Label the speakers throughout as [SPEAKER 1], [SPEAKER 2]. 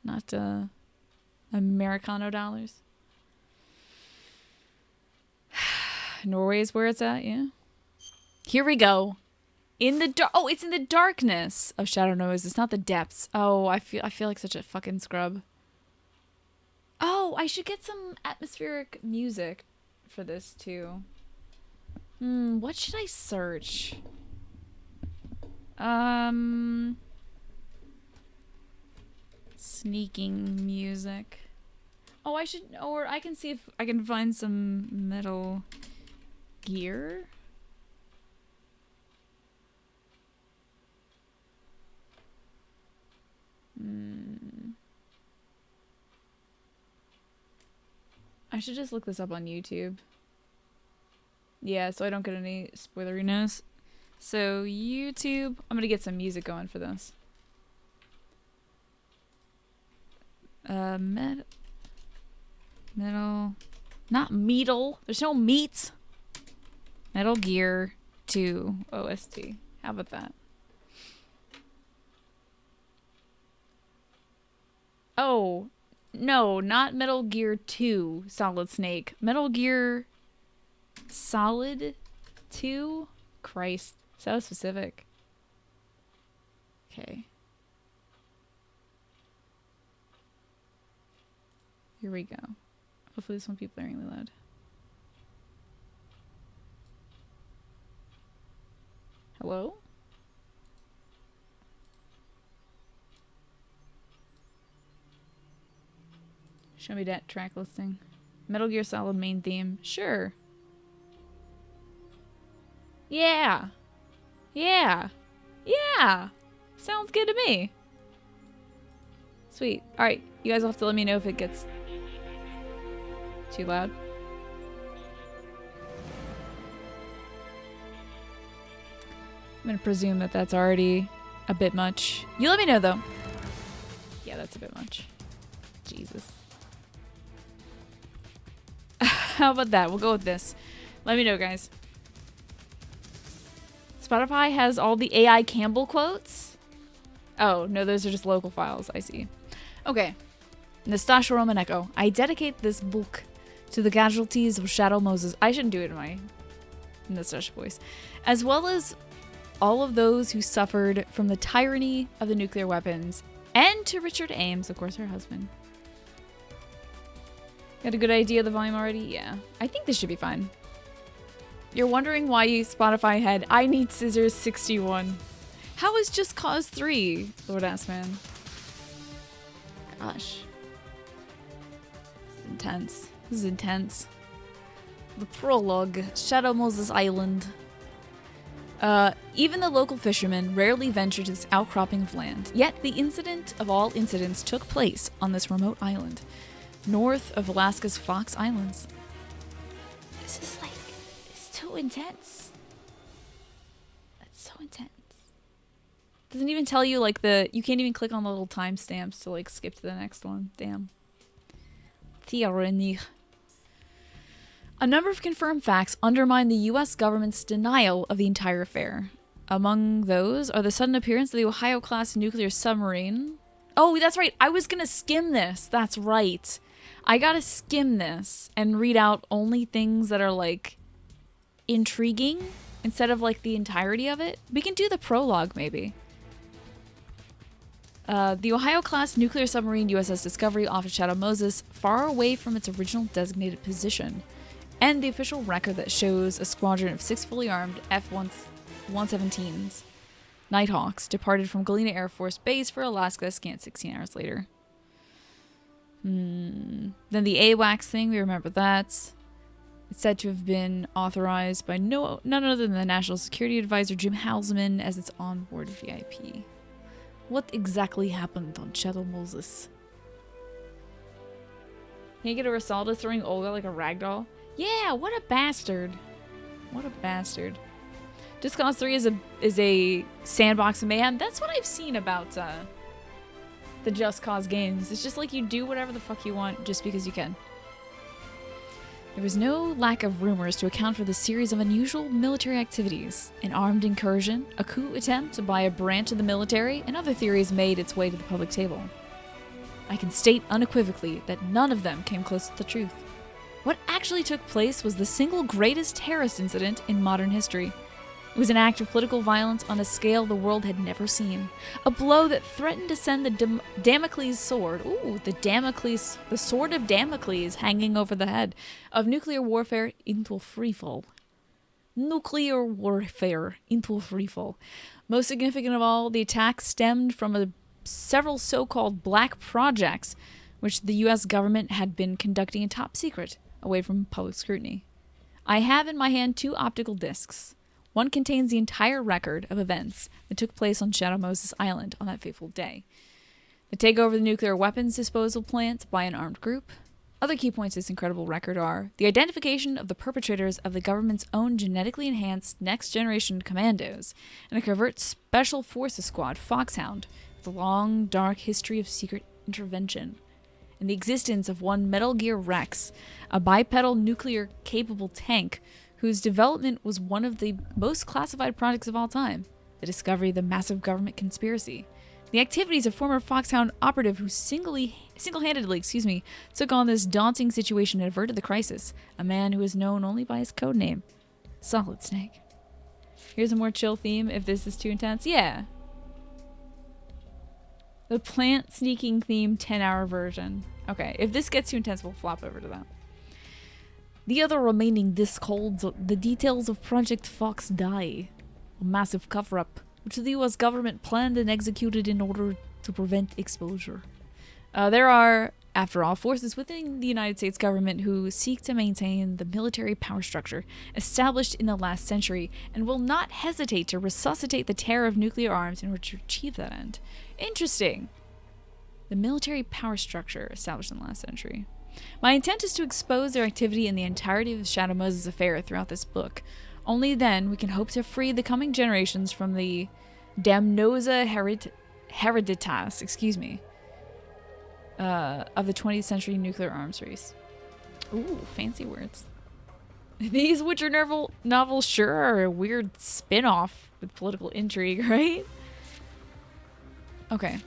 [SPEAKER 1] not Americano dollars. Norway is where it's at, yeah. Here we go. In the dark. Oh, it's in the darkness of Shadow Noise. It's not the depths. Oh, I feel like such a fucking scrub. Oh, I should get some atmospheric music for this too. What should I search? Sneaking music. Oh, I should, or I can see if I can find some Metal Gear. I should just look this up on YouTube. Yeah, so I don't get any spoileriness. So YouTube, I'm gonna get some music going for this. Metal, not metal. There's no meat. Metal Gear 2 OST. How about that? Oh, no, not Metal Gear 2 Solid Snake. Metal Gear Solid 2? Christ, so specific. Okay. Here we go. Hopefully this won't be blaring really loud. Hello? Show me that track listing. Metal Gear Solid main theme. Sure. Yeah. Yeah. Yeah. Sounds good to me. Sweet. Alright, you guys will have to let me know if it gets too loud. I'm gonna presume that that's already a bit much. You let me know though. Yeah, that's a bit much. Jesus. How about that? We'll go with this. Let me know, guys. Spotify has all the AI Campbell quotes? Oh, no, those are just local files. I see. Okay. Nastasha Romanenko. I dedicate this book to the casualties of Shadow Moses. I shouldn't do it in my Nastasha voice. As well as all of those who suffered from the tyranny of the nuclear weapons. And to Richard Ames, of course, her husband. Got a good idea of the volume already? Yeah. I think this should be fine. You're wondering why Spotify had I Need Scissors 61. How is Just Cause 3, Lord Assman? Gosh. This is intense. This is intense. The prologue. Shadow Moses Island. Even the local fishermen rarely venture to this outcropping of land. Yet the incident of all incidents took place on this remote island, north of Alaska's Fox Islands. This is like, it's so intense. That's so intense. Doesn't even tell you like you can't even click on the little timestamps to like skip to the next one. Damn. Tyranny. A number of confirmed facts undermine the U.S. government's denial of the entire affair. Among those are the sudden appearance of the Ohio-class nuclear submarine. Oh, that's right. I was gonna skim this. That's right. I gotta skim this and read out only things that are like intriguing instead of like the entirety of it. We can do the prologue maybe. The Ohio-class nuclear submarine USS Discovery off of Shadow Moses, far away from its original designated position, and the official record that shows a squadron of 6 fully armed F-117s, Nighthawks, departed from Galena Air Force Base for Alaska a scant 16 hours later. Then the AWACS thing, we remember that. It's said to have been authorized by none other than the National Security Advisor Jim Halsman as its onboard VIP. What exactly happened on Shadow Moses? Can you get a Rosalda throwing Olga like a ragdoll? Yeah, what a bastard. What a bastard. Just Cause 3 is a sandbox of mayhem. That's what I've seen about the Just Cause games. It's just like you do whatever the fuck you want just because you can. There was no lack of rumors to account for the series of unusual military activities. An armed incursion, a coup attempt by a branch of the military, and other theories made its way to the public table. I can state unequivocally that none of them came close to the truth. What actually took place was the single greatest terrorist incident in modern history. It was an act of political violence on a scale the world had never seen. A blow that threatened to send the Damocles sword, the sword of Damocles hanging over the head of nuclear warfare into a freefall. Nuclear warfare into a freefall. Most significant of all, the attack stemmed from several so-called black projects, which the U.S. government had been conducting in top secret, away from public scrutiny. I have in my hand 2 optical discs. One contains the entire record of events that took place on Shadow Moses Island on that fateful day. The takeover of the nuclear weapons disposal plant by an armed group. Other key points of this incredible record are the identification of the perpetrators of the government's own genetically enhanced next-generation commandos and a covert special forces squad, Foxhound, with a long, dark history of secret intervention, and the existence of one Metal Gear Rex, a bipedal nuclear-capable tank whose development was one of the most classified projects of all time, the discovery of the massive government conspiracy. The activities of former Foxhound operative who single-handedly, took on this daunting situation and averted the crisis, a man who is known only by his code name, Solid Snake. Here's a more chill theme if this is too intense. Yeah. The plant sneaking theme 10-hour version. Okay, if this gets too intense, we'll flop over to that. The other remaining disc holds the details of Project Fox Die, a massive cover-up which the U.S. government planned and executed in order to prevent exposure. There are, after all, forces within the United States government who seek to maintain the military power structure established in the last century and will not hesitate to resuscitate the terror of nuclear arms in order to achieve that end. Interesting. The military power structure established in the last century. My intent is to expose their activity in the entirety of the Shadow Moses affair throughout this book. Only then we can hope to free the coming generations from the damnosa hereditas, of the 20th century nuclear arms race. Ooh, fancy words. These Witcher novels sure are a weird spin-off with political intrigue, right? Okay.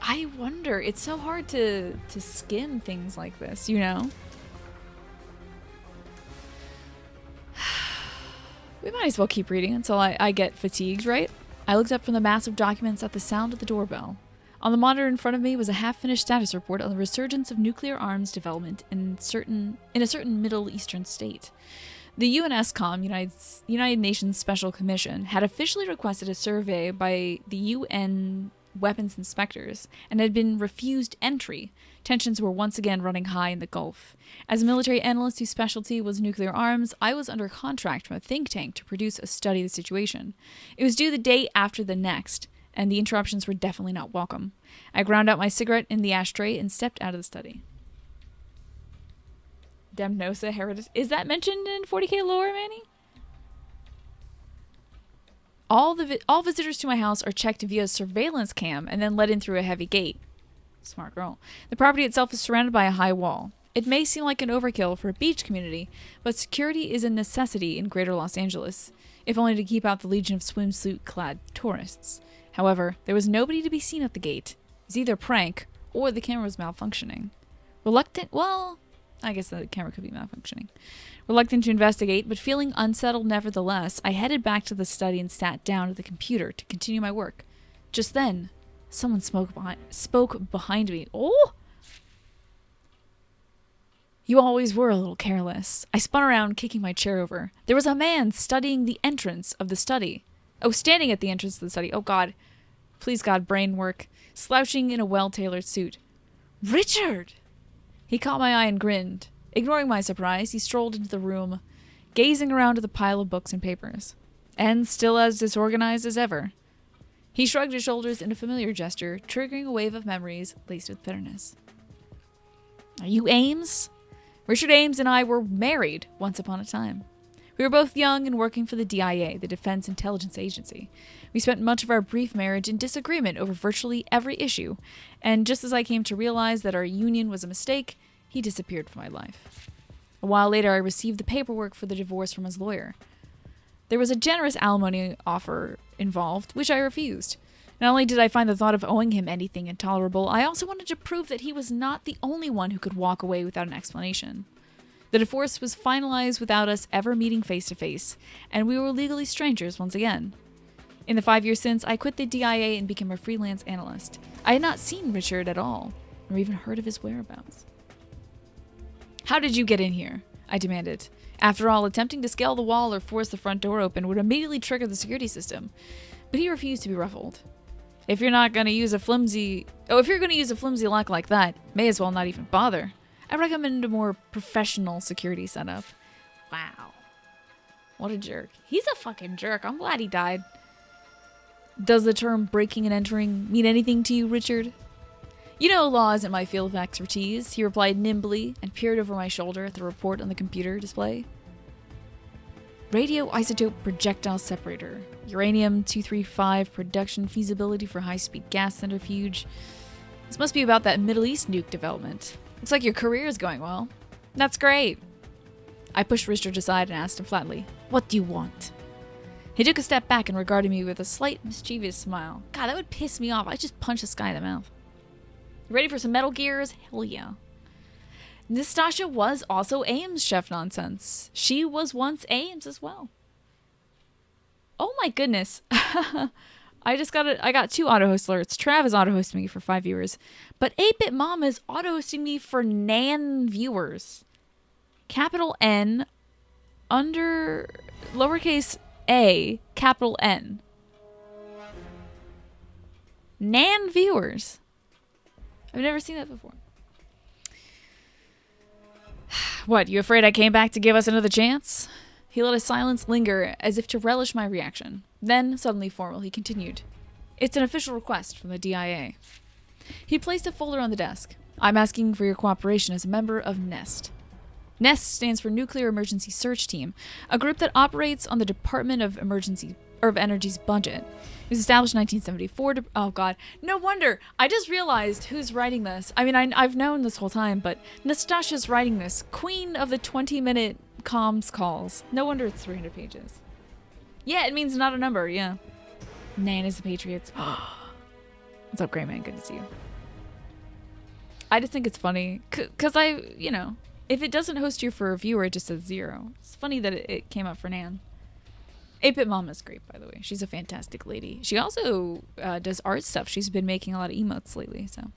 [SPEAKER 1] I wonder, it's so hard to skim things like this, you know? We might as well keep reading until I get fatigued, right? I looked up from the massive documents at the sound of the doorbell. On the monitor in front of me was a half-finished status report on the resurgence of nuclear arms development in a certain Middle Eastern state. The UNSCOM, United Nations Special Commission, had officially requested a survey by the UN weapons inspectors and had been refused entry. Tensions were once again running high in the Gulf. As a military analyst whose specialty was nuclear arms, I was under contract from a think tank to produce a study of the situation. It was due the day after the next, and the interruptions were definitely not welcome. I ground out my cigarette in the ashtray and stepped out of the study. Damnosa Heredis. Is that mentioned in 40k lore, Manny? All visitors to my house are checked via surveillance cam and then let in through a heavy gate. Smart girl. The property itself is surrounded by a high wall. It may seem like an overkill for a beach community, but security is a necessity in greater Los Angeles, if only to keep out the legion of swimsuit-clad tourists. However, there was nobody to be seen at the gate. It was either a prank or the camera was malfunctioning. I guess the camera could be malfunctioning. Reluctant to investigate, but feeling unsettled nevertheless, I headed back to the study and sat down at the computer to continue my work. Just then, someone spoke behind me. Oh! You always were a little careless. I spun around, kicking my chair over. There was a man studying the entrance of the study. Standing at the entrance of the study. Oh, God. Please, God, brain work. Slouching in a well-tailored suit. Richard! He caught my eye and grinned. Ignoring my surprise, he strolled into the room, gazing around at the pile of books and papers. And still as disorganized as ever. He shrugged his shoulders in a familiar gesture, triggering a wave of memories laced with bitterness. Are you Ames? Richard Ames and I were married once upon a time. We were both young and working for the DIA, the Defense Intelligence Agency. We spent much of our brief marriage in disagreement over virtually every issue, and just as I came to realize that our union was a mistake, he disappeared from my life. A while later, I received the paperwork for the divorce from his lawyer. There was a generous alimony offer involved, which I refused. Not only did I find the thought of owing him anything intolerable, I also wanted to prove that he was not the only one who could walk away without an explanation. The divorce was finalized without us ever meeting face to face, and we were legally strangers once again. In the 5 years since, I quit the DIA and became a freelance analyst. I had not seen Richard at all, or even heard of his whereabouts. How did you get in here? I demanded. After all, attempting to scale the wall or force the front door open would immediately trigger the security system. But he refused to be ruffled. If you're going to use a flimsy lock like that, may as well not even bother. I recommend a more professional security setup. Wow. What a jerk. He's a fucking jerk. I'm glad he died. Does the term breaking and entering mean anything to you, Richard? You know, law isn't my field of expertise, he replied nimbly and peered over my shoulder at the report on the computer display. Radioisotope projectile separator. Uranium-235 production feasibility for high-speed gas centrifuge. This must be about that Middle East nuke development. Looks like your career is going well. That's great. I pushed Richard aside and asked him flatly, "What do you want?" He took a step back and regarded me with a slight mischievous smile. God, that would piss me off. I'd just punch this guy in the mouth. Ready for some Metal Gears? Hell yeah. Nastasha was also Ames chef nonsense. She was once Ames as well. Oh my goodness. I got 2 auto-host alerts. Trav is auto-hosting me for 5 viewers. But 8-Bit Mom is auto-hosting me for Nan viewers. Capital N under lowercase a, capital N. Nan viewers. I've never seen that before. What, you afraid I came back to give us another chance? He let his silence linger as if to relish my reaction. Then, suddenly formal, he continued. It's an official request from the DIA. He placed a folder on the desk. I'm asking for your cooperation as a member of NEST. NEST stands for Nuclear Emergency Search Team, a group that operates on the Department of Energy's budget. It was established in 1974 to... Oh, God. No wonder. I just realized who's writing this. I mean, I've known this whole time, but Nastasha's writing this. Queen of the 20-minute comms calls. No wonder it's 300 pages. Yeah, it means not a number, yeah. Nan is the Patriots. What's up, Gray Man? Good to see you. I just think it's funny, because if it doesn't host you for a viewer, it just says 0. It's funny that it came up for Nan. 8-Bit Mom is great, by the way. She's a fantastic lady. She also does art stuff. She's been making a lot of emotes lately, so.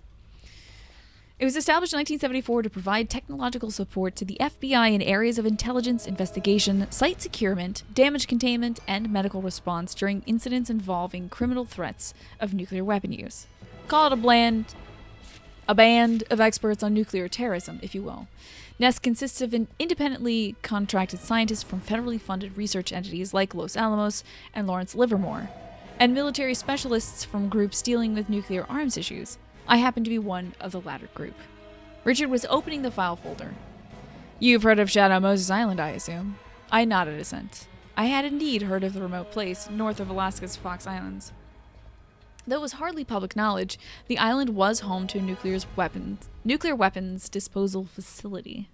[SPEAKER 1] It was established in 1974 to provide technological support to the FBI in areas of intelligence, investigation, site securement, damage containment, and medical response during incidents involving criminal threats of nuclear weapon use. Call it a band of experts on nuclear terrorism, if you will. NEST consists of an independently contracted scientists from federally funded research entities like Los Alamos and Lawrence Livermore, and military specialists from groups dealing with nuclear arms issues. I happen to be one of the latter group. Richard was opening the file folder. You've heard of Shadow Moses Island, I assume? I nodded assent. I had indeed heard of the remote place north of Alaska's Fox Islands. Though it was hardly public knowledge, the island was home to a nuclear weapons disposal facility.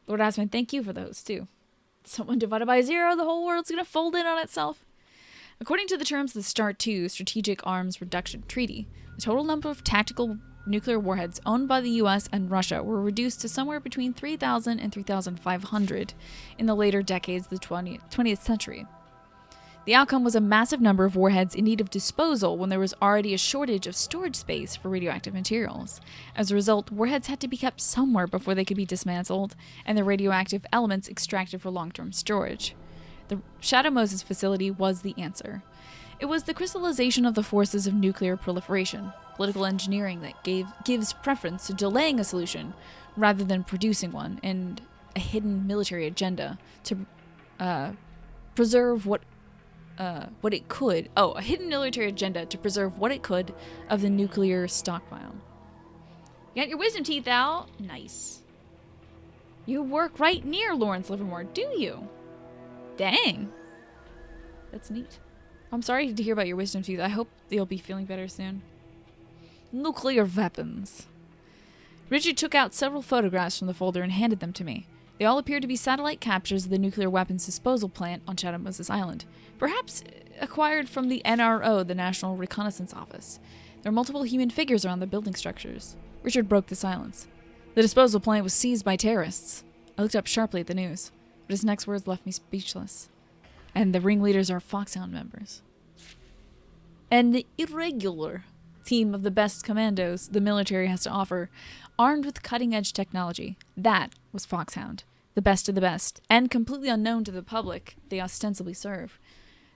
[SPEAKER 1] Lord Asman, thank you for those, too. Someone divided by 0, the whole world's gonna fold in on itself. According to the terms of the START II Strategic Arms Reduction Treaty, the total number of tactical nuclear warheads owned by the US and Russia were reduced to somewhere between 3,000 and 3,500 in the later decades of the 20th century. The outcome was a massive number of warheads in need of disposal when there was already a shortage of storage space for radioactive materials. As a result, warheads had to be kept somewhere before they could be dismantled and the radioactive elements extracted for long-term storage. The Shadow Moses facility was the answer. It was the crystallization of the forces of nuclear proliferation, political engineering that gives preference to delaying a solution rather than producing one, and a hidden military agenda to preserve what it could. Oh, a hidden military agenda to preserve what it could of the nuclear stockpile. You got your wisdom teeth out? Nice. You work right near Lawrence Livermore, do you? Dang. That's neat. I'm sorry to hear about your wisdom teeth. I hope you'll be feeling better soon. Nuclear weapons. Richard took out several photographs from the folder and handed them to me. They all appear to be satellite captures of the nuclear weapons disposal plant on Shadow Moses Island, perhaps acquired from the NRO, the National Reconnaissance Office. There are multiple human figures around the building structures. Richard broke the silence. The disposal plant was seized by terrorists. I looked up sharply at the news, but his next words left me speechless. And the ringleaders are Foxhound members. An irregular team of the best commandos the military has to offer, armed with cutting-edge technology. That was Foxhound, the best of the best, and completely unknown to the public they ostensibly serve.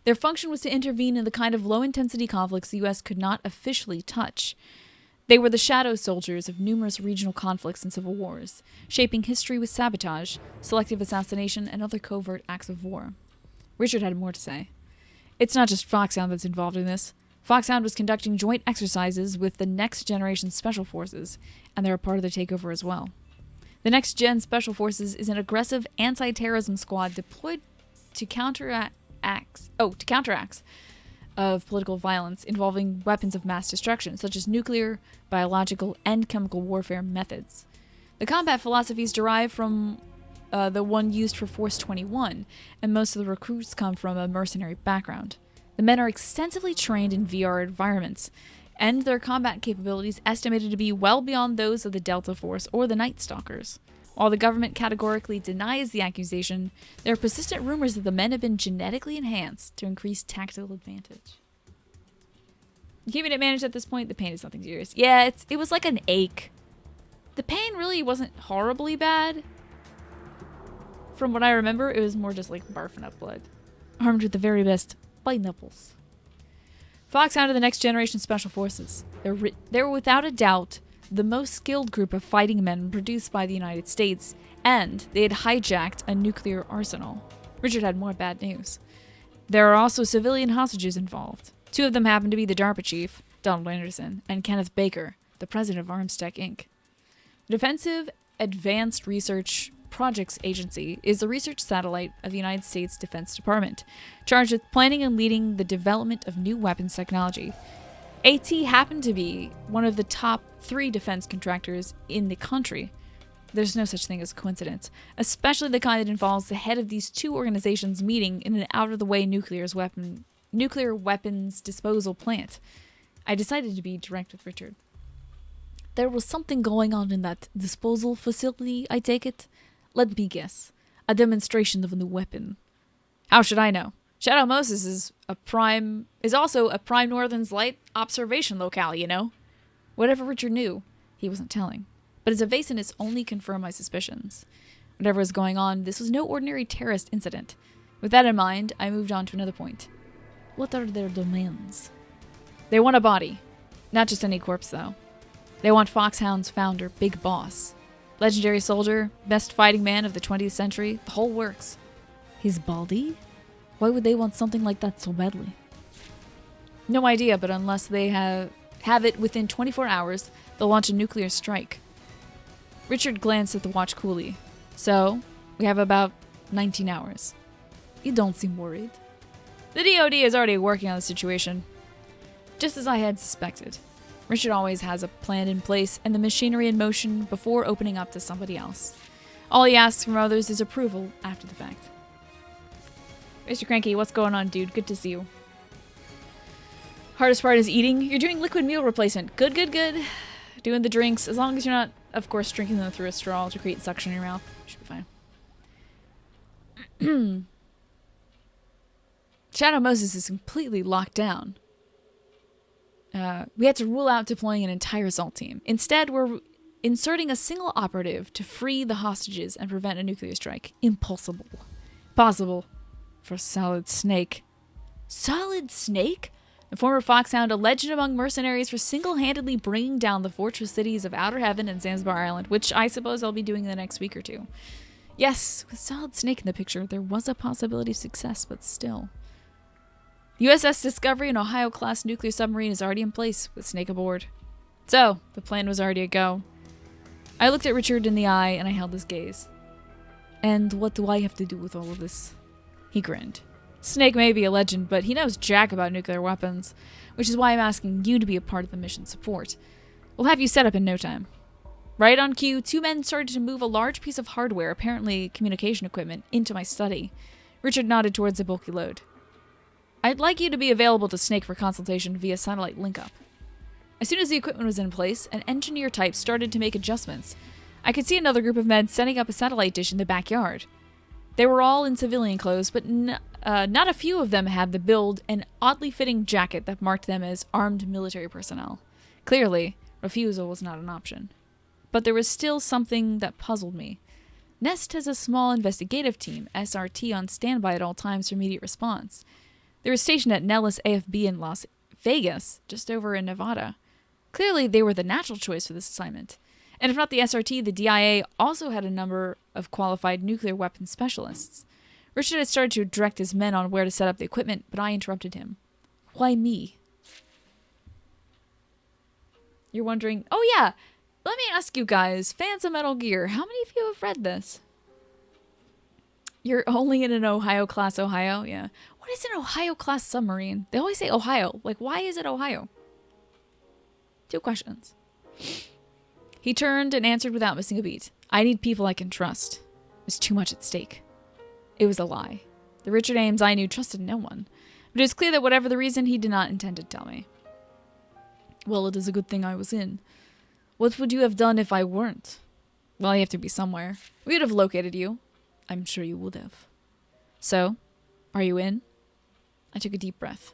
[SPEAKER 1] Their function was to intervene in the kind of low-intensity conflicts the U.S. could not officially touch. They were the shadow soldiers of numerous regional conflicts and civil wars, shaping history with sabotage, selective assassination, and other covert acts of war. Richard had more to say. It's not just Foxhound that's involved in this. Foxhound was conducting joint exercises with the Next Generation Special Forces, and they're a part of the takeover as well. The Next Gen Special Forces is an aggressive anti-terrorism squad deployed to counteracts of political violence involving weapons of mass destruction, such as nuclear, biological, and chemical warfare methods. The combat philosophies derive from the one used for Force 21, and most of the recruits come from a mercenary background. The men are extensively trained in VR environments, and their combat capabilities estimated to be well beyond those of the Delta Force or the Night Stalkers. While the government categorically denies the accusation, there are persistent rumors that the men have been genetically enhanced to increase tactical advantage. Keeping it managed at this point, the pain is nothing serious. Yeah, it was like an ache. The pain really wasn't horribly bad. From what I remember, it was more just like barfing up blood. Armed with the very best pineapples. Foxhound are the Next Generation Special Forces. They're without a doubt the most skilled group of fighting men produced by the United States, and they had hijacked a nuclear arsenal. Richard had more bad news. There are also civilian hostages involved. Two of them happen to be the DARPA chief, Donald Anderson, and Kenneth Baker, the president of ArmsTech Inc. The Defensive Advanced Research Projects Agency is the research satellite of the United States Defense Department, charged with planning and leading the development of new weapons technology. AT happened to be one of the top 3 defense contractors in the country. There's no such thing as coincidence, especially the kind that involves the head of these two organizations meeting in an out-of-the-way nuclear weapons disposal plant. I decided to be direct with Richard. There was something going on in that disposal facility, I take it. Let me guess. A demonstration of a new weapon. How should I know? Shadow Moses is also a prime Northern's light observation locale, you know? Whatever Richard knew, he wasn't telling. But his evasiveness only confirmed my suspicions. Whatever was going on, this was no ordinary terrorist incident. With that in mind, I moved on to another point. What are their demands? They want a body. Not just any corpse, though. They want Foxhound's founder, Big Boss. Legendary soldier, best fighting man of the 20th century, the whole works. His body? Why would they want something like that so badly? No idea, but unless they have it within 24 hours, they'll launch a nuclear strike. Richard glanced at the watch coolly. So, we have about 19 hours. You don't seem worried. The DoD is already working on the situation. Just as I had suspected. Richard always has a plan in place and the machinery in motion before opening up to somebody else. All he asks from others is approval after the fact. Mr. Cranky, what's going on, dude? Good to see you. Hardest part is eating. You're doing liquid meal replacement. Good, good, good. Doing the drinks. As long as you're not, of course, drinking them through a straw to create suction in your mouth. Should be fine. Shadow Moses is completely locked down. We had to rule out deploying an entire assault team. Instead, we're inserting a single operative to free the hostages and prevent a nuclear strike. Impossible. Possible. For Solid Snake. Solid Snake? The former Foxhound, a legend among mercenaries for single-handedly bringing down the fortress cities of Outer Heaven and Zanzibar Island, which I suppose I'll be doing in the next week or two. Yes, with Solid Snake in the picture, there was a possibility of success, but still. USS Discovery, an Ohio-class nuclear submarine, is already in place, with Snake aboard. So, the plan was already a go. I looked at Richard in the eye, and I held his gaze. And what do I have to do with all of this? He grinned. Snake may be a legend, but he knows jack about nuclear weapons, which is why I'm asking you to be a part of the mission support. We'll have you set up in no time. Right on cue, two men started to move a large piece of hardware, apparently communication equipment, into my study. Richard nodded towards the bulky load. I'd like you to be available to Snake for consultation via satellite link-up. As soon as the equipment was in place, an engineer type started to make adjustments. I could see another group of men setting up a satellite dish in the backyard. They were all in civilian clothes, but not a few of them had the build and oddly fitting jacket that marked them as armed military personnel. Clearly, refusal was not an option. But there was still something that puzzled me. Nest has a small investigative team, SRT, on standby at all times for immediate response. They were stationed at Nellis AFB in Las Vegas, just over in Nevada. Clearly, they were the natural choice for this assignment. And if not the SRT, the DIA also had a number of qualified nuclear weapons specialists. Richard had started to direct his men on where to set up the equipment, but I interrupted him. Why me? You're wondering, oh yeah, let me ask you guys, fans of Metal Gear, how many of you have read this? You're only in an Ohio-class Ohio? Yeah. What is an Ohio-class submarine? They always say Ohio. Like, why is it Ohio? 2 questions. He turned and answered without missing a beat. I need people I can trust. There's too much at stake. It was a lie. The Richard Ames I knew trusted no one. But it was clear that whatever the reason, he did not intend to tell me. Well, it is a good thing I was in. What would you have done if I weren't? Well, you have to be somewhere. We would have located you. I'm sure you would have. So, are you in? I took a deep breath.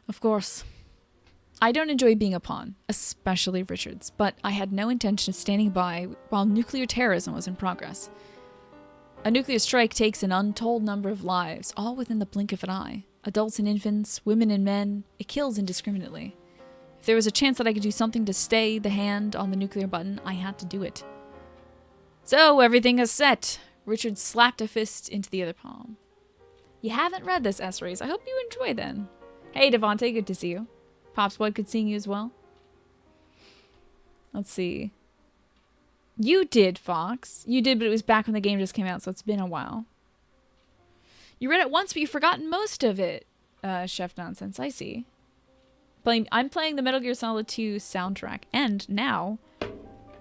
[SPEAKER 1] Of course. I don't enjoy being a pawn, especially Richard's, but I had no intention of standing by while nuclear terrorism was in progress. A nuclear strike takes an untold number of lives, all within the blink of an eye. Adults and infants, women and men, it kills indiscriminately. If there was a chance that I could do something to stay the hand on the nuclear button, I had to do it. So, everything is set. Richard slapped a fist into the other palm. You haven't read this, S-Rays. I hope you enjoy then. Hey, Devontae, good to see you. Pops Blood, good seeing you as well. Let's see. You did, Fox. You did, but it was back when the game just came out, so it's been a while. You read it once, but you've forgotten most of it. Chef Nonsense, I see. I'm playing the Metal Gear Solid 2 soundtrack, and now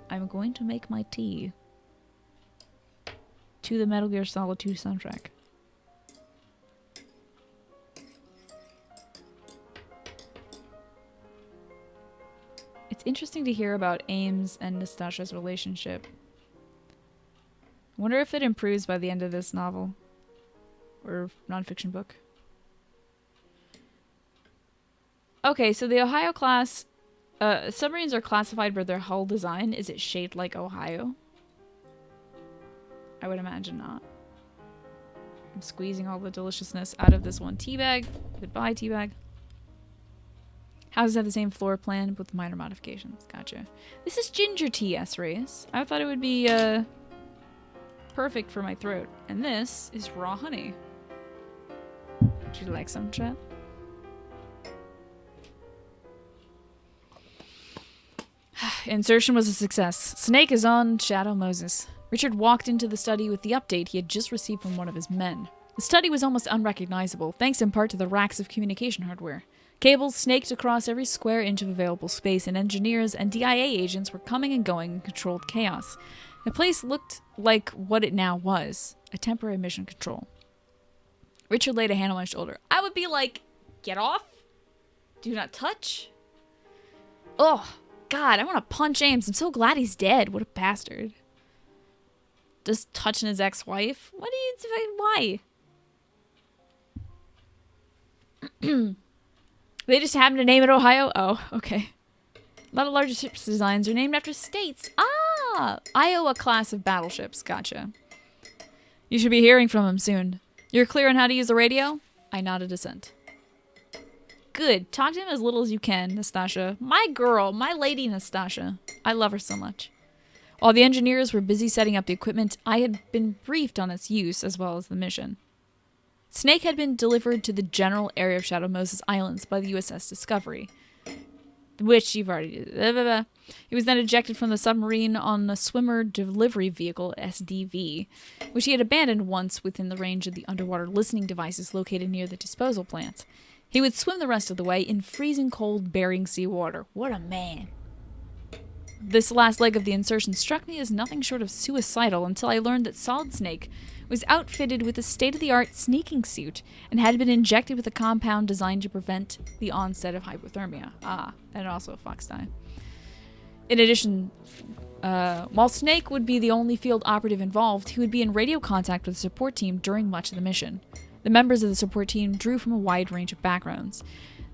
[SPEAKER 1] I'm going to make my tea to the Metal Gear Solid 2 soundtrack. It's interesting to hear about Ames and Nastasha's relationship. I wonder if it improves by the end of this novel or nonfiction book. Okay, so the Ohio class submarines are classified by their hull design. Is it shaped like Ohio? I would imagine not. I'm squeezing all the deliciousness out of this one tea bag. Goodbye, tea bag. Houses have the same floor plan with minor modifications. Gotcha. This is ginger tea, S-Rays. I thought it would be perfect for my throat. And this is raw honey. Would you like some, chat? Insertion was a success. Snake is on Shadow Moses. Richard walked into the study with the update he had just received from one of his men. The study was almost unrecognizable, thanks in part to the racks of communication hardware. Cables snaked across every square inch of available space, and engineers and DIA agents were coming and going in controlled chaos. The place looked like what it now was, a temporary mission control. Richard laid a hand on my shoulder. I would be like, get off? Do not touch? Oh, God, I want to punch Ames. I'm so glad he's dead. What a bastard. Just touching his ex-wife? What do you... Why? They just happen to name it Ohio? Oh, okay. A lot of larger ships designs are named after states. Ah! Iowa class of battleships. Gotcha. You should be hearing from him soon. You're clear on how to use the radio? I nodded assent. Good. Talk to him as little as you can, Nastasha. My girl. My lady Nastasha. I love her so much. While the engineers were busy setting up the equipment, I had been briefed on its use as well as the mission. Snake had been delivered to the general area of Shadow Moses Islands by the USS Discovery, which you've already... Blah, blah, blah. He was then ejected from the submarine on a swimmer delivery vehicle, SDV, which he had abandoned once within the range of the underwater listening devices located near the disposal plant. He would swim the rest of the way in freezing cold Bering Sea water. What a man. This last leg of the insertion struck me as nothing short of suicidal until I learned that Solid Snake was outfitted with a state-of-the-art sneaking suit and had been injected with a compound designed to prevent the onset of hypothermia. And also a fox die. In addition, while Snake would be the only field operative involved, he would be in radio contact with the support team during much of the mission. The members of the support team drew from a wide range of backgrounds.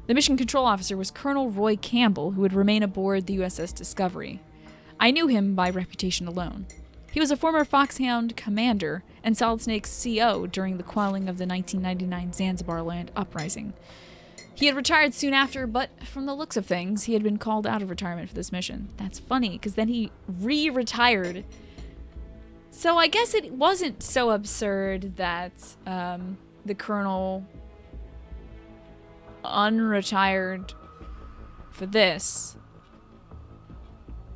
[SPEAKER 1] The mission control officer was Colonel Roy Campbell, who would remain aboard the USS Discovery. I knew him by reputation alone. He was a former Foxhound commander and Solid Snake's CO during the quelling of the 1999 Zanzibar land uprising. He had retired soon after, but from the looks of things, he had been called out of retirement for this mission. That's funny, because then he re-retired. So I guess it wasn't so absurd that the colonel unretired for this,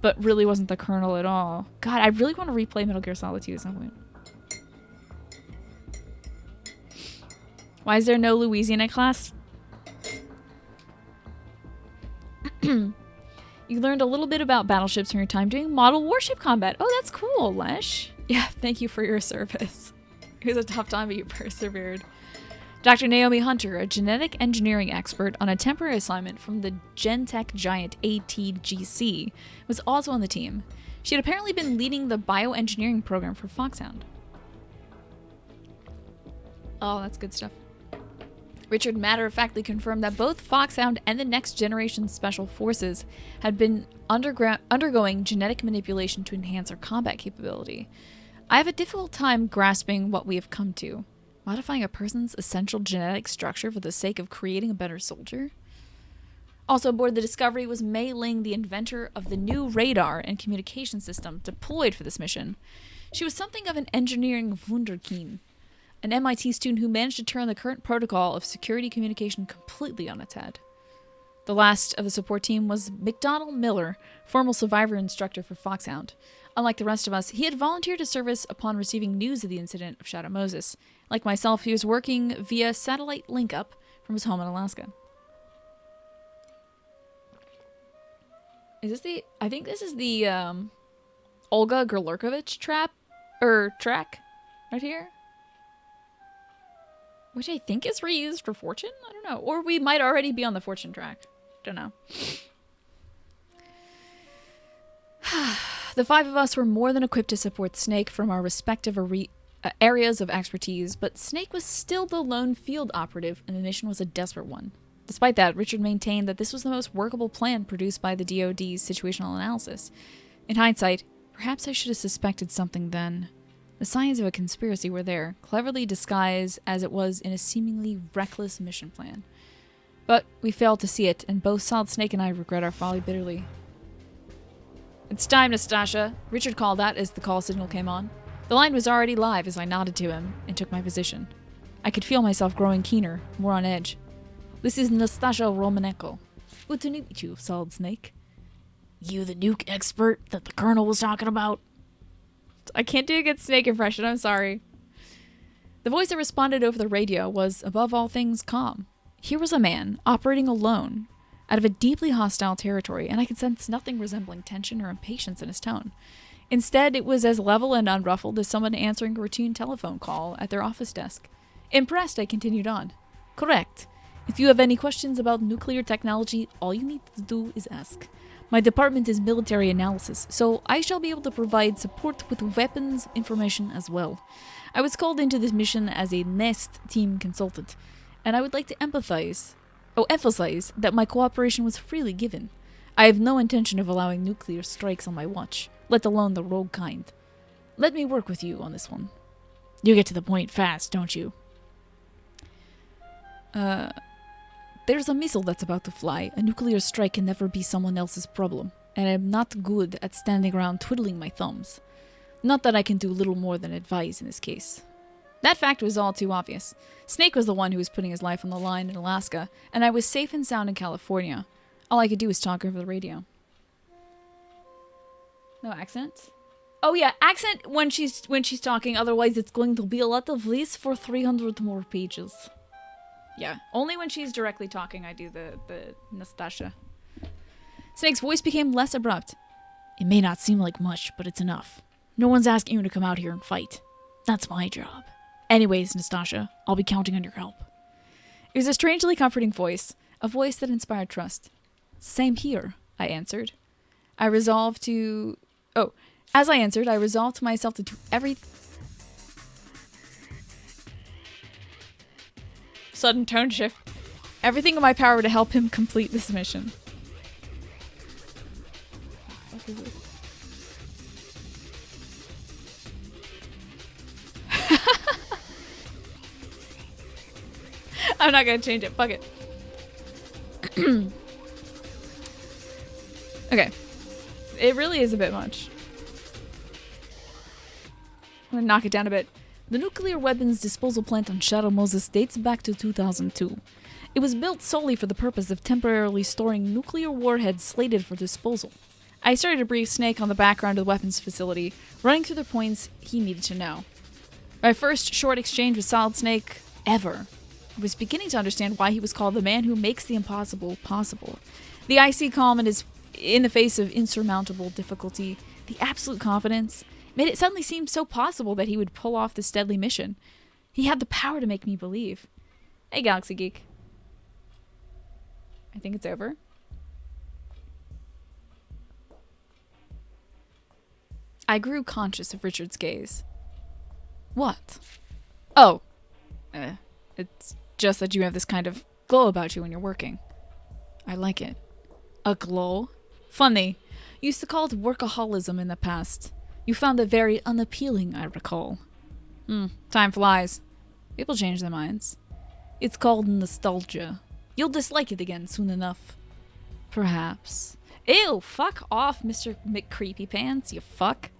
[SPEAKER 1] but really wasn't the colonel at all. God, I really want to replay Metal Gear Solid 2 at some point. Why is there no Louisiana class? You learned a little bit about battleships from your time doing model warship combat. Oh, that's cool, Lesh. Yeah, thank you for your service. It was a tough time, but you persevered. Dr. Naomi Hunter, a genetic engineering expert on a temporary assignment from the Gentech giant ATGC, was also on the team. She had apparently been leading the bioengineering program for Foxhound. Oh, that's good stuff. Richard matter-of-factly confirmed that both Foxhound and the Next Generation Special Forces had been undergoing genetic manipulation to enhance their combat capability. I have a difficult time grasping what we have come to. Modifying a person's essential genetic structure for the sake of creating a better soldier? Also aboard the Discovery was Mei Ling, the inventor of the new radar and communication system deployed for this mission. She was something of an engineering wunderkind, an MIT student who managed to turn the current protocol of security communication completely on its head. The last of the support team was McDonald Miller, former survivor instructor for Foxhound. Unlike the rest of us, he had volunteered to service upon receiving news of the incident of Shadow Moses. Like myself, he was working via satellite link-up from his home in Alaska. Is this the... I think this is the, Olga Gerlurkovich track right here? Which I think is reused for Fortune? I don't know. Or we might already be on the Fortune track. Don't know. The five of us were more than equipped to support Snake from our respective areas of expertise, but Snake was still the lone field operative, and the mission was a desperate one. Despite that, Richard maintained that this was the most workable plan produced by the DoD's situational analysis. In hindsight, perhaps I should have suspected something then. The signs of a conspiracy were there, cleverly disguised as it was in a seemingly reckless mission plan. But we failed to see it, and both Solid Snake and I regret our folly bitterly. "It's time, Nastasha," Richard called out as the call signal came on. The line was already live as I nodded to him and took my position. I could feel myself growing keener, more on edge. "This is Nastasha Romanenko. Good to meet you, Solid Snake." "You the nuke expert that the colonel was talking about?" I can't do a good Snake impression, I'm sorry. The voice that responded over the radio was, above all things, calm. Here was a man, operating alone, out of a deeply hostile territory, and I could sense nothing resembling tension or impatience in his tone. Instead, it was as level and unruffled as someone answering a routine telephone call at their office desk. Impressed, I continued on. "Correct. If you have any questions about nuclear technology, all you need to do is ask. My department is military analysis, so I shall be able to provide support with weapons information as well. I was called into this mission as a NEST team consultant, and I would like to emphasize that my cooperation was freely given. I have no intention of allowing nuclear strikes on my watch, let alone the rogue kind. Let me work with you on this one." "You get to the point fast, don't you?" There's a missile that's about to fly. A nuclear strike can never be someone else's problem, and I'm not good at standing around twiddling my thumbs. Not that I can do little more than advise in this case." That fact was all too obvious. Snake was the one who was putting his life on the line in Alaska, and I was safe and sound in California. All I could do was talk over the radio. No accent? Oh yeah, accent when she's talking, otherwise it's going to be a lot of this for 300 more pages. Yeah, only when she's directly talking I do the Nastasha. Snake's voice became less abrupt. It may not seem like much, but it's enough. No one's asking you to come out here and fight. That's my job. Anyways, Nastasha, I'll be counting on your help. It was a strangely comforting voice, a voice that inspired trust. Same here, I answered. I resolved to myself to do everything. Sudden tone shift. Everything in my power to help him complete this mission. What is this? I'm not gonna change it. Fuck it. Okay. It really is a bit much. I'm gonna knock it down a bit. The nuclear weapons disposal plant on Shadow Moses dates back to 2002. It was built solely for the purpose of temporarily storing nuclear warheads slated for disposal. I started to brief Snake on the background of the weapons facility, running through the points he needed to know. My first short exchange with Solid Snake ever. I was beginning to understand why he was called the man who makes the impossible possible. The icy calm in the face of insurmountable difficulty, the absolute confidence, made it suddenly seem so possible that he would pull off this deadly mission. He had the power to make me believe. Hey, Galaxy Geek. I think it's over. I grew conscious of Richard's gaze. What? Oh. It's just that you have this kind of glow about you when you're working. I like it. A glow? Funny. You used to call it workaholism in the past. You found it very unappealing, I recall. Time flies. People change their minds. It's called nostalgia. You'll dislike it again soon enough. Perhaps. Ew, fuck off, Mr. McCreepypants, you fuck.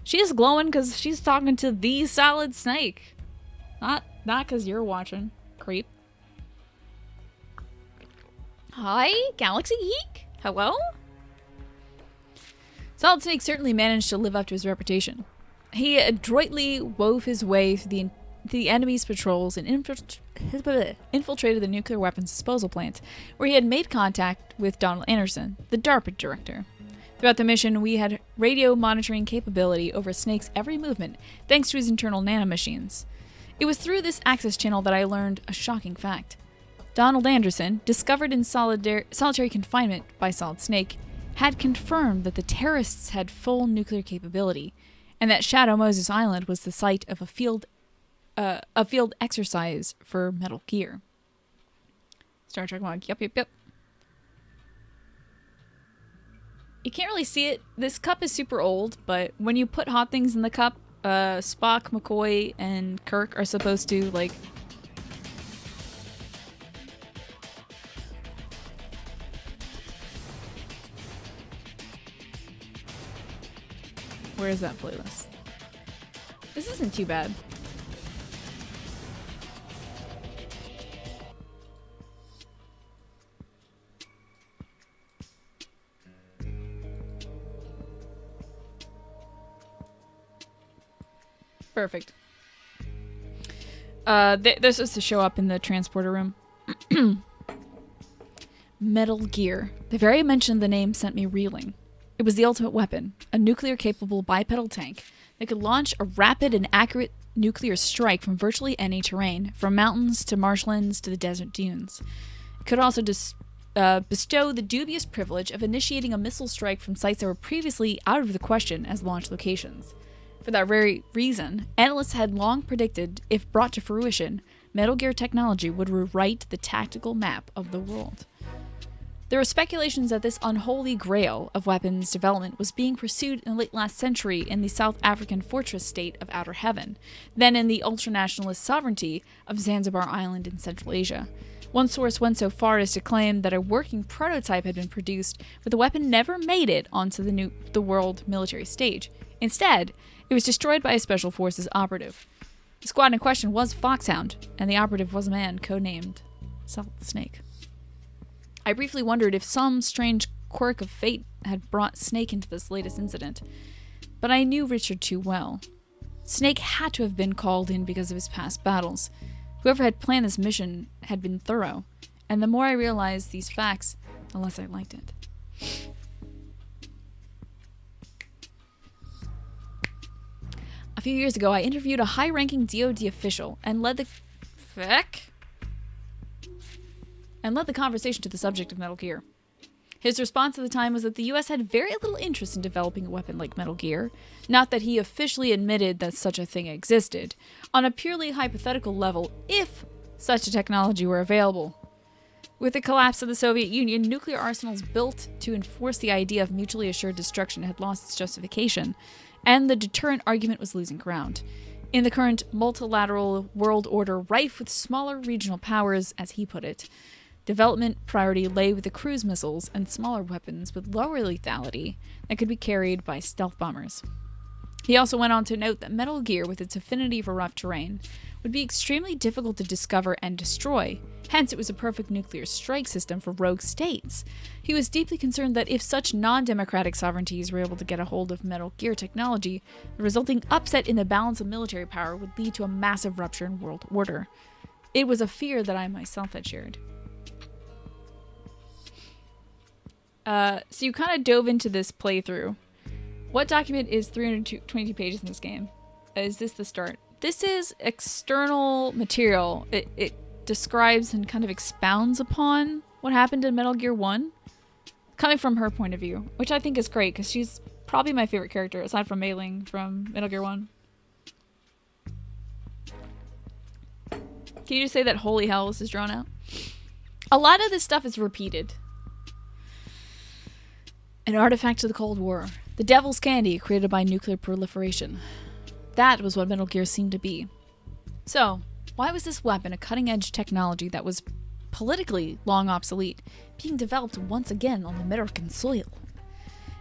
[SPEAKER 1] She's glowing because she's talking to the Solid Snake. Not because you're watching, creep. Hi, Galaxy Geek? Hello? Solid Snake certainly managed to live up to his reputation. He adroitly wove his way through the enemy's patrols and infiltrated the nuclear weapons disposal plant, where he had made contact with Donald Anderson, the DARPA director. Throughout the mission, we had radio monitoring capability over Snake's every movement, thanks to his internal nanomachines. It was through this access channel that I learned a shocking fact. Donald Anderson, discovered in solitary confinement by Solid Snake, had confirmed that the terrorists had full nuclear capability, and that Shadow Moses Island was the site of a field exercise for Metal Gear. Star Trek 1. Yep. You can't really see it. This cup is super old, but when you put hot things in the cup, Spock, McCoy, and Kirk are supposed to, like... Where is that playlist? This isn't too bad. Perfect. They're supposed to show up in the transporter room. Metal Gear. The very mention of the name sent me reeling. It was the ultimate weapon, a nuclear-capable bipedal tank that could launch a rapid and accurate nuclear strike from virtually any terrain, from mountains to marshlands to the desert dunes. It could also bestow the dubious privilege of initiating a missile strike from sites that were previously out of the question as launch locations. For that very reason, analysts had long predicted, if brought to fruition, Metal Gear technology would rewrite the tactical map of the world. There were speculations that this unholy grail of weapons development was being pursued in the late last century in the South African fortress state of Outer Heaven, then in the ultranationalist sovereignty of Zanzibar Island in Central Asia. One source went so far as to claim that a working prototype had been produced, but the weapon never made it onto the world military stage. Instead, it was destroyed by a Special Forces operative. The squad in question was Foxhound, and the operative was a man codenamed Solid Snake. I briefly wondered if some strange quirk of fate had brought Snake into this latest incident, but I knew Richard too well. Snake had to have been called in because of his past battles. Whoever had planned this mission had been thorough, and the more I realized these facts, the less I liked it. few years ago, I interviewed a high-ranking DoD official and led the conversation to the subject of Metal Gear. His response at the time was that the US had very little interest in developing a weapon like Metal Gear, not that he officially admitted that such a thing existed, on a purely hypothetical level, if such a technology were available. With the collapse of the Soviet Union, nuclear arsenals built to enforce the idea of mutually assured destruction had lost its justification, and the deterrent argument was losing ground. In the current multilateral world order rife with smaller regional powers, as he put it, development priority lay with the cruise missiles and smaller weapons with lower lethality that could be carried by stealth bombers. He also went on to note that Metal Gear, with its affinity for rough terrain, would be extremely difficult to discover and destroy. Hence, it was a perfect nuclear strike system for rogue states. He was deeply concerned that if such non-democratic sovereignties were able to get a hold of Metal Gear technology, the resulting upset in the balance of military power would lead to a massive rupture in world order. It was a fear that I myself had shared. So you kind of dove into this playthrough. What document is 322 pages in this game? Is this the start? This is external material. It describes and kind of expounds upon what happened in Metal Gear 1, coming from her point of view, which I think is great because she's probably my favorite character aside from Mei Ling from Metal Gear 1. Can you just say that holy hell this is drawn out? A lot of this stuff is repeated. An artifact of the Cold War. The devil's candy created by nuclear proliferation. That was what Metal Gear seemed to be. So, why was this weapon, a cutting-edge technology that was politically long obsolete, being developed once again on American soil?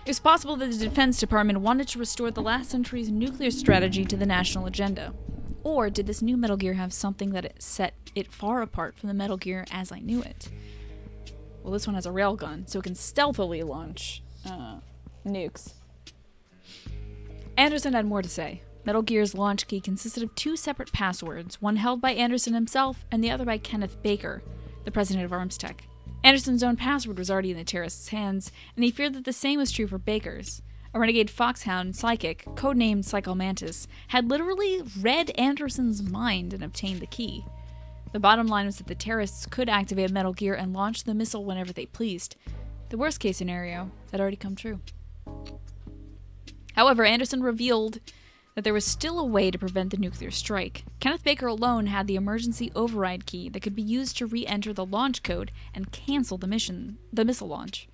[SPEAKER 1] It was possible that the Defense Department wanted to restore the last century's nuclear strategy to the national agenda. Or did this new Metal Gear have something that set it far apart from the Metal Gear as I knew it? Well, this one has a railgun, so it can stealthily launch nukes. Anderson had more to say. Metal Gear's launch key consisted of two separate passwords, one held by Anderson himself and the other by Kenneth Baker, the president of ArmsTech. Anderson's own password was already in the terrorists' hands, and he feared that the same was true for Baker's. A renegade foxhound psychic, codenamed Psychomantis, had literally read Anderson's mind and obtained the key. The bottom line was that the terrorists could activate Metal Gear and launch the missile whenever they pleased. The worst-case scenario had already come true. However, Anderson revealed that there was still a way to prevent the nuclear strike. Kenneth Baker alone had the emergency override key that could be used to re-enter the launch code and cancel the missile launch.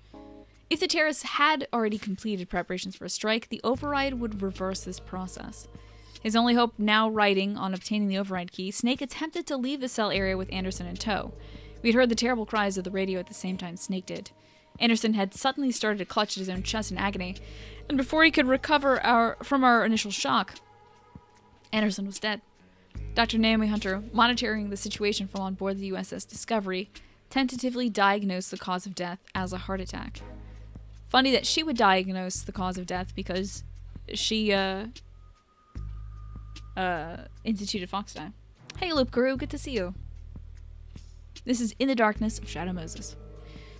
[SPEAKER 1] If the terrorists had already completed preparations for a strike, the override would reverse this process. His only hope now riding on obtaining the override key, Snake attempted to leave the cell area with Anderson in tow. We had heard the terrible cries of the radio at the same time Snake did. Anderson had suddenly started to clutch at his own chest in agony, and before he could recover from our initial shock, Anderson was dead. Dr. Naomi Hunter, monitoring the situation from on board the USS Discovery, tentatively diagnosed the cause of death as a heart attack. Funny that she would diagnose the cause of death because she instituted Foxdie. Hey, Loop Guru, good to see you. This is In the Darkness of Shadow Moses.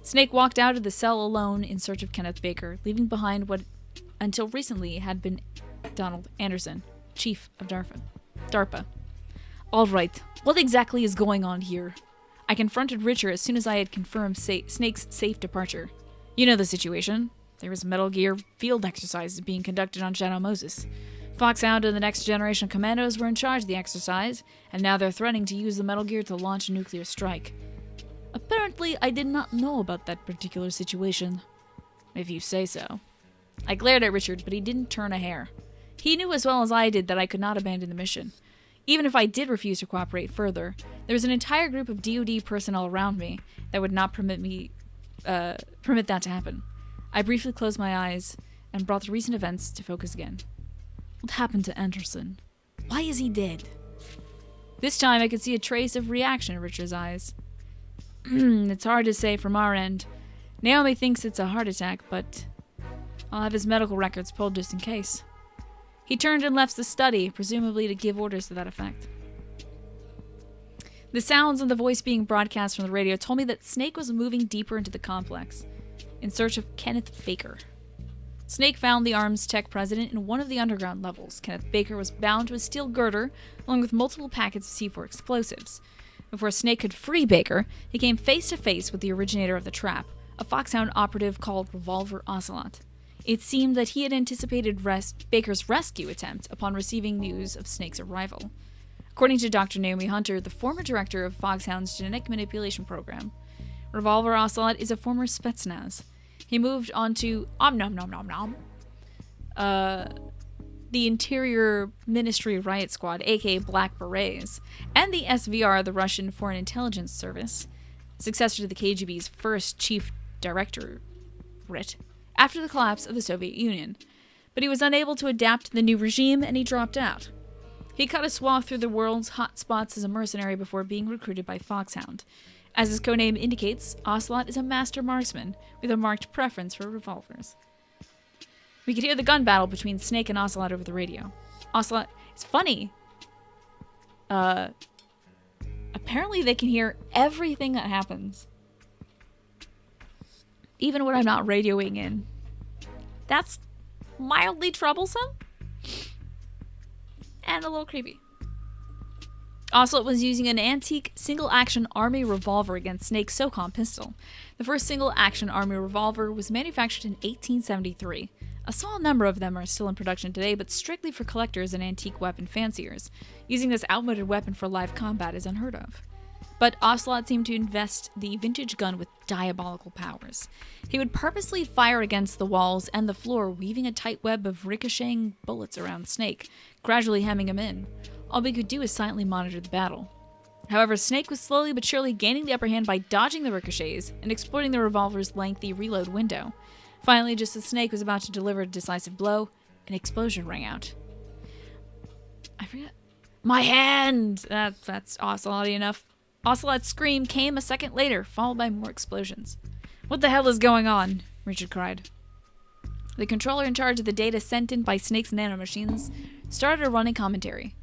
[SPEAKER 1] Snake walked out of the cell alone in search of Kenneth Baker, leaving behind what until recently had been Donald Anderson, chief of DARPA. All right, what exactly is going on here? I confronted Richard as soon as I had confirmed Snake's safe departure. You know the situation. There was Metal Gear field exercises being conducted on Shadow Moses. Foxhound and the next generation commandos were in charge of the exercise, and now they're threatening to use the Metal Gear to launch a nuclear strike. Apparently, I did not know about that particular situation. If you say so. I glared at Richard, but he didn't turn a hair. He knew as well as I did that I could not abandon the mission. Even if I did refuse to cooperate further, there was an entire group of DoD personnel around me that would not permit that to happen. I briefly closed my eyes and brought the recent events to focus again. What happened to Anderson? Why is he dead? This time I could see a trace of reaction in Richard's eyes. It's hard to say from our end. Naomi thinks it's a heart attack, but I'll have his medical records pulled just in case. He turned and left the study, presumably to give orders to that effect. The sounds and the voice being broadcast from the radio told me that Snake was moving deeper into the complex, in search of Kenneth Baker. Snake found the arms tech president in one of the underground levels. Kenneth Baker was bound to a steel girder, along with multiple packets of C4 explosives. Before Snake could free Baker, he came face to face with the originator of the trap, a Foxhound operative called Revolver Ocelot. It seemed that he had anticipated Baker's rescue attempt upon receiving news of Snake's arrival. According to Dr. Naomi Hunter, the former director of Foxhound's genetic manipulation program, Revolver Ocelot is a former Spetsnaz. He moved on to the Interior Ministry Riot Squad, aka Black Berets, and the SVR, the Russian Foreign Intelligence Service, successor to the KGB's first chief directorate, after the collapse of the Soviet Union. But he was unable to adapt to the new regime, and he dropped out. He cut a swath through the world's hot spots as a mercenary before being recruited by Foxhound. As his codename indicates, Ocelot is a master marksman with a marked preference for revolvers. We could hear the gun battle between Snake and Ocelot over the radio. Ocelot, it's funny. Apparently they can hear everything that happens. Even when I'm not radioing in. That's mildly troublesome. And a little creepy. Ocelot was using an antique single-action army revolver against Snake's SOCOM pistol. The first single-action army revolver was manufactured in 1873. A small number of them are still in production today, but strictly for collectors and antique weapon fanciers. Using this outmoded weapon for live combat is unheard of. But Ocelot seemed to invest the vintage gun with diabolical powers. He would purposely fire against the walls and the floor, weaving a tight web of ricocheting bullets around Snake, gradually hemming him in. All we could do is silently monitor the battle. However, Snake was slowly but surely gaining the upper hand by dodging the ricochets and exploiting the revolver's lengthy reload window. Finally, just as Snake was about to deliver a decisive blow, an explosion rang out. I forget. My hand! That's Ocelot enough. Ocelot's scream came a second later, followed by more explosions. What the hell is going on? Richard cried. The controller in charge of the data sent in by Snake's nanomachines started a running commentary.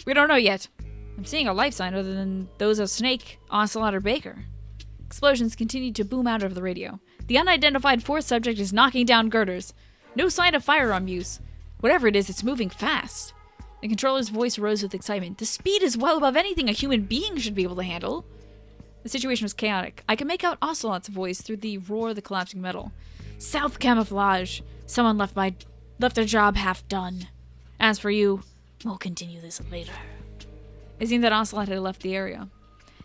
[SPEAKER 1] We don't know yet. I'm seeing a life sign other than those of Snake, Ocelot, or Baker. Explosions continued to boom out over the radio. The unidentified fourth subject is knocking down girders. No sign of firearm use. Whatever it is, it's moving fast. The controller's voice rose with excitement. The speed is well above anything a human being should be able to handle. The situation was chaotic. I could make out Ocelot's voice through the roar of the collapsing metal. South camouflage. Someone left their job half done. As for you, we'll continue this later. It seemed that Ocelot had left the area.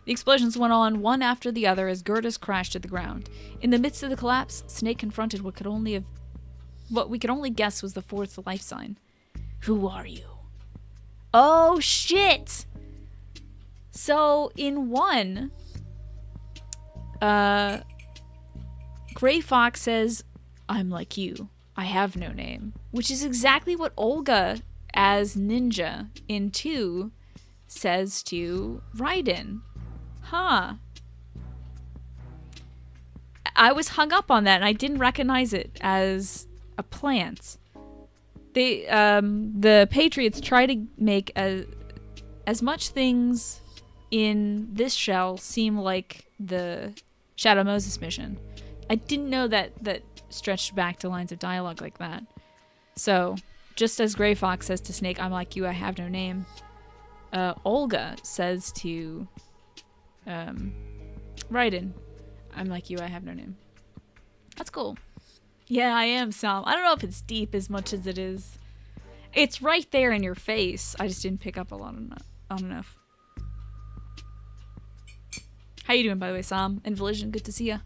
[SPEAKER 1] The explosions went on one after the other as girders crashed to the ground. In the midst of the collapse, Snake confronted what we could only guess was the fourth life sign. Who are you? Oh shit! So in one, Gray Fox says, I'm like you. I have no name. Which is exactly what Olga, as Ninja, in 2, says to Raiden. Huh. I was hung up on that and I didn't recognize it as a plant. The Patriots try to make as much things in this shell seem like the Shadow Moses mission. I didn't know that stretched back to lines of dialogue like that. So, just as Gray Fox says to Snake, I'm like you, I have no name, Olga says to Raiden, I'm like you, I have no name. That's cool. Yeah, I am, Sam. I don't know if it's deep as much as it is. It's right there in your face. I just didn't pick up on enough. How you doing, by the way, Sam? And Volition, good to see ya.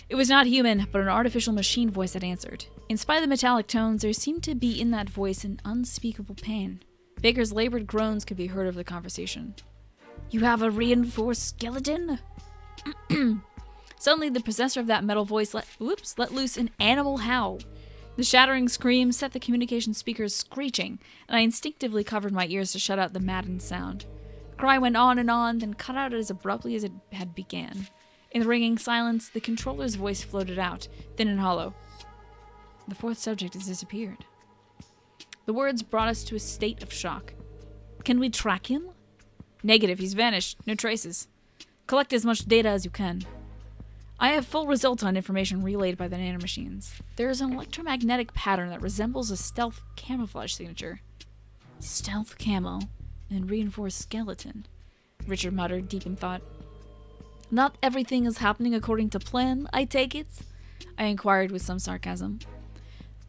[SPEAKER 1] It was not human, but an artificial machine voice that answered. In spite of the metallic tones, there seemed to be in that voice an unspeakable pain. Baker's labored groans could be heard over the conversation. You have a reinforced skeleton? Suddenly, the possessor of that metal voice let loose an animal howl. The shattering scream set the communication speakers screeching, and I instinctively covered my ears to shut out the maddened sound. The cry went on, then cut out as abruptly as it had began. In the ringing silence, the controller's voice floated out, thin and hollow. The fourth subject has disappeared. The words brought us to a state of shock. Can we track him? Negative, he's vanished. No traces. Collect as much data as you can. I have full results on information relayed by the nanomachines. There is an electromagnetic pattern that resembles a stealth camouflage signature. Stealth camo and reinforced skeleton, Richard muttered, deep in thought. Not everything is happening according to plan, I take it? I inquired with some sarcasm.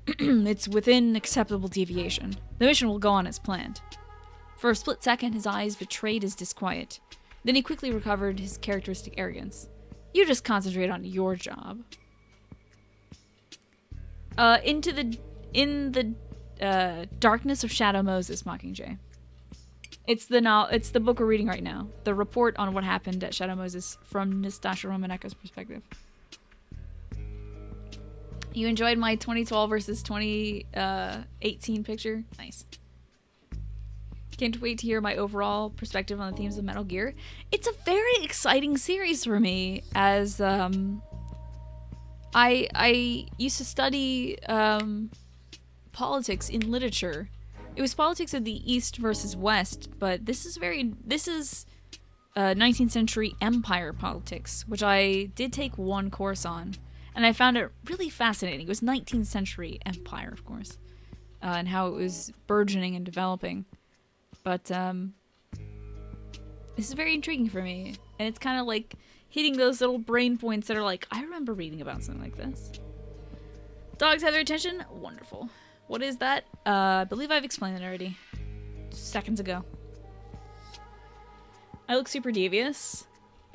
[SPEAKER 1] It's within acceptable deviation. The mission will go on as planned. For a split second, his eyes betrayed his disquiet. Then he quickly recovered his characteristic arrogance. You just concentrate on your job. In the Darkness of Shadow Moses, Mockingjay. It's the book we're reading right now. The report on what happened at Shadow Moses from Nastasha Romaneko's perspective. You enjoyed my 2012 versus 2018 picture? Nice. Can't wait to hear my overall perspective on the themes of Metal Gear. It's a very exciting series for me, as I used to study politics in literature. It was politics of the East versus West, but this is 19th century empire politics, which I did take one course on, and I found it really fascinating. It was 19th century empire, of course, and how it was burgeoning and developing. But this is very intriguing for me, and it's kind of like hitting those little brain points that are like, I remember reading about something like this. Dogs have their attention? Wonderful. What is that? I believe I've explained it already. Seconds ago. I look super devious.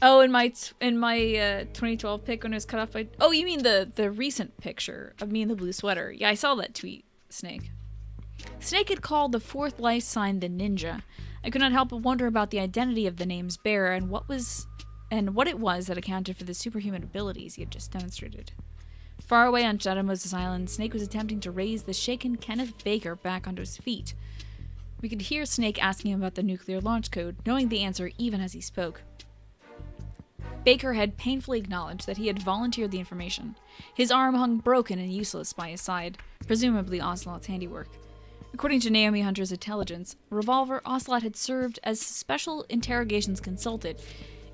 [SPEAKER 1] Oh, in my 2012 pic when it was cut off by... Oh, you mean the recent picture of me in the blue sweater. Yeah, I saw that tweet, Snake. Snake had called the fourth life sign the Ninja. I could not help but wonder about the identity of the name's bearer and what it was that accounted for the superhuman abilities he had just demonstrated. Far away on Shadow Moses Island, Snake was attempting to raise the shaken Kenneth Baker back onto his feet. We could hear Snake asking him about the nuclear launch code, knowing the answer even as he spoke. Baker had painfully acknowledged that he had volunteered the information. His arm hung broken and useless by his side, presumably Ocelot's handiwork. According to Naomi Hunter's intelligence, Revolver, Ocelot had served as special interrogations consultant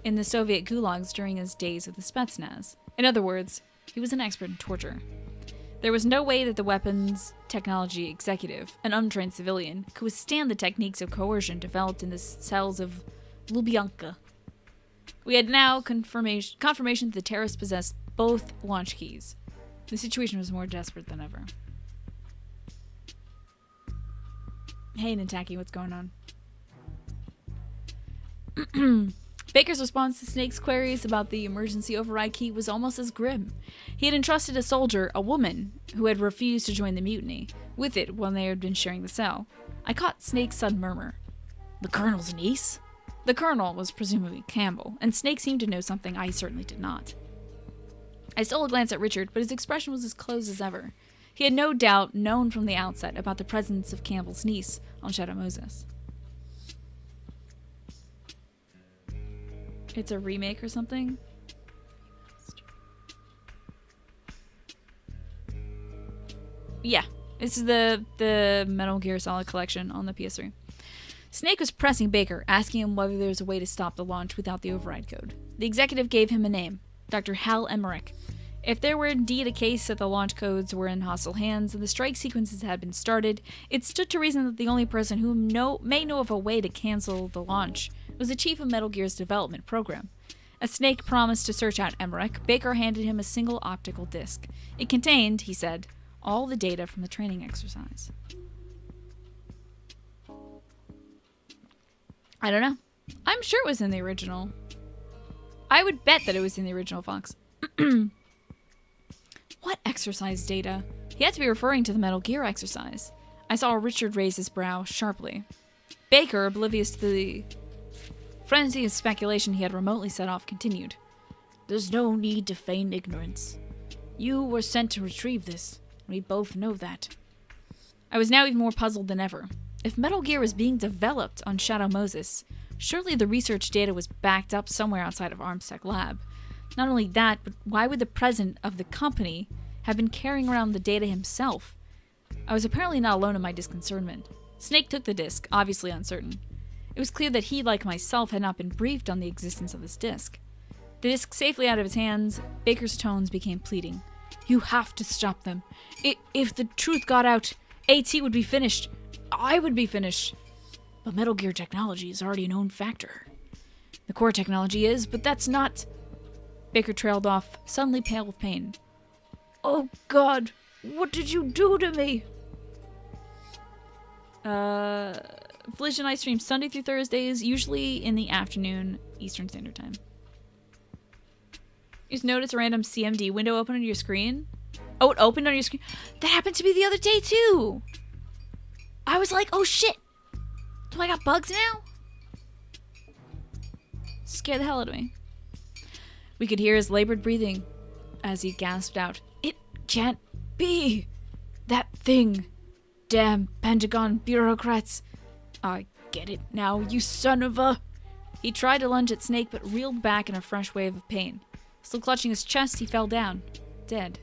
[SPEAKER 1] in the Soviet gulags during his days with the Spetsnaz. In other words, he was an expert in torture. There was no way that the weapons technology executive, an untrained civilian, could withstand the techniques of coercion developed in the cells of Lubyanka. We had now confirmation that the terrorists possessed both launch keys. The situation was more desperate than ever. Hey, Nintaki, what's going on? Baker's response to Snake's queries about the emergency override key was almost as grim. He had entrusted a soldier, a woman, who had refused to join the mutiny, with it when they had been sharing the cell. I caught Snake's sudden murmur. The Colonel's niece? The Colonel was presumably Campbell, and Snake seemed to know something I certainly did not. I stole a glance at Richard, but his expression was as closed as ever. He had no doubt known from the outset about the presence of Campbell's niece on Shadow Moses. It's a remake or something? Yeah, this is the Metal Gear Solid collection on the PS3. Snake was pressing Baker, asking him whether there was a way to stop the launch without the override code. The executive gave him a name, Dr. Hal Emmerich. If there were indeed a case that the launch codes were in hostile hands and the strike sequences had been started, it stood to reason that the only person who may know of a way to cancel the launch was the chief of Metal Gear's development program. As Snake promised to search out Emmerich, Baker handed him a single optical disc. It contained, he said, all the data from the training exercise. I don't know. I'm sure it was in the original. I would bet that it was in the original Fox. What exercise data? He had to be referring to the Metal Gear exercise. I saw Richard raise his brow sharply. Baker, oblivious to the frenzy of speculation he had remotely set off, continued. There's no need to feign ignorance. You were sent to retrieve this. We both know that. I was now even more puzzled than ever. If Metal Gear was being developed on Shadow Moses, surely the research data was backed up somewhere outside of ArmsTech Lab. Not only that, but why would the president of the company have been carrying around the data himself? I was apparently not alone in my disconcernment. Snake took the disc, obviously uncertain. It was clear that he, like myself, had not been briefed on the existence of this disc. The disc safely out of his hands, Baker's tones became pleading. You have to stop them. If the truth got out, AT would be finished. I would be finished. But Metal Gear technology is already a known factor. The core technology is, but that's not... Baker trailed off, suddenly pale with pain. Oh God, what did you do to me? Collision I stream Sunday through Thursdays, usually in the afternoon, Eastern Standard Time. You just notice a random CMD window open on your screen? Oh, it opened on your screen? That happened to me the other day, too! I was like, oh shit! Do I got bugs now? Scared the hell out of me. We could hear his labored breathing as he gasped out, It can't be! That thing! Damn Pentagon bureaucrats! I get it now, you son of a... He tried to lunge at Snake, but reeled back in a fresh wave of pain. Still clutching his chest, he fell down, dead.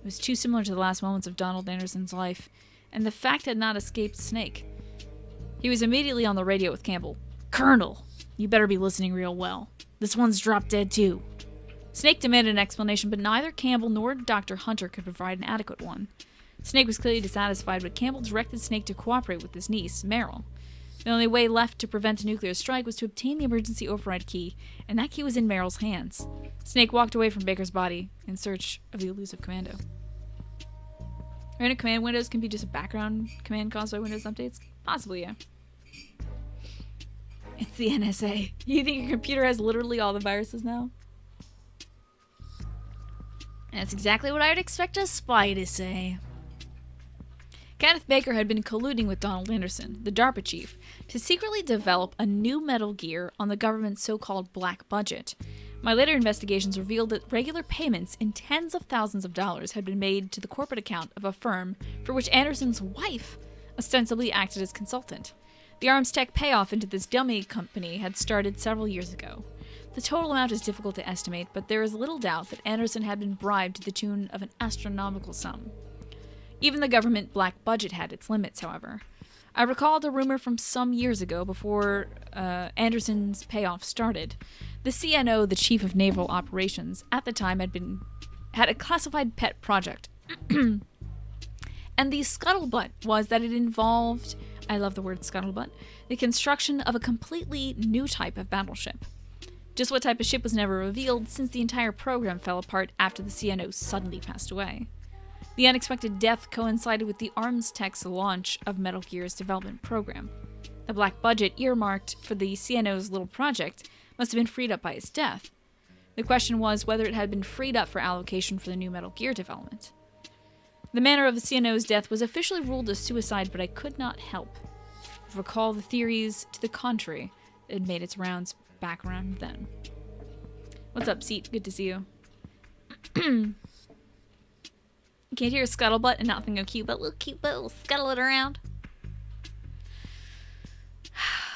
[SPEAKER 1] It was too similar to the last moments of Donald Anderson's life, and the fact had not escaped Snake. He was immediately on the radio with Campbell. Colonel, you better be listening real well. This one's dropped dead too. Snake demanded an explanation, but neither Campbell nor Dr. Hunter could provide an adequate one. Snake was clearly dissatisfied, but Campbell directed Snake to cooperate with his niece, Meryl. The only way left to prevent a nuclear strike was to obtain the emergency override key, and that key was in Meryl's hands. Snake walked away from Baker's body in search of the elusive commando. Random command windows can be just a background command caused by Windows updates? Possibly, yeah. It's the NSA. You think your computer has literally all the viruses now? That's exactly what I would expect a spy to say. Kenneth Baker had been colluding with Donald Anderson, the DARPA chief, to secretly develop a new Metal Gear on the government's so-called black budget. My later investigations revealed that regular payments in tens of thousands of dollars had been made to the corporate account of a firm for which Anderson's wife ostensibly acted as consultant. The arms tech payoff into this dummy company had started several years ago. The total amount is difficult to estimate, but there is little doubt that Anderson had been bribed to the tune of an astronomical sum. Even the government black budget had its limits, however. I recalled a rumor from some years ago before Anderson's payoff started. The CNO, the Chief of Naval Operations, at the time had a classified pet project. And the scuttlebutt was that it involved, I love the word scuttlebutt, the construction of a completely new type of battleship. Just what type of ship was never revealed, since the entire program fell apart after the CNO suddenly passed away. The unexpected death coincided with the arms tech's launch of Metal Gear's development program. The black budget earmarked for the CNO's little project must have been freed up by his death. The question was whether it had been freed up for allocation for the new Metal Gear development. The manner of the CNO's death was officially ruled a suicide, but I could not help but recall the theories to the contrary that had made its rounds back around then. What's up, Seat? Good to see you. You can't hear a scuttlebutt and not think of cute, but little scuttle it around.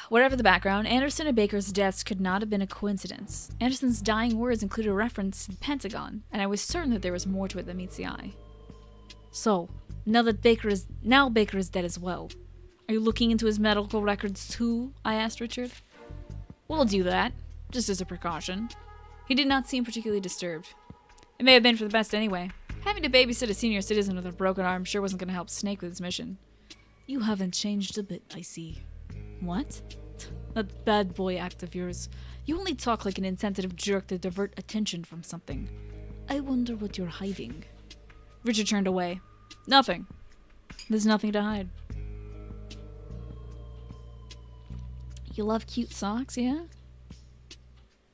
[SPEAKER 1] Whatever the background, Anderson and Baker's deaths could not have been a coincidence. Anderson's dying words included a reference to the Pentagon, and I was certain that there was more to it than meets the eye. So, now Baker is dead as well. Are you looking into his medical records too? I asked Richard. We'll do that, just as a precaution. He did not seem particularly disturbed. It may have been for the best anyway. Having to babysit a senior citizen with a broken arm sure wasn't going to help Snake with his mission. You haven't changed a bit, I see. What? That bad boy act of yours. You only talk like an insensitive jerk to divert attention from something. I wonder what you're hiding. Richard turned away. Nothing. There's nothing to hide. You love cute socks, yeah?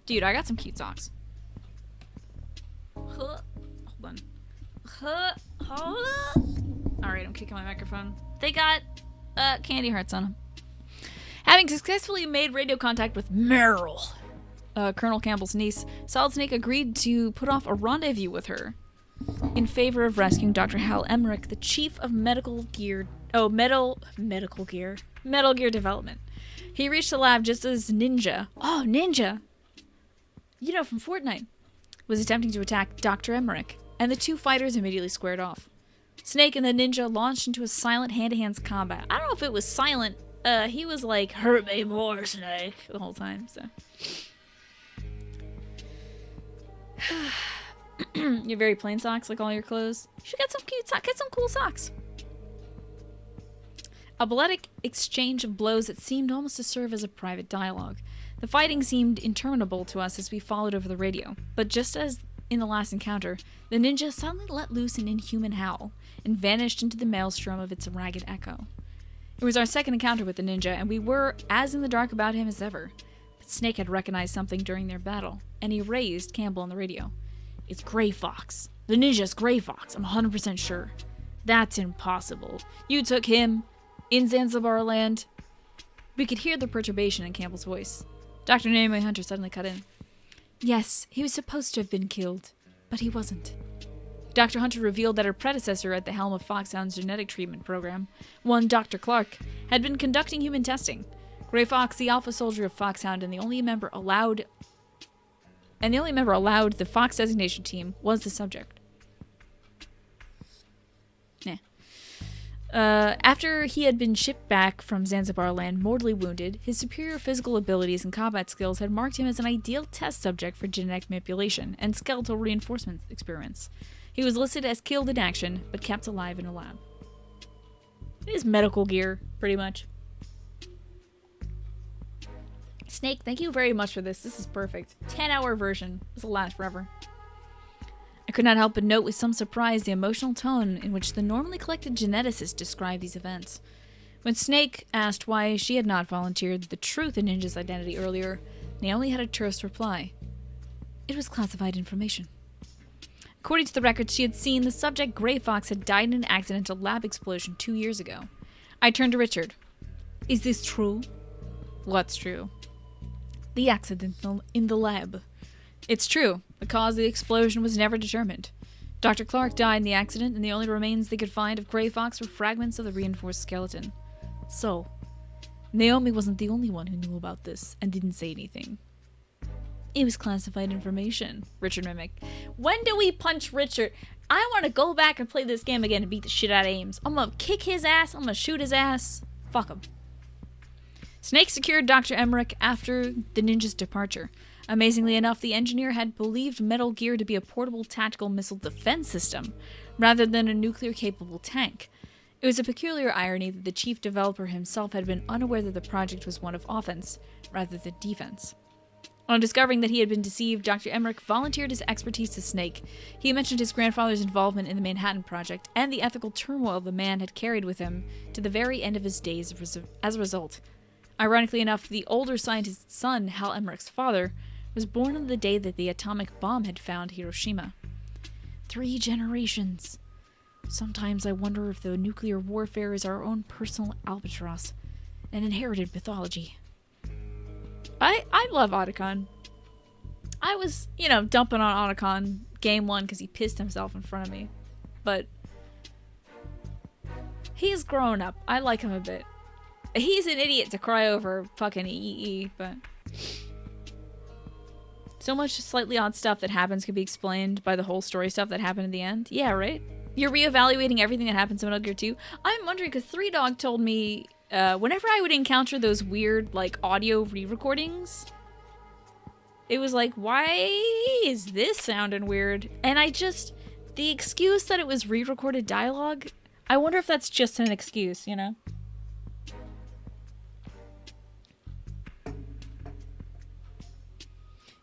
[SPEAKER 1] Dude, I got some cute socks. Hold on. Hold up. Alright, I'm kicking my microphone. They got candy hearts on them. Having successfully made radio contact with Meryl, Colonel Campbell's niece, Solid Snake agreed to put off a rendezvous with her in favor of rescuing Dr. Hal Emmerich, the chief of Metal Gear development. He reached the lab just as Ninja, you know, from Fortnite, was attempting to attack Dr. Emmerich, and the two fighters immediately squared off. Snake and the Ninja launched into a silent hand-to-hand combat. I don't know if it was silent. He was like, hurt me more, Snake, the whole time, so. Your very plain socks, like all your clothes. You should get some cute socks. Get some cool socks. A balletic exchange of blows that seemed almost to serve as a private dialogue. The fighting seemed interminable to us as we followed over the radio, but just as in the last encounter, the ninja suddenly let loose an inhuman howl and vanished into the maelstrom of its ragged echo. It was our second encounter with the ninja, and we were as in the dark about him as ever. But Snake had recognized something during their battle, and he raised Campbell on the radio. "It's Gray Fox. The ninja's Gray Fox, I'm 100% sure." "That's impossible. You took him in Zanzibar land." We could hear the perturbation in Campbell's voice. Dr. Naomi Hunter suddenly cut in. "Yes, he was supposed to have been killed, but he wasn't." Dr. Hunter revealed that her predecessor at the helm of Foxhound's genetic treatment program, one Dr. Clark, had been conducting human testing. Gray Fox, the alpha soldier of Foxhound, and the only member allowed the Fox designation team, was the subject. After he had been shipped back from Zanzibar land mortally wounded, his superior physical abilities and combat skills had marked him as an ideal test subject for genetic manipulation and skeletal reinforcement experiments. He was listed as killed in action, but kept alive in a lab. It is medical gear, pretty much. Snake, thank you very much for this. This is perfect. 10-hour version. This will last forever. I could not help but note with some surprise the emotional tone in which the normally collected geneticist described these events. When Snake asked why she had not volunteered the truth in Ninja's identity earlier, Naomi had a terse reply. It was classified information. According to the records she had seen, the subject Gray Fox had died in an accidental lab explosion 2 years ago. I turned to Richard. Is this true? What's true? The accident in the lab. It's true. The cause of the explosion was never determined. Dr. Clark died in the accident, and the only remains they could find of Gray Fox were fragments of the reinforced skeleton. So, Naomi wasn't the only one who knew about this and didn't say anything. It was classified information, Richard mimicked. When do we punch Richard? I want to go back and play this game again and beat the shit out of Ames. I'm gonna kick his ass. I'm gonna shoot his ass. Fuck him. Snake secured Dr. Emmerich after the ninja's departure. Amazingly enough, the engineer had believed Metal Gear to be a portable tactical missile defense system, rather than a nuclear-capable tank. It was a peculiar irony that the chief developer himself had been unaware that the project was one of offense, rather than defense. On discovering that he had been deceived, Dr. Emmerich volunteered his expertise to Snake. He mentioned his grandfather's involvement in the Manhattan Project, and the ethical turmoil the man had carried with him to the very end of his days as a result. Ironically enough, the older scientist's son, Hal Emmerich's father, was born on the day that the atomic bomb had found Hiroshima. 3 generations. Sometimes I wonder if the nuclear warfare is our own personal albatross, an inherited pathology. I love Otacon. I was, dumping on Otacon game 1 because he pissed himself in front of me. But he's grown up. I like him a bit. He's an idiot to cry over fucking EEE, but so much slightly odd stuff that happens could be explained by the whole story stuff that happened in the end. Yeah, right? You're reevaluating everything that happens in Metal Gear 2. I'm wondering, because 3Dog told me whenever I would encounter those weird, audio re-recordings, it was like, why is this sounding weird? And the excuse that it was re-recorded dialogue, I wonder if that's just an excuse,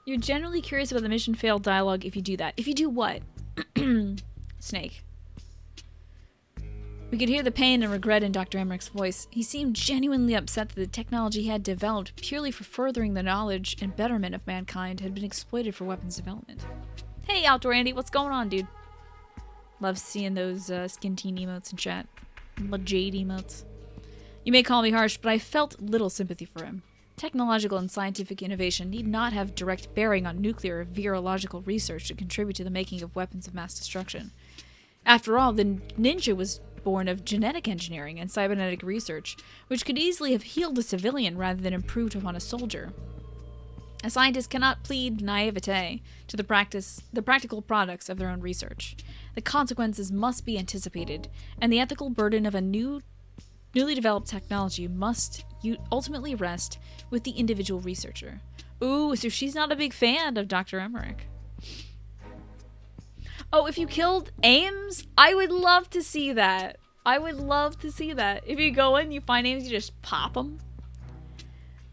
[SPEAKER 1] You're generally curious about the mission failed dialogue if you do that. If you do what? Snake. We could hear the pain and regret in Dr. Emmerich's voice. He seemed genuinely upset that the technology he had developed purely for furthering the knowledge and betterment of mankind had been exploited for weapons development. Hey, Outdoor Andy, what's going on, dude? Love seeing those skin teen emotes in chat. Jade emotes. You may call me harsh, but I felt little sympathy for him. Technological and scientific innovation need not have direct bearing on nuclear or virological research to contribute to the making of weapons of mass destruction. After all, the ninja was born of genetic engineering and cybernetic research, which could easily have healed a civilian rather than improved upon a soldier. A scientist cannot plead naivete to the practical products of their own research. The consequences must be anticipated, and the ethical burden of a newly developed technology must ultimately rest with the individual researcher. Ooh, so she's not a big fan of Dr. Emmerich. Oh, if you killed Ames, I would love to see that. I would love to see that. If you go in, you find Ames, you just pop him.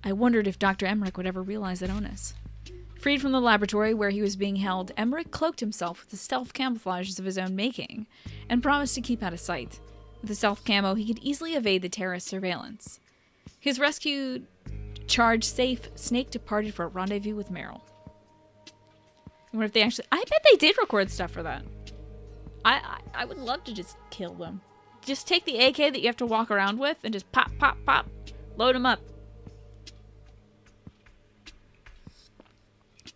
[SPEAKER 1] I wondered if Dr. Emmerich would ever realize that Onus. Freed from the laboratory where he was being held, Emmerich cloaked himself with the stealth camouflages of his own making, and promised to keep out of sight. With the stealth camo, he could easily evade the terrorist surveillance. His rescued, charged safe, Snake departed for a rendezvous with Meryl. I wonder if they actually... I bet they did record stuff for that. I would love to just kill them. Just take the AK that you have to walk around with and just pop, pop, pop. Load them up.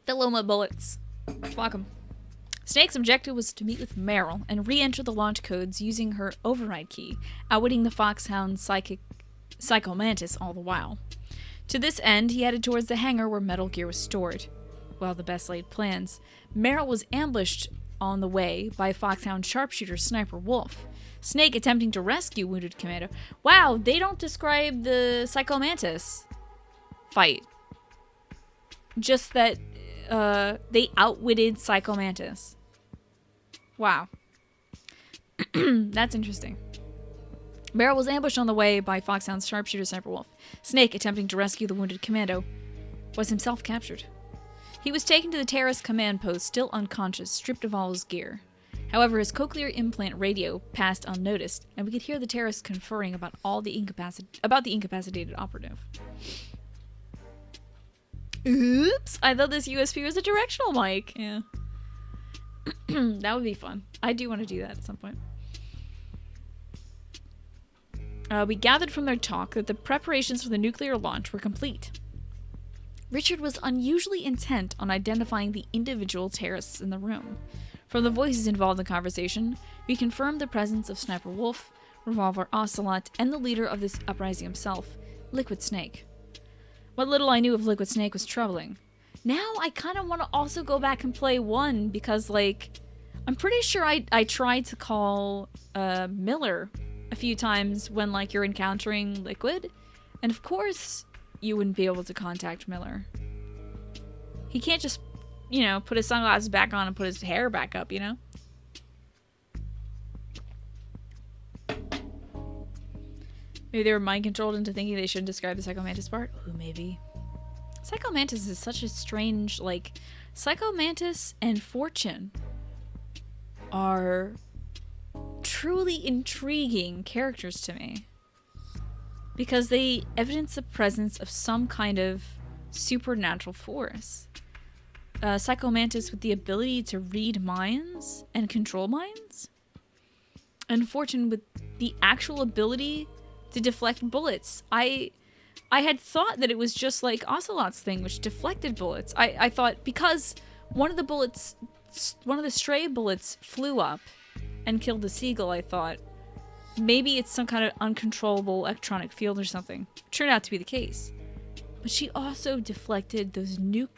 [SPEAKER 1] Fill them with bullets. Fuck them. Snake's objective was to meet with Meryl and re-enter the launch codes using her override key, outwitting the Foxhound Psycho Mantis all the while. To this end, he headed towards the hangar where Metal Gear was stored. Well, the best laid plans. Meryl was ambushed on the way by Foxhound sharpshooter Sniper Wolf. Snake attempting to rescue wounded Commando. Wow, they don't describe the Psycho Mantis fight. Just that they outwitted Psycho Mantis. Wow. That's interesting. Meryl was ambushed on the way by Foxhound's sharpshooter Sniper Wolf. Snake, attempting to rescue the wounded Commando, was himself captured. He was taken to the terrorist command post, still unconscious, stripped of all his gear. However, his cochlear implant radio passed unnoticed, and we could hear the terrorists conferring about the incapacitated operative. Oops! I thought this USP was a directional mic. Yeah. That would be fun. I do want to do that at some point. We gathered from their talk that the preparations for the nuclear launch were complete. Richard was unusually intent on identifying the individual terrorists in the room. From the voices involved in the conversation, we confirmed the presence of Sniper Wolf, Revolver Ocelot, and the leader of this uprising himself, Liquid Snake. What little I knew of Liquid Snake was troubling. Now I kind of want to also go back and play 1 because, like, I'm pretty sure I tried to call Miller a few times when, like, you're encountering Liquid, and of course you wouldn't be able to contact Miller. He can't just, you know, put his sunglasses back on and put his hair back up, you know? Maybe they were mind-controlled into thinking they shouldn't describe the Psycho Mantis part? Ooh, maybe. Psycho Mantis is such a strange, like... Psycho Mantis and Fortune are truly intriguing characters to me. Because they evidence the presence of some kind of supernatural force. Psycho Mantis with the ability to read minds and control minds. And Fortune with the actual ability to deflect bullets. I had thought that it was just like Ocelot's thing, which deflected bullets. I thought because one of the stray bullets flew up and killed the seagull, I thought maybe it's some kind of uncontrollable electronic field or something. Turned out to be the case. But she also deflected those the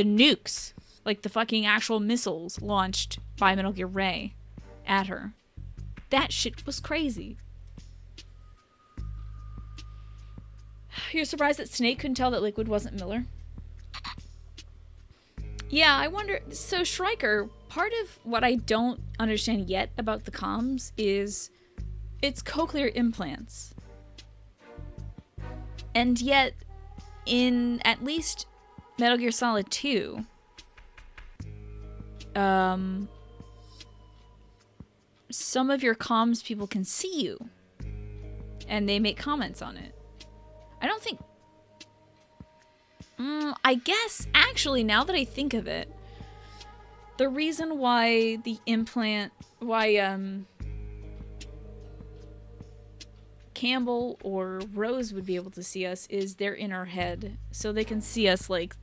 [SPEAKER 1] nukes, like the fucking actual missiles launched by Metal Gear Ray at her. That shit was crazy. You're surprised that Snake couldn't tell that Liquid wasn't Miller? Yeah, I wonder... So, Shrieker, part of what I don't understand yet about the comms is it's cochlear implants. And yet, in at least Metal Gear Solid 2, some of your comms people can see you. And they make comments on it. I don't think... I guess, actually, now that I think of it, the reason why the implant... Why, Campbell or Rose would be able to see us is they're in our head. So they can see us, like,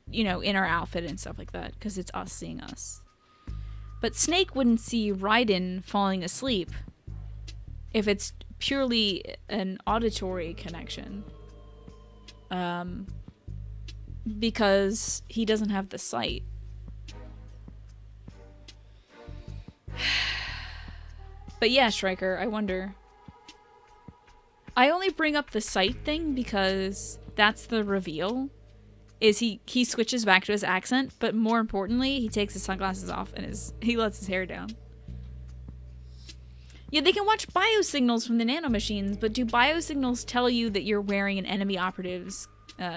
[SPEAKER 1] you know, in our outfit and stuff like that. Because it's us seeing us. But Snake wouldn't see Raiden falling asleep if it's purely an auditory connection. Because he doesn't have the sight. But yeah, Striker, I wonder. I only bring up the sight thing because that's the reveal. is he switches back to his accent, but more importantly, he takes his sunglasses off and he lets his hair down. Yeah, they can watch biosignals from the nanomachines, but do biosignals tell you that you're wearing an enemy operative's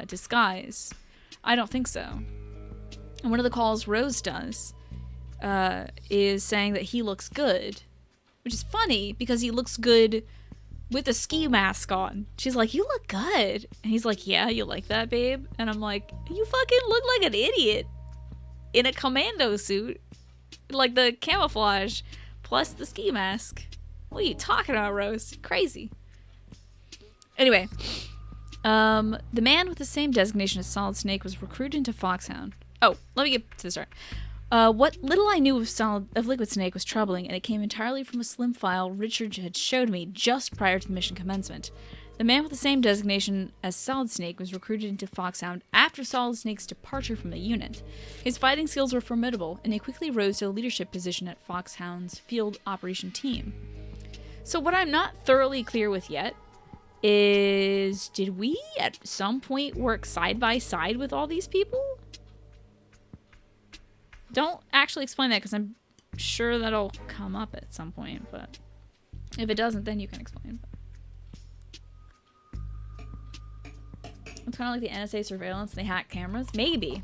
[SPEAKER 1] disguise? I don't think so. And one of the calls Rose does is saying that he looks good, which is funny because he looks good with a ski mask on. She's like, you look good. And he's like, yeah, you like that, babe? And I'm like, you fucking look like an idiot in a commando suit. Like the camouflage plus the ski mask. What are you talking about, Rose? Crazy. Anyway, the man with the same designation as Solid Snake was recruited into Foxhound. Oh, let me get to the start. What little I knew of Liquid Snake was troubling, and it came entirely from a slim file Richard had showed me just prior to the mission commencement. The man with the same designation as Solid Snake was recruited into Foxhound after Solid Snake's departure from the unit. His fighting skills were formidable, and he quickly rose to a leadership position at Foxhound's field operation team. So what I'm not thoroughly clear with yet is, did we at some point work side by side with all these people? Don't actually explain that because I'm sure that'll come up at some point, but if it doesn't, then you can explain. It's kind of like the NSA surveillance, they hack cameras. Maybe.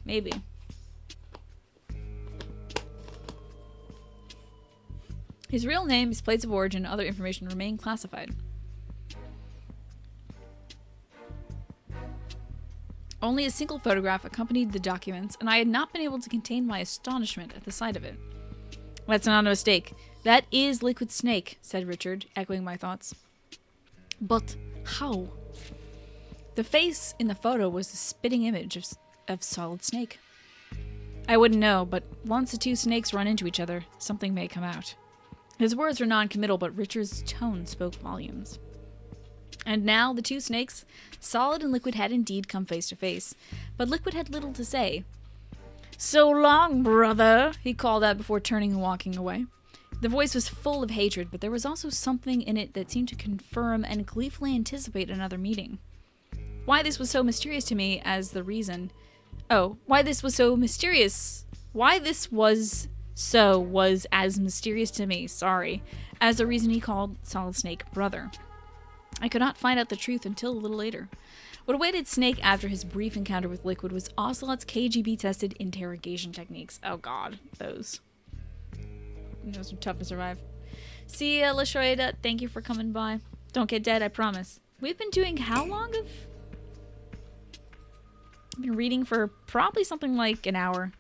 [SPEAKER 1] His real name, his place of origin, and other information remain classified. Only a single photograph accompanied the documents, and I had not been able to contain my astonishment at the sight of it. That's not a mistake. That is Liquid Snake, said Richard, echoing my thoughts. But how? The face in the photo was the spitting image of Solid Snake. I wouldn't know, but once the two snakes run into each other, something may come out. His words were non-committal, but Richard's tone spoke volumes. And now the two snakes, Solid and Liquid, had indeed come face to face, but Liquid had little to say. So long, brother, he called out before turning and walking away. The voice was full of hatred, but there was also something in it that seemed to confirm and gleefully anticipate another meeting. Why this was so mysterious to me as the reason... why this was as mysterious to me, as the reason he called Solid Snake brother. I could not find out the truth until a little later. What awaited Snake after his brief encounter with Liquid was Ocelot's KGB-tested interrogation techniques. Oh god, those are tough to survive. See ya, Lashoida. Thank you for coming by. Don't get dead, I promise. We've been doing how long of... I've been reading for probably something like an hour.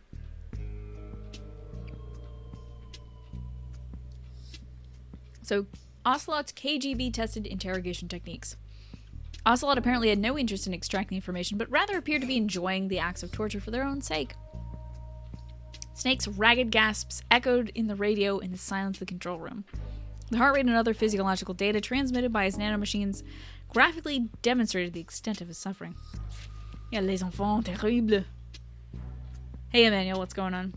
[SPEAKER 1] So, Ocelot's KGB-tested interrogation techniques. Ocelot apparently had no interest in extracting information, but rather appeared to be enjoying the acts of torture for their own sake. Snake's ragged gasps echoed in the radio in the silence of the control room. The heart rate and other physiological data transmitted by his nanomachines graphically demonstrated the extent of his suffering. Yeah, les enfants terribles. Hey, Emmanuel, what's going on?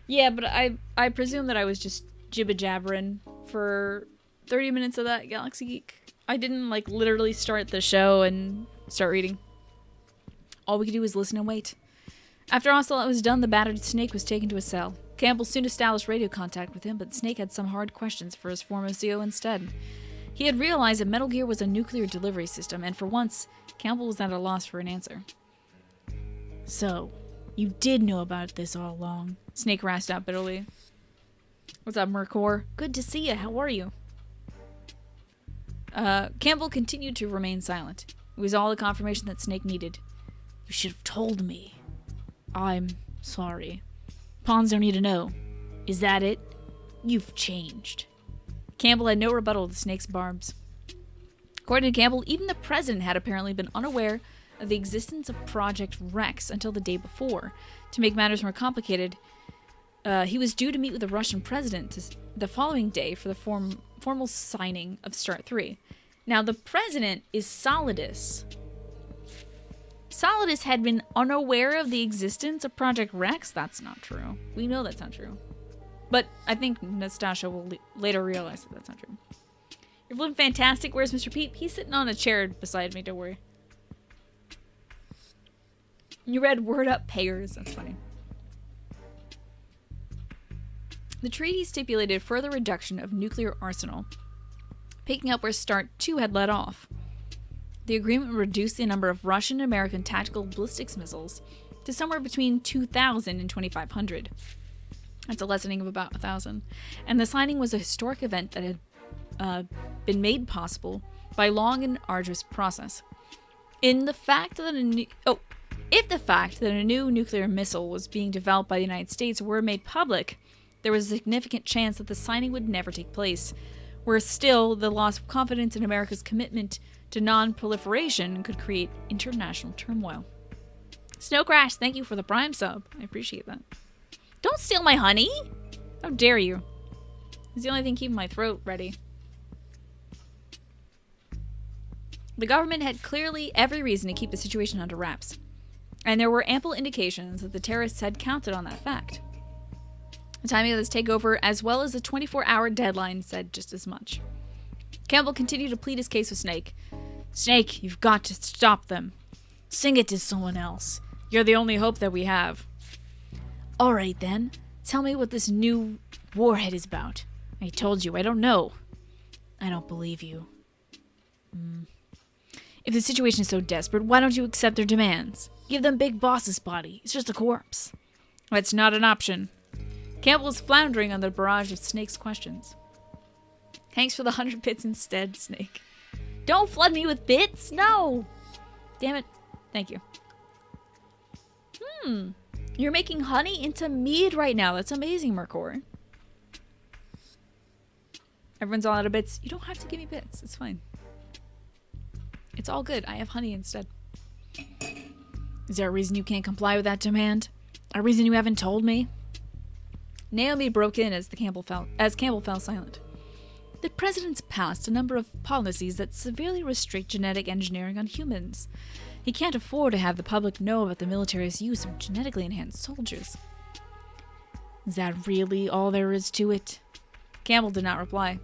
[SPEAKER 1] Yeah, but I presume that I was just jibba-jabbering for 30 minutes of that, Galaxy Geek. I didn't, literally start the show and start reading. All we could do was listen and wait. After Ocelot was done, the battered Snake was taken to a cell. Campbell soon established radio contact with him, but Snake had some hard questions for his former CO instead. He had realized that Metal Gear was a nuclear delivery system, and for once, Campbell was at a loss for an answer. So, you did know about this all along, Snake rasped out bitterly. What's up, Mercor? Good to see you. How are you? Campbell continued to remain silent. It was all the confirmation that Snake needed. You should have told me. I'm sorry. Pawns don't need to know. Is that it? You've changed. Campbell had no rebuttal to Snake's barbs. According to Campbell, even the president had apparently been unaware of the existence of Project Rex until the day before. To make matters more complicated, he was due to meet with the Russian president the following day for the formal signing of Start 3. Now, the president is Solidus. Solidus had been unaware of the existence of Project Rex? That's not true. We know that's not true. But I think Nastasha will later realize that that's not true. You're feeling fantastic. Where's Mr. Pete? He's sitting on a chair beside me, don't worry. You read word up payers. That's funny. The treaty stipulated further reduction of nuclear arsenal, picking up where START 2 had led off. The agreement reduced the number of Russian and American tactical ballistics missiles to somewhere between 2,000 and 2,500. That's a lessening of about 1,000. And the signing was a historic event that had been made possible by a long and arduous process. If the fact that a new nuclear missile was being developed by the United States were made public, there was a significant chance that the signing would never take place. Whereas still, the loss of confidence in America's commitment to non-proliferation could create international turmoil. Snow Crash, thank you for the Prime sub. I appreciate that. Don't steal my honey! How dare you? It's the only thing keeping my throat ready. The government had clearly every reason to keep the situation under wraps, and there were ample indications that the terrorists had counted on that fact. The timing of this takeover, as well as the 24-hour deadline, said just as much. Campbell continued to plead his case with Snake. Snake, you've got to stop them. Sing it to someone else. You're the only hope that we have. All right, then. Tell me what this new warhead is about. I told you, I don't know. I don't believe you. If the situation is so desperate, why don't you accept their demands? Give them Big Boss's body. It's just a corpse. That's not an option. Campbell was floundering on the barrage of Snake's questions. Thanks for the 100 bits instead, Snake. Don't flood me with bits! No! Damn it. Thank you. You're making honey into mead right now. That's amazing, Mercor. Everyone's all out of bits. You don't have to give me bits. It's fine. It's all good. I have honey instead. Is there a reason you can't comply with that demand? A reason you haven't told me? Naomi broke in as Campbell fell silent. The president's passed a number of policies that severely restrict genetic engineering on humans. He can't afford to have the public know about the military's use of genetically enhanced soldiers. Is that really all there is to it? Campbell did not reply.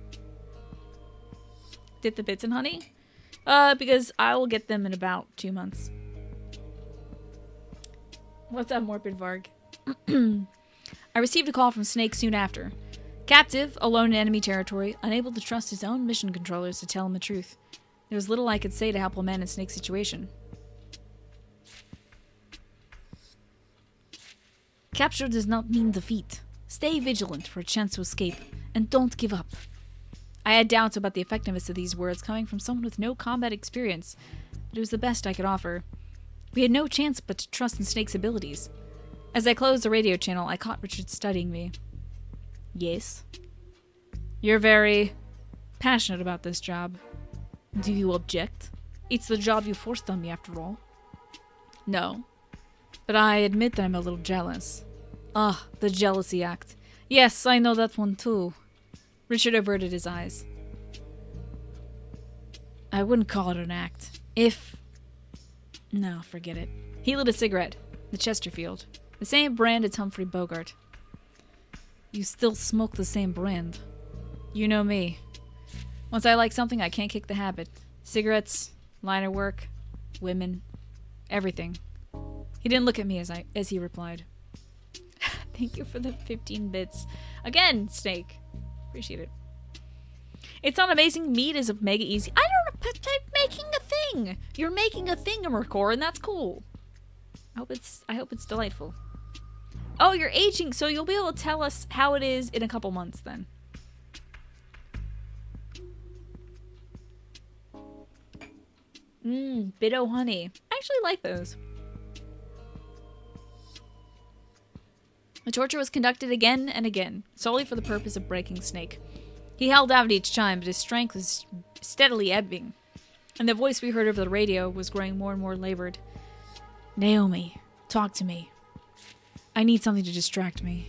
[SPEAKER 1] Dip the bits in honey? Because I will get them in about 2 months. What's up, Morbid Varg? I received a call from Snake soon after. Captive, alone in enemy territory, unable to trust his own mission controllers to tell him the truth. There was little I could say to help a man in Snake's situation. Capture does not mean defeat. Stay vigilant for a chance to escape, and don't give up. I had doubts about the effectiveness of these words coming from someone with no combat experience, but it was the best I could offer. We had no chance but to trust in Snake's abilities. As I closed the radio channel, I caught Richard studying me. Yes? You're very passionate about this job. Do you object? It's the job you forced on me, after all. No. But I admit that I'm a little jealous. Ah, the jealousy act. Yes, I know that one too. Richard averted his eyes. I wouldn't call it an act. No, forget it. He lit a cigarette. The Chesterfield. The same brand as Humphrey Bogart. You still smoke the same brand. You know me. Once I like something, I can't kick the habit. Cigarettes, line of work, women, everything. He didn't look at me as he replied. Thank you for the 15 bits. Again, Snake. Appreciate it. It's not amazing. Meat is mega easy. I don't know. I'm making a thing. You're making a thing, Mercor, and that's cool. I hope it's delightful. Oh, you're aging, so you'll be able to tell us how it is in a couple months then. Bitto honey. I actually like those. The torture was conducted again and again, solely for the purpose of breaking Snake. He held out each time, but his strength was steadily ebbing, and the voice we heard over the radio was growing more and more labored. Naomi, talk to me. I need something to distract me.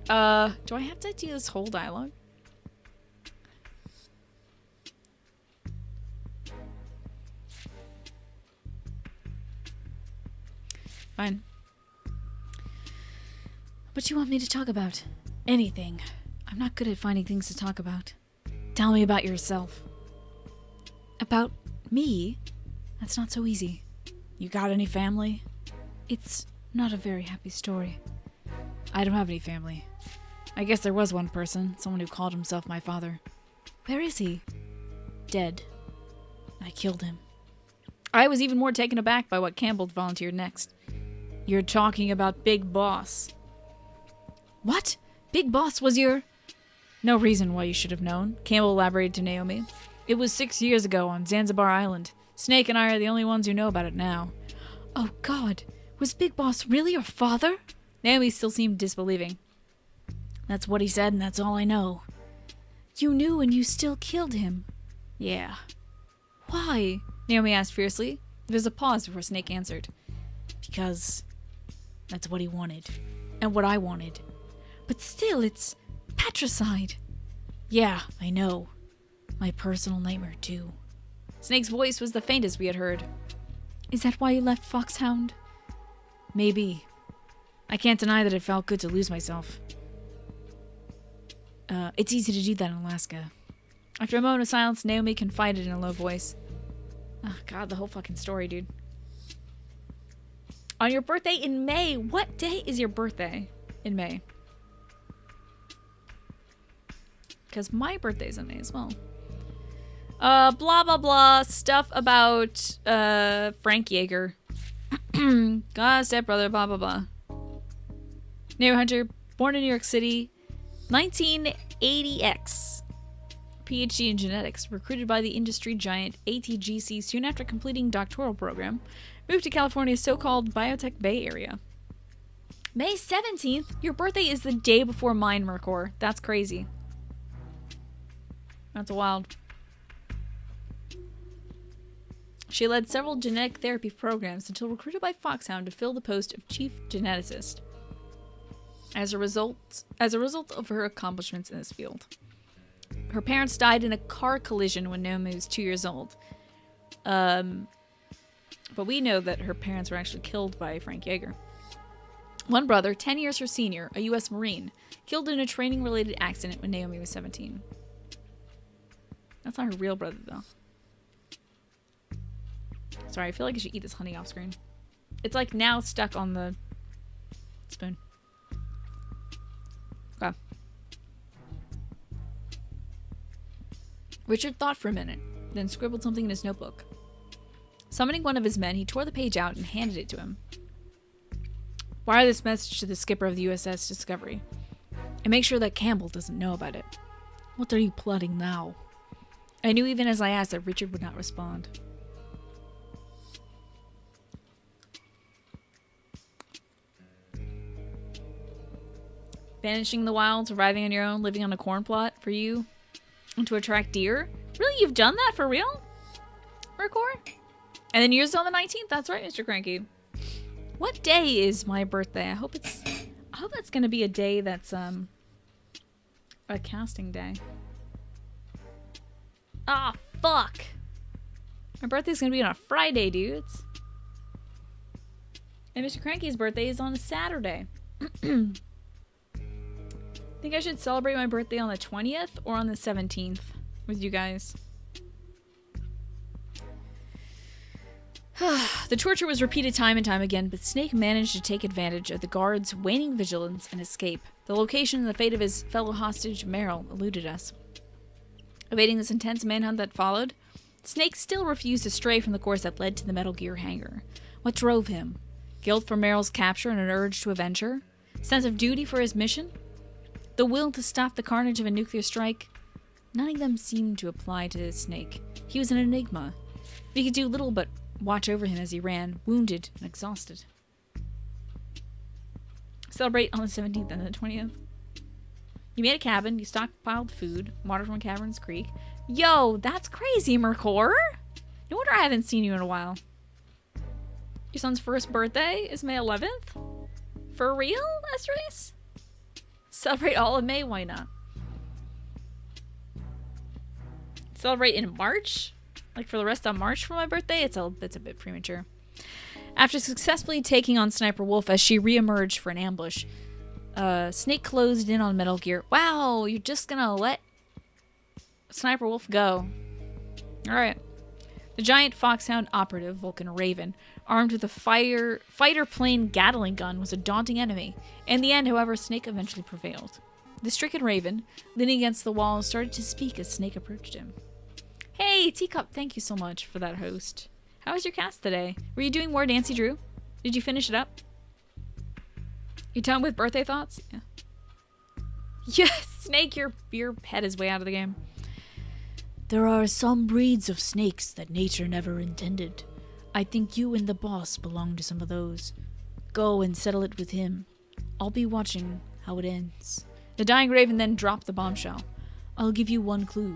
[SPEAKER 1] Do I have to do this whole dialogue? Fine. What do you want me to talk about? Anything. I'm not good at finding things to talk about. Tell me about yourself. About me? That's not so easy. You got any family? It's not a very happy story. I don't have any family. I guess there was one person, someone who called himself my father. Where is he? Dead. I killed him. I was even more taken aback by what Campbell volunteered next. You're talking about Big Boss. What? Big Boss was your... No reason why you should have known, Campbell elaborated to Naomi. It was 6 years ago on Zanzibar Island. Snake and I are the only ones who know about it now. Oh God, was Big Boss really your father? Naomi still seemed disbelieving. That's what he said, and that's all I know. You knew and you still killed him? Yeah. Why? Naomi asked fiercely. There was a pause before Snake answered. Because that's what he wanted. And what I wanted. But still, it's patricide. Yeah, I know. My personal nightmare, too. Snake's voice was the faintest we had heard. Is that why you left Foxhound? Maybe. I can't deny that it felt good to lose myself. It's easy to do that in Alaska. After a moment of silence, Naomi confided in a low voice. Oh, God, the whole fucking story, dude. On your birthday in May. What day is your birthday in May? Because my birthday's in May as well. Blah, blah, blah. Stuff about, Frank Yeager. God, stepbrother, blah, blah, blah. Nero Hunter, born in New York City, 1980X. PhD in genetics, recruited by the industry giant ATGC soon after completing doctoral program, moved to California's so-called Biotech Bay Area. May 17th? Your birthday is the day before mine, Mercor. That's crazy. That's wild. She led several genetic therapy programs until recruited by Foxhound to fill the post of chief geneticist. As a result of her accomplishments in this field. Her parents died in a car collision when Naomi was 2 years old. But we know that her parents were actually killed by Frank Yeager. One brother, 10 years her senior, a U.S. Marine, killed in a training-related accident when Naomi was 17. That's not her real brother, though. Sorry, I feel like I should eat this honey off screen. It's like now stuck on the spoon. Okay. Richard thought for a minute, then scribbled something in his notebook. Summoning one of his men, he tore the page out and handed it to him. Wire this message to the skipper of the USS Discovery, and make sure that Campbell doesn't know about it. What are you plotting now? I knew even as I asked that Richard would not respond. Vanishing the wild, surviving on your own, living on a corn plot for you, and to attract deer? Really? You've done that for real? Mercor? And then yours is on the 19th? That's right, Mr. Cranky. What day is my birthday? I hope that's gonna be a day that's a casting day. Ah, fuck. My birthday's gonna be on a Friday, dudes. And Mr. Cranky's birthday is on a Saturday. Think I should celebrate my birthday on the 20th or on the 17th with you guys? The torture was repeated time and time again, but Snake managed to take advantage of the guards' waning vigilance and escape. The location and the fate of his fellow hostage, Meryl, eluded us. Evading this intense manhunt that followed, Snake still refused to stray from the course that led to the Metal Gear hangar. What drove him? Guilt for Meryl's capture and an urge to avenge her? Sense of duty for his mission? The will to stop the carnage of a nuclear strike? None of them seemed to apply to Snake. He was an enigma. We could do little but watch over him as he ran, wounded and exhausted. Celebrate on the 17th and the 20th. You made a cabin, you stockpiled food, water from Caverns Creek. Yo, that's crazy, Mercor! No wonder I haven't seen you in a while. Your son's first birthday is May 11th? For real, Estherese? Celebrate all of May, why not? Celebrate in March? Like for the rest of March for my birthday? It's a bit premature. After successfully taking on Sniper Wolf as she reemerged for an ambush, Snake closed in on Metal Gear. Wow, you're just gonna let Sniper Wolf go. Alright. The giant foxhound operative, Vulcan Raven, armed with a fighter plane Gatling gun, was a daunting enemy. In the end, however, Snake eventually prevailed. The stricken Raven, leaning against the wall, started to speak as Snake approached him. Hey, Teacup, thank you so much for that host. How was your cast today? Were you doing more Dancy Drew? Did you finish it up? You done with birthday thoughts? Yeah. Yes, Snake, your head is way out of the game. There are some breeds of snakes that nature never intended. I think you and the boss belong to some of those. Go and settle it with him. I'll be watching how it ends. The dying Raven then dropped the bombshell. I'll give you one clue.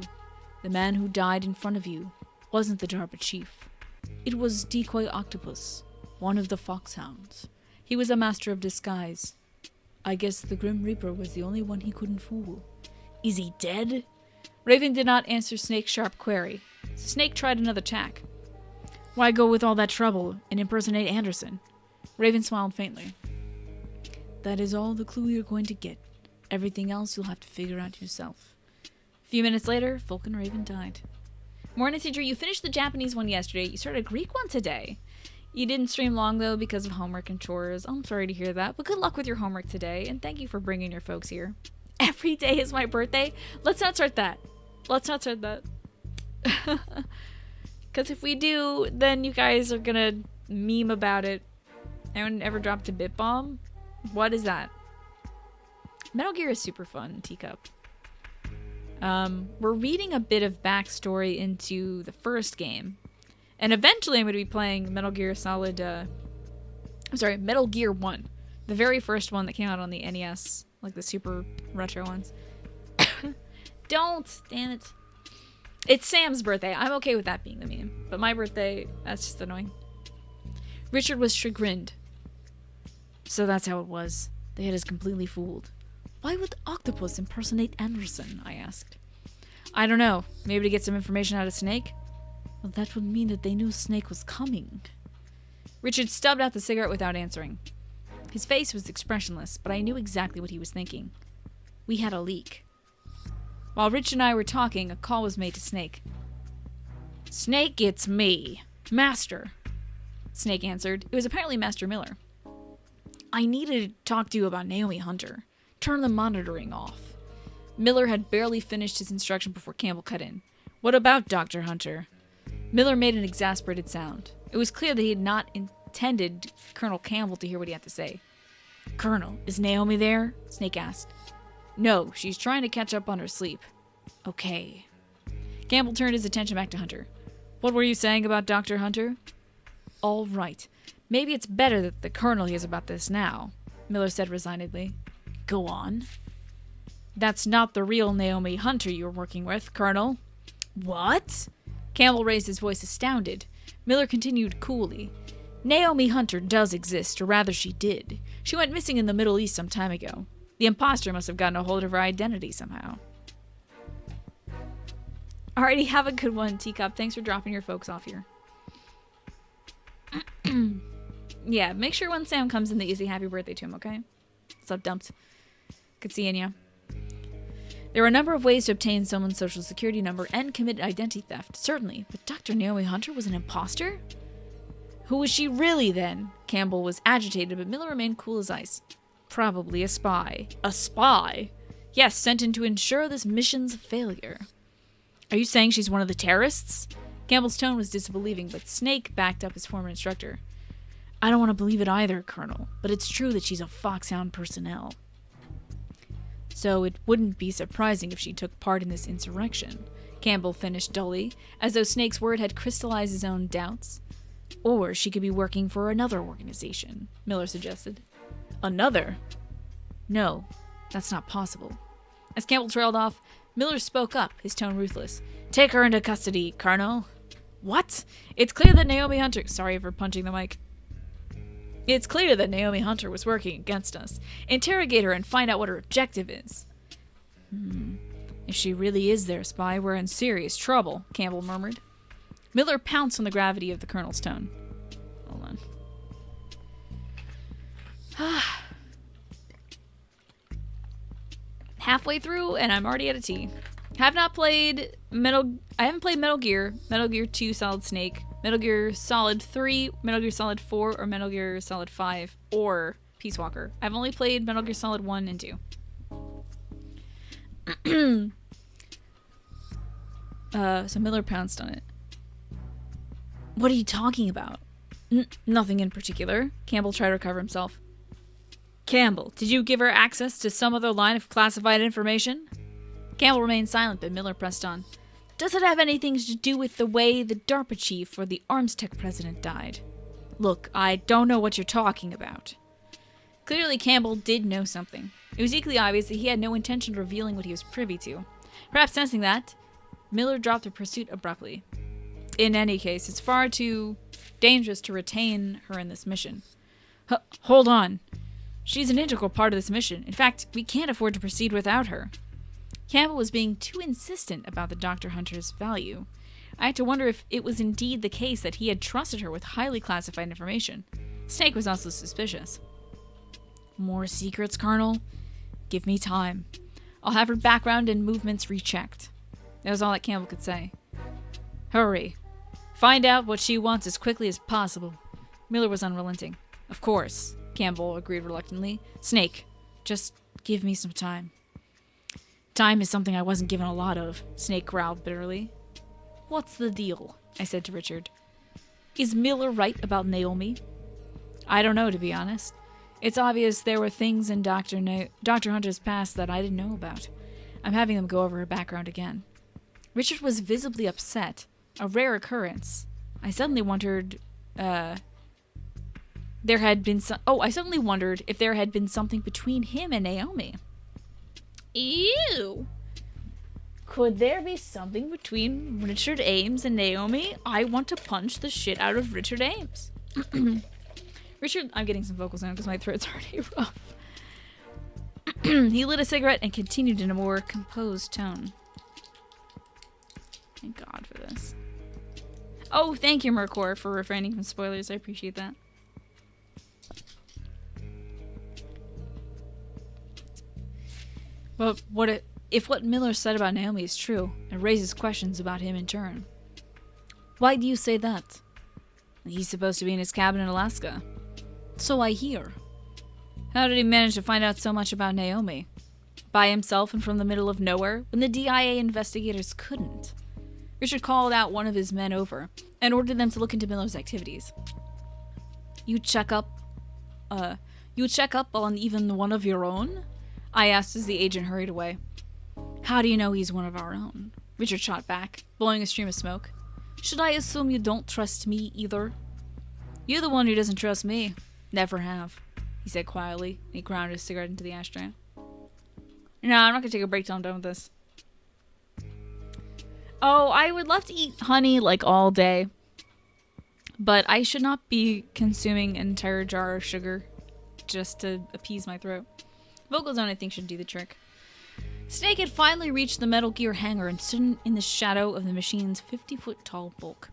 [SPEAKER 1] The man who died in front of you wasn't the DARPA chief. It was Decoy Octopus, one of the foxhounds. He was a master of disguise. I guess the Grim Reaper was the only one he couldn't fool. Is he dead? Raven did not answer Snake's sharp query. Snake tried another tack. Why go with all that trouble and impersonate Anderson? Raven smiled faintly. That is all the clue you're going to get. Everything else you'll have to figure out yourself. A few minutes later, Vulcan Raven died. Morning, teacher. You finished the Japanese one yesterday. You started a Greek one today. You didn't stream long, though, because of homework and chores. I'm sorry to hear that, but good luck with your homework today, and thank you for bringing your folks here. Every day is my birthday? Let's not start that. Let's not start that. Because if we do, then you guys are gonna meme about it. Anyone ever dropped a bit bomb? What is that? Metal Gear is super fun, Teacup. We're reading a bit of backstory into the first game. And eventually I'm going to be playing Metal Gear Metal Gear 1. The very first one that came out on the NES. Like the super retro ones. Don't! Damn it. It's Sam's birthday. I'm okay with that being the meme. But my birthday, that's just annoying. Richard was chagrined. So that's how it was. They had us completely fooled. Why would Octopus impersonate Anderson? I asked. I don't know. Maybe to get some information out of Snake? Well, that would mean that they knew Snake was coming. Richard stubbed out the cigarette without answering. His face was expressionless, but I knew exactly what he was thinking. We had a leak. While Rich and I were talking, a call was made to Snake. Snake, it's me. Master. Snake answered. It was apparently Master Miller. I needed to talk to you about Naomi Hunter. Turn the monitoring off. Miller had barely finished his instruction before Campbell cut in. What about Dr. Hunter? Miller made an exasperated sound. It was clear that he had not intended Colonel Campbell to hear what he had to say. Colonel, is Naomi there? Snake asked. No, she's trying to catch up on her sleep. Okay. Campbell turned his attention back to Hunter. What were you saying about Dr. Hunter? All right. Maybe it's better that the Colonel hears about this now, Miller said resignedly. Go on. That's not the real Naomi Hunter you're working with, Colonel. What? Campbell raised his voice, astounded. Miller continued coolly. Naomi Hunter does exist, or rather she did. She went missing in the Middle East some time ago. The imposter must have gotten a hold of her identity somehow. Alrighty, have a good one, Teacup. Thanks for dropping your folks off here. Yeah, make sure when Sam comes in that you say happy birthday to him, okay? What's up, Dumped? Good seeing ya. There were a number of ways to obtain someone's social security number and commit identity theft, certainly, but Dr. Naomi Hunter was an imposter? Who was she really, then? Campbell was agitated, but Miller remained cool as ice. Probably a spy. A spy? Yes, sent in to ensure this mission's failure. Are you saying she's one of the terrorists? Campbell's tone was disbelieving, but Snake backed up his former instructor. I don't want to believe it either, Colonel, but it's true that she's a Foxhound personnel. So it wouldn't be surprising if she took part in this insurrection, Campbell finished dully, as though Snake's word had crystallized his own doubts. Or she could be working for another organization, Miller suggested. Another? No, that's not possible. As Campbell trailed off, Miller spoke up, his tone ruthless. Take her into custody, Colonel. What? It's clear that Naomi Hunter... Sorry for punching the mic. It's clear that Naomi Hunter was working against us. Interrogate her and find out what her objective is. If she really is their spy, we're in serious trouble, Campbell murmured. Miller pounced on the gravity of the Colonel's tone. Hold on. Halfway through, and I'm already at a T. Have not played I haven't played Metal Gear, Metal Gear 2 Solid Snake, Metal Gear Solid 3, Metal Gear Solid 4, or Metal Gear Solid 5, or Peace Walker. I've only played Metal Gear Solid 1 and 2. So Miller pounced on it. What are you talking about? Nothing in particular. Campbell tried to recover himself. Campbell, did you give her access to some other line of classified information? Campbell remained silent, but Miller pressed on. Does it have anything to do with the way the DARPA chief or the Arms Tech president died? Look, I don't know what you're talking about. Clearly, Campbell did know something. It was equally obvious that he had no intention of revealing what he was privy to. Perhaps sensing that, Miller dropped the pursuit abruptly. In any case, it's far too dangerous to retain her in this mission. Hold on. She's an integral part of this mission. In fact, we can't afford to proceed without her. Campbell was being too insistent about the Dr. Hunter's value. I had to wonder if it was indeed the case that he had trusted her with highly classified information. Snake was also suspicious. More secrets, Colonel? Give me time. I'll have her background and movements rechecked. That was all that Campbell could say. Hurry. Find out what she wants as quickly as possible. Miller was unrelenting. Of course, Campbell agreed reluctantly. Snake, just give me some time. Time is something I wasn't given a lot of, Snake growled bitterly. What's the deal? I said to Richard. Is Miller right about Naomi? I don't know, to be honest. It's obvious there were things in Dr. Hunter's past that I didn't know about. I'm having them go over her background again. Richard was visibly upset, a rare occurrence. I suddenly wondered, I suddenly wondered if there had been something between him and Naomi. Ew. Could there be something between Richard Ames and Naomi? I want to punch the shit out of Richard Ames. Richard, I'm getting some vocals now because my throat's already rough. He lit a cigarette and continued in a more composed tone. Thank God for this. Oh, thank you, Mercor, for refraining from spoilers. I appreciate that. But if what Miller said about Naomi is true, it raises questions about him in turn. Why do you say that? He's supposed to be in his cabin in Alaska. So I hear. How did he manage to find out so much about Naomi? By himself and from the middle of nowhere, when the DIA investigators couldn't? Richard called out one of his men over and ordered them to look into Miller's activities. You check up on even one of your own? I asked as the agent hurried away. How do you know he's one of our own? Richard shot back, blowing a stream of smoke. Should I assume you don't trust me either? You're the one who doesn't trust me. Never have, he said quietly. He ground his cigarette into the ashtray. No, I'm not gonna take a break till I'm done with this. Oh, I would love to eat honey like all day. But I should not be consuming an entire jar of sugar just to appease my throat. Vocal Zone, I think, should do the trick. Snake had finally reached the Metal Gear hangar and stood in the shadow of the machine's 50-foot-tall bulk.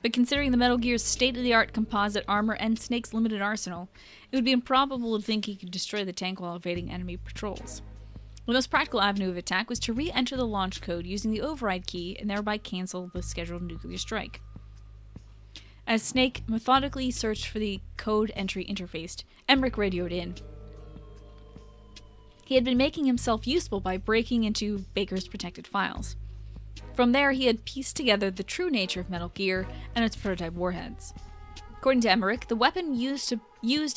[SPEAKER 1] But considering the Metal Gear's state-of-the-art composite armor and Snake's limited arsenal, it would be improbable to think he could destroy the tank while evading enemy patrols. The most practical avenue of attack was to re-enter the launch code using the override key and thereby cancel the scheduled nuclear strike. As Snake methodically searched for the code entry interface, Emmerich radioed in. He had been making himself useful by breaking into Baker's protected files. From there, he had pieced together the true nature of Metal Gear and its prototype warheads. According to Emmerich, the weapon used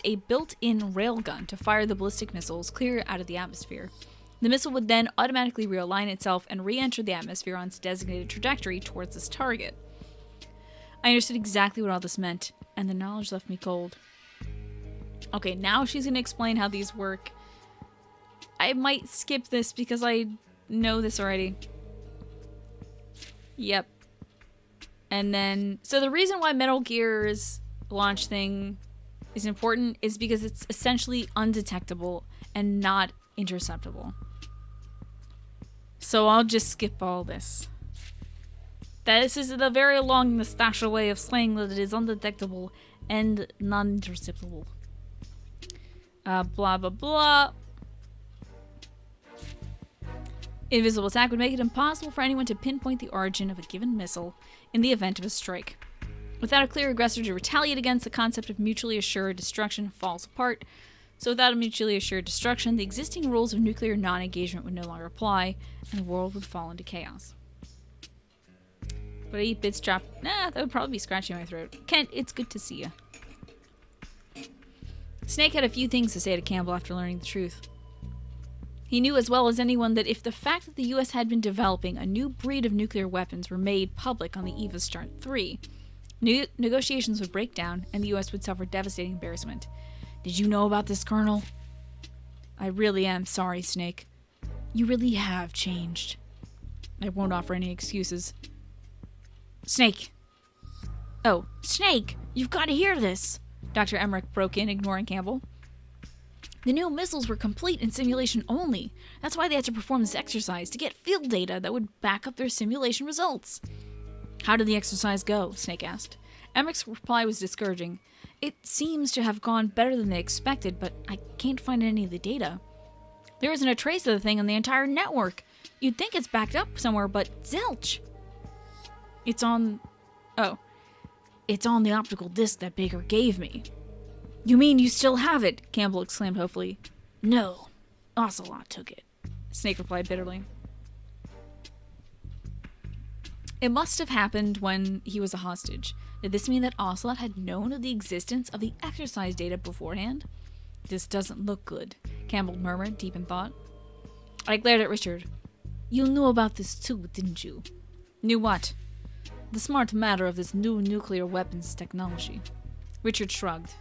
[SPEAKER 1] a built-in railgun to fire the ballistic missiles clear out of the atmosphere. The missile would then automatically realign itself and re-enter the atmosphere on its designated trajectory towards its target. I understood exactly what all this meant, and the knowledge left me cold. Okay, now she's going to explain how these work. I might skip this because I know this already. Yep. And then, so the reason why Metal Gear's launch thing is important is because it's essentially undetectable and not interceptable. So I'll just skip all this. This is a very long nostalgia way of saying that it is undetectable and non-interceptable. Blah, blah, blah. Invisible attack would make it impossible for anyone to pinpoint the origin of a given missile in the event of a strike. Without a clear aggressor to retaliate against, the concept of mutually assured destruction falls apart. So without a mutually assured destruction, the existing rules of nuclear non-engagement would no longer apply, and the world would fall into chaos. But I eat bits chopped. Nah, that would probably be scratching my throat. Kent, it's good to see you. Snake had a few things to say to Campbell after learning the truth. He knew as well as anyone that if the fact that the U.S. had been developing a new breed of nuclear weapons were made public on the eve of Start 3, negotiations would break down and the U.S. would suffer devastating embarrassment. Did you know about this, Colonel? I really am sorry, Snake. You really have changed. I won't offer any excuses. Snake! Oh, Snake! You've got to hear this! Dr. Emmerich broke in, ignoring Campbell. The new missiles were complete in simulation only. That's why they had to perform this exercise, to get field data that would back up their simulation results. How did the exercise go? Snake asked. Emmerich's reply was discouraging. It seems to have gone better than they expected, but I can't find any of the data. There isn't a trace of the thing on the entire network. You'd think it's backed up somewhere, but zilch. It's on the optical disc that Baker gave me. You mean you still have it? Campbell exclaimed hopefully. No, Ocelot took it, Snake replied bitterly. It must have happened when he was a hostage. Did this mean that Ocelot had known of the existence of the exercise data beforehand? This doesn't look good, Campbell murmured, deep in thought. I glared at Richard. You knew about this too, didn't you? Knew what? The smart matter of this new nuclear weapons technology. Richard shrugged.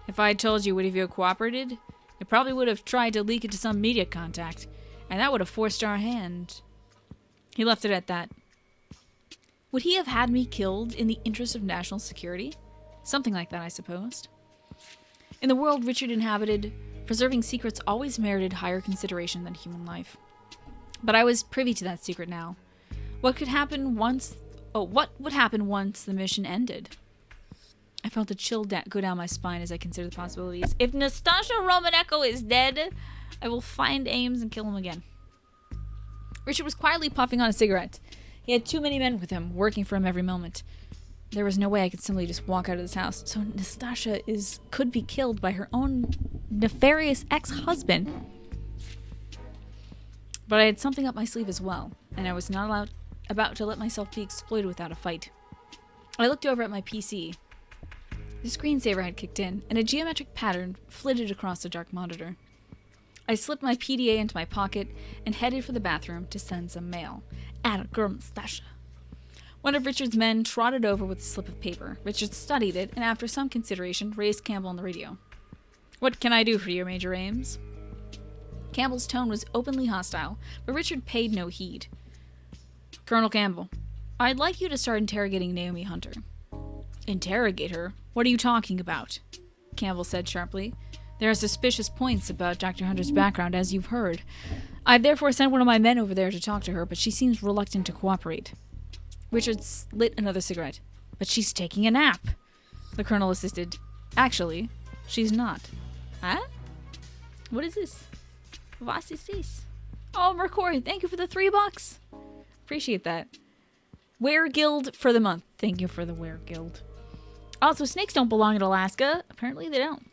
[SPEAKER 1] If I had told you, would you have cooperated? I probably would have tried to leak it to some media contact, and that would have forced our hand. He left it at that. Would he have had me killed in the interest of national security? Something like that, I supposed. In the world Richard inhabited, preserving secrets always merited higher consideration than human life. But I was privy to that secret now. What would happen once the mission ended? I felt a chill go down my spine as I considered the possibilities. If Nastasha Romanenko is dead, I will find Ames and kill him again. Richard was quietly puffing on a cigarette. He had too many men with him, working for him every moment. There was no way I could simply just walk out of this house. So Nastasha could be killed by her own nefarious ex-husband. But I had something up my sleeve as well, and I was not about to let myself be exploited without a fight. I looked over at my PC. The screensaver had kicked in, and a geometric pattern flitted across the dark monitor. I slipped my PDA into my pocket and headed for the bathroom to send some mail. Atta girl Nastasha. One of Richard's men trotted over with a slip of paper. Richard studied it, and after some consideration, raised Campbell on the radio. What can I do for you, Major Ames? Campbell's tone was openly hostile, but Richard paid no heed. Colonel Campbell, I'd like you to start interrogating Naomi Hunter. Interrogate her? What are you talking about? Campbell said sharply. There are suspicious points about Dr. Hunter's background, as you've heard. I've therefore sent one of my men over there to talk to her, but she seems reluctant to cooperate. Richard lit another cigarette. But she's taking a nap. The colonel assisted. Actually, she's not. Huh? What is this? Was ist this? Oh, Mercori, thank you for the $3. Appreciate that. Were Guild for the month. Thank you for the Were Guild. Also, snakes don't belong in Alaska. Apparently they don't.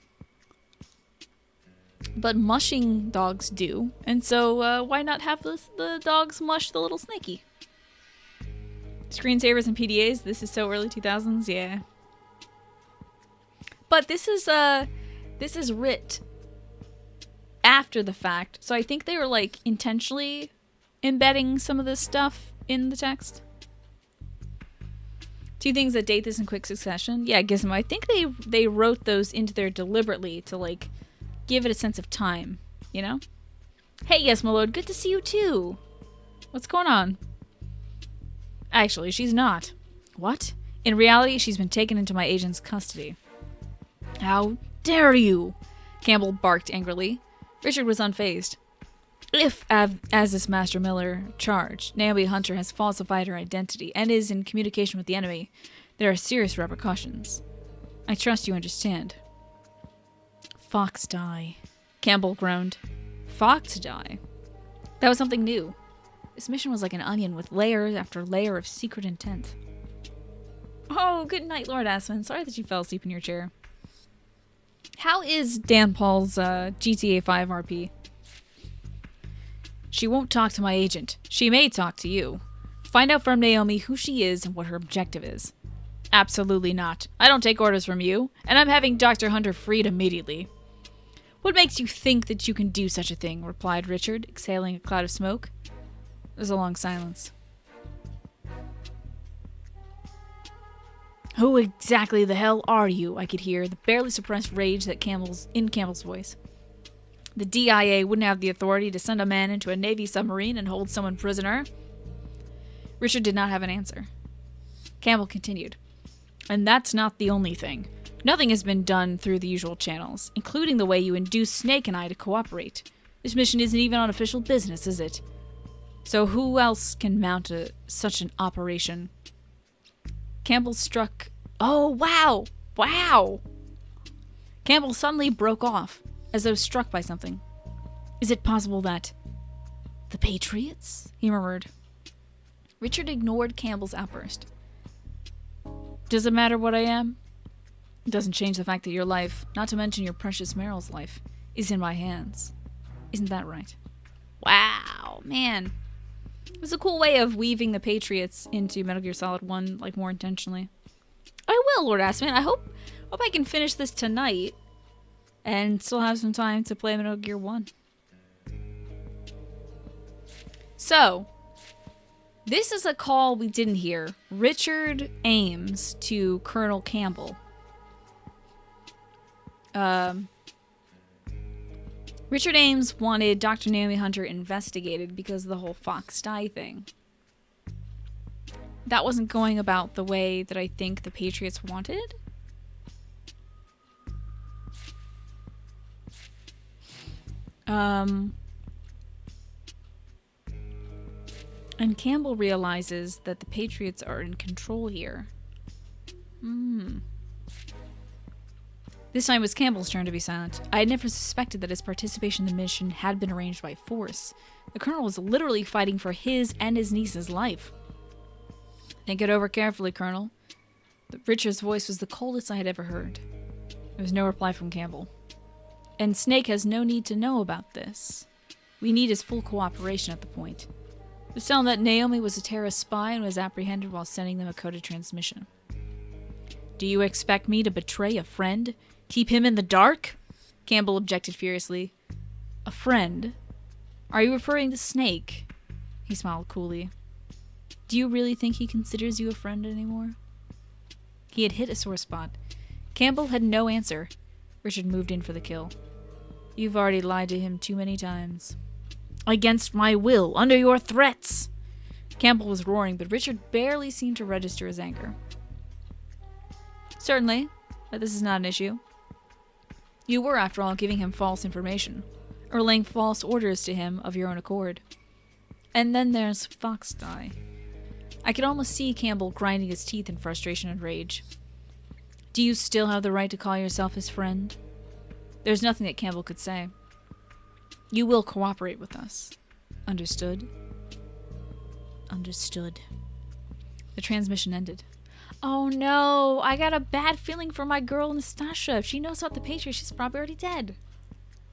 [SPEAKER 1] But mushing dogs do. And so why not have the dogs mush the little snaky? Screensavers and PDAs. This is so early 2000s. Yeah. But this is writ after the fact. So I think they were like intentionally embedding some of this stuff in the text. Two things that date this in quick succession. Yeah, Gizmo. I think they wrote those into there deliberately to like give it a sense of time, you know? Hey, yes, my lord. Good to see you too. What's going on? Actually, she's not. What? In reality, she's been taken into my agent's custody. How dare you? Campbell barked angrily. Richard was unfazed. If, as is Master Miller charged, Naomi Hunter has falsified her identity and is in communication with the enemy, there are serious repercussions. I trust you understand. Fox die. Campbell groaned. Fox die? That was something new. This mission was like an onion with layer after layer of secret intent. Oh, good night, Lord Aspen. Sorry that you fell asleep in your chair. How is Dan Paul's GTA 5 RP? She won't talk to my agent. She may talk to you. Find out from Naomi who she is and what her objective is. Absolutely not. I don't take orders from you, and I'm having Dr. Hunter freed immediately. What makes you think that you can do such a thing? Replied Richard, exhaling a cloud of smoke. There was a long silence. Who exactly the hell are you? I could hear the barely suppressed rage that in Campbell's voice. The DIA wouldn't have the authority to send a man into a Navy submarine and hold someone prisoner. Richard did not have an answer. Campbell continued. And that's not the only thing. Nothing has been done through the usual channels, including the way you induced Snake and I to cooperate. This mission isn't even on official business, is it? So who else can mount such an operation? Campbell struck... Oh, wow! Wow! Campbell suddenly broke off, as though struck by something. Is it possible that... The Patriots? He murmured. Richard ignored Campbell's outburst. Does it matter what I am? It doesn't change the fact that your life, not to mention your precious Meryl's life, is in my hands. Isn't that right? Wow, man. It was a cool way of weaving the Patriots into Metal Gear Solid 1, like, more intentionally. I will, Lord Aspen. I hope I can finish this tonight and still have some time to play Metal Gear 1. So, this is a call we didn't hear. Richard Ames to Colonel Campbell. Richard Ames wanted Dr. Naomi Hunter investigated because of the whole Fox Die thing. That wasn't going about the way that I think the Patriots wanted. And Campbell realizes that the Patriots are in control here. This time it was Campbell's turn to be silent. I had never suspected that his participation in the mission had been arranged by force. The Colonel was literally fighting for his and his niece's life. Think it over carefully, Colonel. Richard's voice was the coldest I had ever heard. There was no reply from Campbell. And Snake has no need to know about this. We need his full cooperation at the point. Just tell him that Naomi was a terrorist spy and was apprehended while sending them a coded transmission. Do you expect me to betray a friend? Keep him in the dark? Campbell objected furiously. A friend? Are you referring to Snake? He smiled coolly. Do you really think he considers you a friend anymore? He had hit a sore spot. Campbell had no answer. Richard moved in for the kill. You've already lied to him too many times. Against my will, under your threats! Campbell was roaring, but Richard barely seemed to register his anger. Certainly, but this is not an issue. You were, after all, giving him false information, or laying false orders to him of your own accord. And then there's Fox Die. I could almost see Campbell grinding his teeth in frustration and rage. Do you still have the right to call yourself his friend? There's nothing that Campbell could say. You will cooperate with us. Understood? Understood. The transmission ended. Oh no, I got a bad feeling for my girl Nastasha. If she knows about the Patriots, she's probably already dead.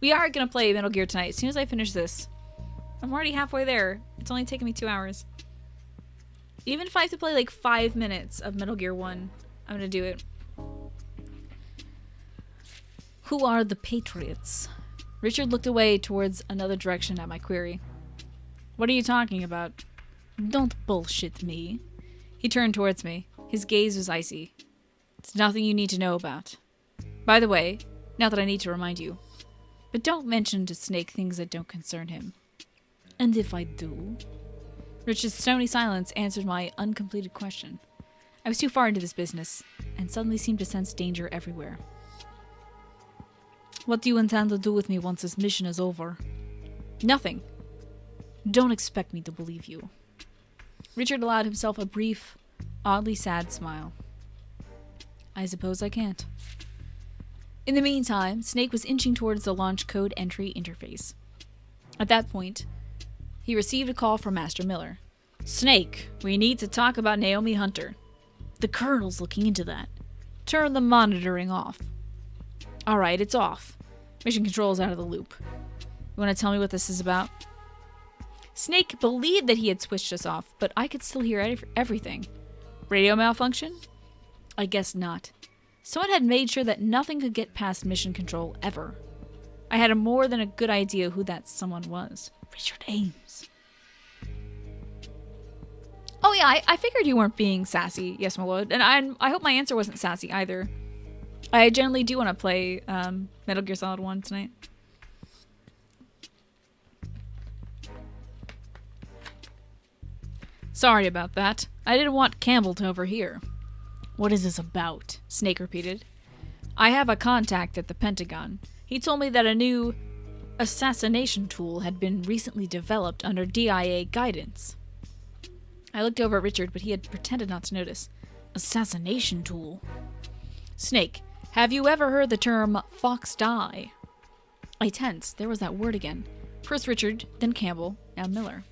[SPEAKER 1] We are going to play Metal Gear tonight as soon as I finish this. I'm already halfway there. It's only taken me 2 hours. Even if I have to play like 5 minutes of Metal Gear 1, I'm going to do it. Who are the Patriots? Richard looked away towards another direction at my query. What are you talking about? Don't bullshit me. He turned towards me. His gaze was icy. It's nothing you need to know about. By the way, not that I need to remind you, but don't mention to Snake things that don't concern him. And if I do? Richard's stony silence answered my uncompleted question. I was too far into this business, and suddenly seemed to sense danger everywhere. What do you intend to do with me once this mission is over? Nothing. Don't expect me to believe you. Richard allowed himself a brief, oddly sad smile. I suppose I can't. In the meantime, Snake was inching towards the launch code entry interface. At that point, he received a call from Master Miller. Snake, we need to talk about Naomi Hunter. The Colonel's looking into that. Turn the monitoring off. Alright, it's off. Mission Control's out of the loop. You want to tell me what this is about? Snake believed that he had switched us off, but I could still hear everything. Radio malfunction? I guess not. Someone had made sure that nothing could get past Mission Control ever. I had a more than a good idea who that someone was. Richard Ames. Oh yeah, I figured you weren't being sassy, yes my lord, and I hope my answer wasn't sassy either. I generally do want to play Metal Gear Solid 1 tonight. Sorry about that. I didn't want Campbell to overhear. What is this about? Snake repeated. I have a contact at the Pentagon. He told me that a new assassination tool had been recently developed under DIA guidance. I looked over at Richard, but he had pretended not to notice. Assassination tool? Snake, have you ever heard the term fox die? I tensed. There was that word again. First Richard, then Campbell, now Miller.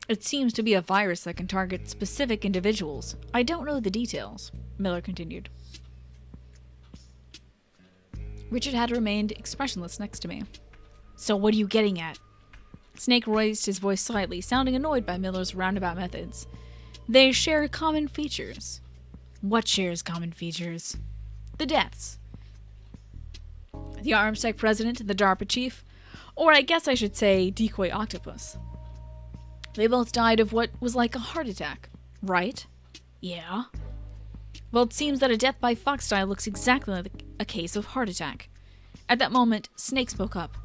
[SPEAKER 1] It seems to be a virus that can target specific individuals. I don't know the details, Miller continued. Richard had remained expressionless next to me. So what are you getting at? Snake raised his voice slightly, sounding annoyed by Miller's roundabout methods. They share common features. What shares common features? The deaths. The Armsec president, the DARPA chief, or I guess I should say decoy octopus. They both died of what was like a heart attack, right? Yeah. Well, it seems that a death by foxdie looks exactly like a case of heart attack. At that moment, Snake spoke up.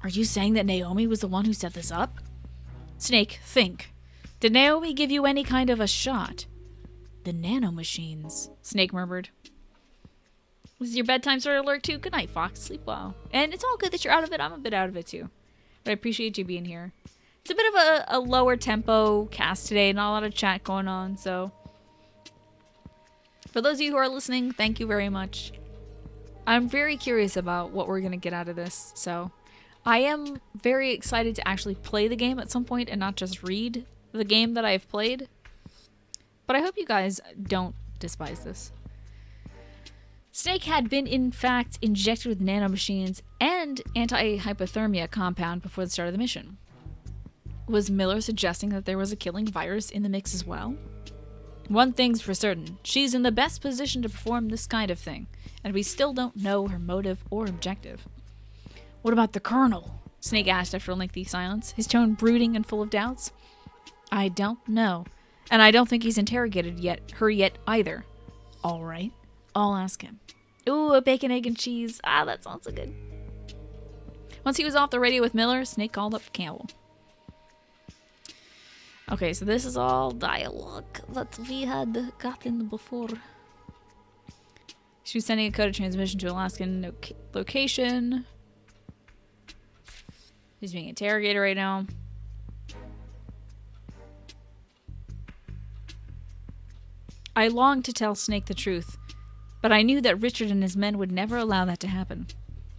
[SPEAKER 1] Are you saying that Naomi was the one who set this up? Snake, think. Did Naomi give you any kind of a shot? The nanomachines, Snake murmured. This is your bedtime story alert too? Good night, Fox. Sleep well. And it's all good that you're out of it. I'm a bit out of it too. But I appreciate you being here. It's a bit of a lower tempo cast today. Not a lot of chat going on, so... For those of you who are listening, thank you very much. I'm very curious about what we're going to get out of this, so... I am very excited to actually play the game at some point and not just read the game that I've played. But I hope you guys don't despise this. Snake had been, in fact, injected with nanomachines and anti-hypothermia compound before the start of the mission. Was Miller suggesting that there was a killing virus in the mix as well? One thing's for certain, she's in the best position to perform this kind of thing, and we still don't know her motive or objective. What about the Colonel? Snake asked after a lengthy silence, his tone brooding and full of doubts. I don't know, and I don't think he's interrogated her yet either. All right, I'll ask him. Ooh, a bacon, egg, and cheese. Ah, that sounds so good. Once he was off the radio with Miller, Snake called up Campbell. Okay, so this is all dialogue that we had gotten before. She was sending a coded transmission to Alaskan location. He's being interrogated right now. I longed to tell Snake the truth, but I knew that Richard and his men would never allow that to happen.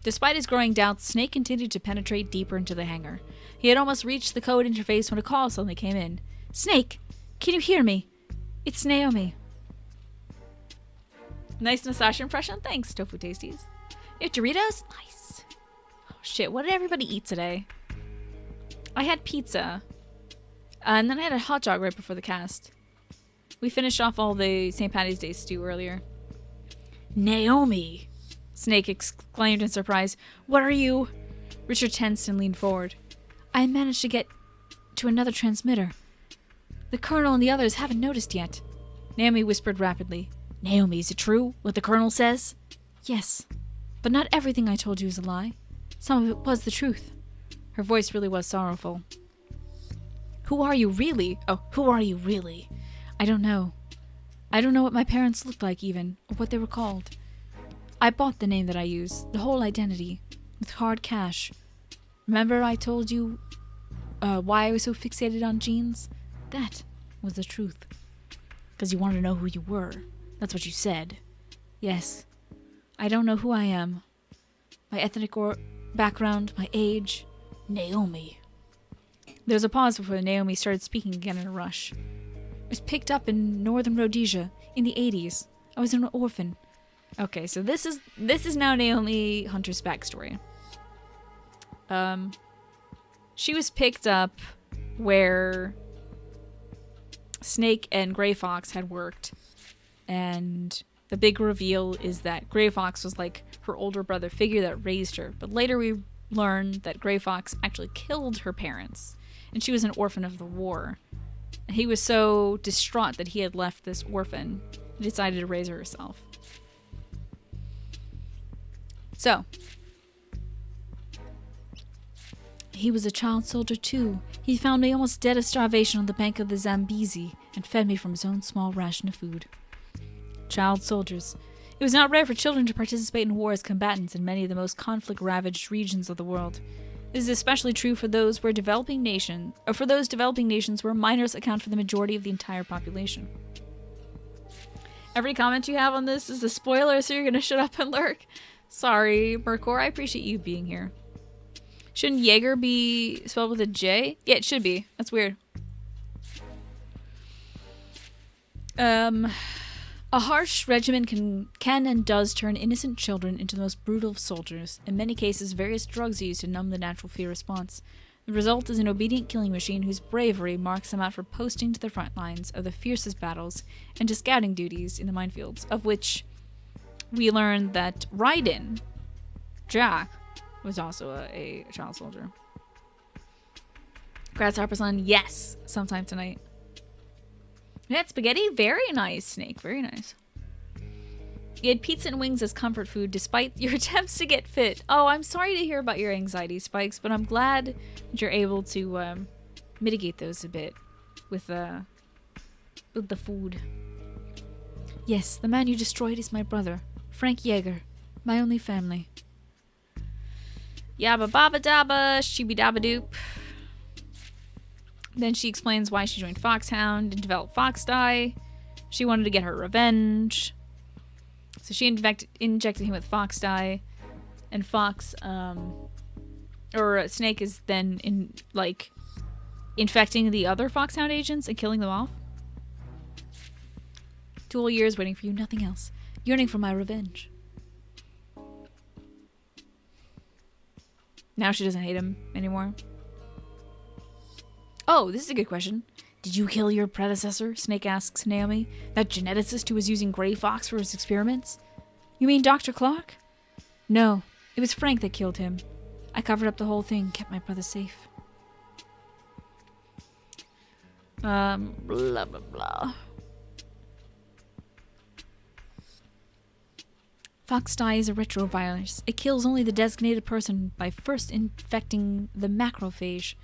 [SPEAKER 1] Despite his growing doubts, Snake continued to penetrate deeper into the hangar. He had almost reached the code interface when a call suddenly came in. Snake, can you hear me? It's Naomi. Nice Nasasha impression. Thanks, Tofu Tasties. You have Doritos? Nice. Oh, shit, what did everybody eat today? I had pizza. And then I had a hot dog right before the cast. We finished off all the St. Patty's Day stew earlier. Naomi! Snake exclaimed in surprise. What are you? Richard tensed and leaned forward. I managed to get to another transmitter. The Colonel and the others haven't noticed yet. Naomi whispered rapidly. Naomi, is it true, what the Colonel says? Yes, but not everything I told you is a lie. Some of it was the truth. Her voice really was sorrowful. Who are you really? Oh, who are you really? I don't know. I don't know what my parents looked like even, or what they were called. I bought the name that I use, the whole identity, with hard cash. Remember I told you why I was so fixated on genes? That was the truth. Because you wanted to know who you were. That's what you said. Yes. I don't know who I am. My ethnic background, my age. Naomi. There was a pause before Naomi started speaking again in a rush. I was picked up in northern Rhodesia in the 80s. I was an orphan. Okay, so this is now Naomi Hunter's backstory. She was picked up where Snake and Grey Fox had worked, and the big reveal is that Grey Fox was like her older brother figure that raised her, but later we learned that Grey Fox actually killed her parents, and she was an orphan of the war. And he was so distraught that he had left this orphan, he decided to raise her herself. So, he was a child soldier too. He found me almost dead of starvation on the bank of the Zambezi and fed me from his own small ration of food. Child soldiers. It was not rare for children to participate in war as combatants in many of the most conflict-ravaged regions of the world. This is especially true for those developing nations where minors account for the majority of the entire population. Every comment you have on this is a spoiler, so you're gonna shut up and lurk. Sorry, Mercor, I appreciate you being here. Shouldn't Jaeger be spelled with a J? Yeah, it should be. That's weird. A harsh regimen can and does turn innocent children into the most brutal of soldiers. In many cases, various drugs are used to numb the natural fear response. The result is an obedient killing machine whose bravery marks them out for posting to the front lines of the fiercest battles and to scouting duties in the minefields, of which we learned that Raiden, Jack, was also a child soldier. Congrats, Harper-san. Yes, sometime tonight. Yeah, spaghetti, very nice, Snake, very nice. You had pizza and wings as comfort food despite your attempts to get fit. Oh, I'm sorry to hear about your anxiety spikes, but I'm glad that you're able to mitigate those a bit with the food. Yes, the man you destroyed is my brother, Frank Jaeger, my only family. Yabba babba dabba, shibby dabba doop. Then she explains why she joined Foxhound and developed Fox Dye. She wanted to get her revenge. So she injected him with Fox Dye. And Snake is then infecting the other Foxhound agents and killing them off. 2 whole years waiting for you, nothing else. Yearning for my revenge. Now she doesn't hate him anymore. Oh, this is a good question. Did you kill your predecessor? Snake asks Naomi. That geneticist who was using Grey Fox for his experiments? You mean Dr. Clark? No, it was Frank that killed him. I covered up the whole thing, kept my brother safe. Blah, blah, blah. Fox Dye is a retrovirus. It kills only the designated person by first infecting the macrophage.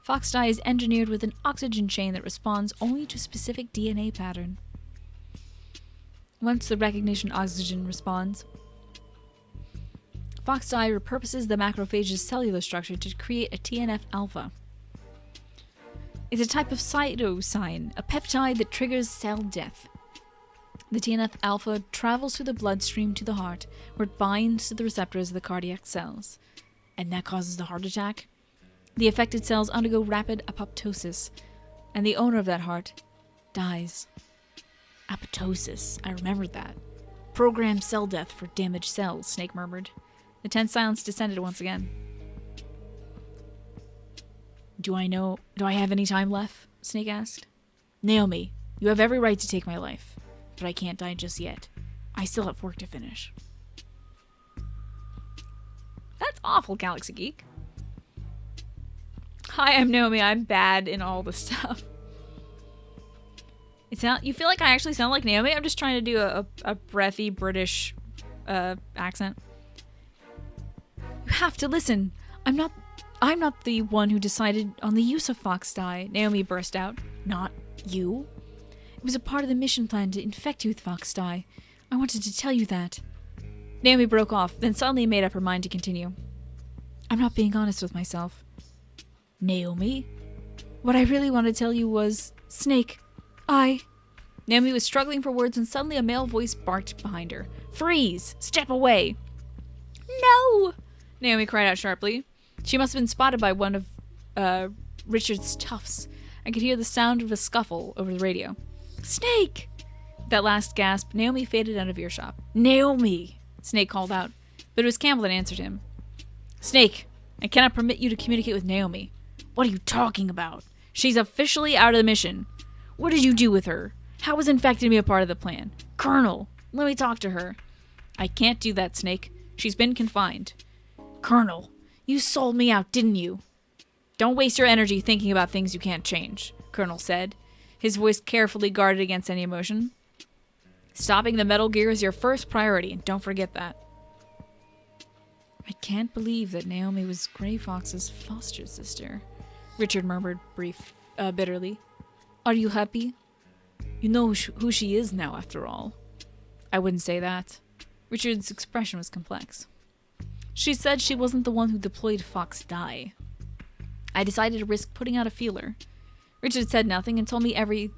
[SPEAKER 1] Fox Dye is engineered with an oxygen chain that responds only to a specific DNA pattern. Once the recognition oxygen responds, Fox Dye repurposes the macrophage's cellular structure to create a TNF-alpha. It's a type of cytosine, a peptide that triggers cell death. The TNF-alpha travels through the bloodstream to the heart, where it binds to the receptors of the cardiac cells. And that causes the heart attack. The affected cells undergo rapid apoptosis, and the owner of that heart dies. Apoptosis, I remembered that. Programmed cell death for damaged cells, Snake murmured. The tense silence descended once again. Do I have any time left? Snake asked. Naomi, you have every right to take my life, but I can't die just yet. I still have work to finish. That's awful, Galaxy Geek. Hi, I'm Naomi. I'm bad in all this stuff. You feel like I actually sound like Naomi? I'm just trying to do a breathy British accent. You have to listen. I'm not the one who decided on the use of Fox Dye, Naomi burst out. Not you. It was a part of the mission plan to infect you with Fox Dye. I wanted to tell you that. Naomi broke off, then suddenly made up her mind to continue. I'm not being honest with myself. Naomi? What I really want to tell you was, Snake, Naomi was struggling for words when suddenly a male voice barked behind her. Freeze! Step away! No! Naomi cried out sharply. She must have been spotted by one of Richard's tufts. I could hear the sound of a scuffle over the radio. Snake! With that last gasp, Naomi faded out of earshot. Naomi! Snake called out, but it was Campbell that answered him. Snake, I cannot permit you to communicate with Naomi. What are you talking about? She's officially out of the mission. What did you do with her? How was infecting me a part of the plan? Colonel, let me talk to her. I can't do that, Snake. She's been confined. Colonel, you sold me out, didn't you? Don't waste your energy thinking about things you can't change, Colonel said, his voice carefully guarded against any emotion. Stopping the Metal Gear is your first priority, and don't forget that. I can't believe that Naomi was Gray Fox's foster sister, Richard murmured bitterly. Are you happy? You know who she is now, after all. I wouldn't say that. Richard's expression was complex. She said she wasn't the one who deployed Fox Die. I decided to risk putting out a feeler. Richard said nothing and told me everything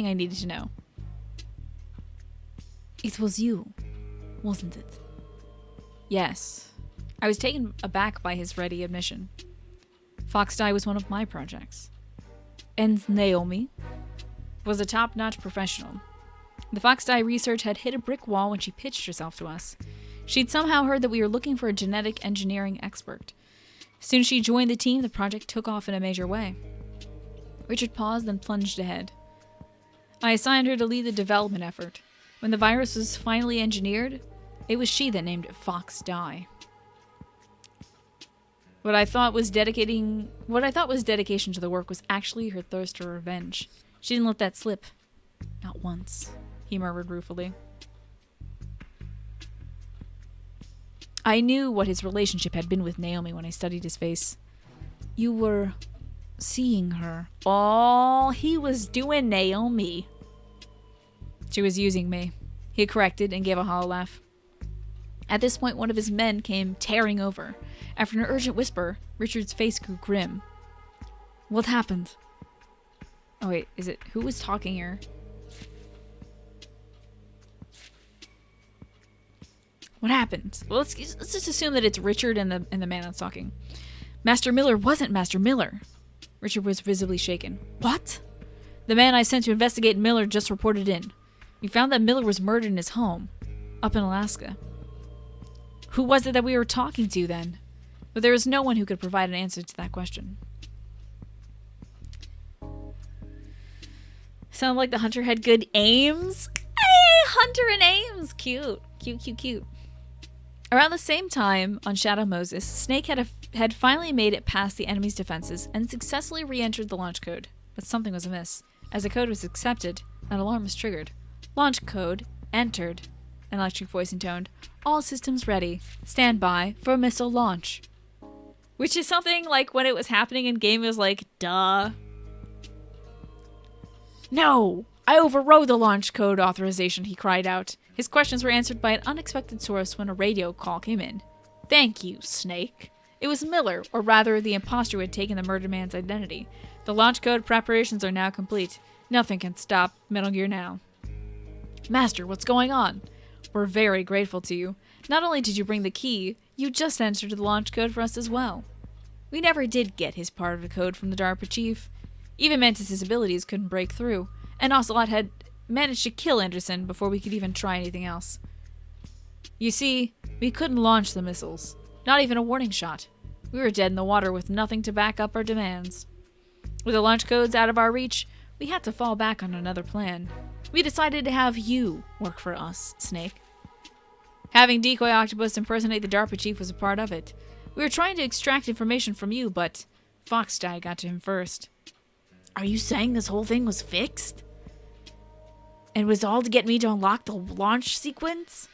[SPEAKER 1] I needed to know. It was you, wasn't it? Yes. I was taken aback by his ready admission. Fox Die was one of my projects. And Naomi was a top-notch professional. The Fox Die research had hit a brick wall when she pitched herself to us. She'd somehow heard that we were looking for a genetic engineering expert. As soon as she joined the team, the project took off in a major way. Richard paused, then plunged ahead. I assigned her to lead the development effort. When the virus was finally engineered, it was she that named it Fox Die. What I thought was dedication to the work was actually her thirst for revenge. She didn't let that slip. Not once, he murmured ruefully. I knew what his relationship had been with Naomi when I studied his face. You were seeing her. Oh, he was doing Naomi. She was using me, he corrected and gave a hollow laugh. At this point, one of his men came tearing over. After an urgent whisper, Richard's face grew grim. What happened? Oh wait, who was talking here? What happened? Well, let's just assume that it's Richard and the man that's talking. Master Miller wasn't Master Miller. Richard was visibly shaken. What? The man I sent to investigate Miller just reported in. We found that Miller was murdered in his home, up in Alaska. Who was it that we were talking to then? But there was no one who could provide an answer to that question. Sound like the hunter had good aims? Hey, Hunter and Ames! Cute. Cute. Around the same time, on Shadow Moses, Snake had finally made it past the enemy's defenses and successfully re-entered the launch code. But something was amiss. As the code was accepted, an alarm was triggered. Launch code entered. An electric voice intoned. All systems ready. Stand by for missile launch. Which is something like when it was happening in game, it was like, duh. No! I overrode the launch code authorization, he cried out. His questions were answered by an unexpected source when a radio call came in. Thank you, Snake. It was Miller, or rather the imposter who had taken the murdered man's identity. The launch code preparations are now complete. Nothing can stop Metal Gear now. Master, what's going on? We're very grateful to you. Not only did you bring the key, you just entered the launch code for us as well. We never did get his part of the code from the DARPA chief. Even Mantis' abilities couldn't break through, and Ocelot had managed to kill Anderson before we could even try anything else. You see, we couldn't launch the missiles. Not even a warning shot. We were dead in the water with nothing to back up our demands. With the launch codes out of our reach, we had to fall back on another plan. We decided to have you work for us, Snake. Having Decoy Octopus impersonate the DARPA chief was a part of it. We were trying to extract information from you, but Fox Die got to him first. Are you saying this whole thing was fixed? And was all to get me to unlock the launch sequence?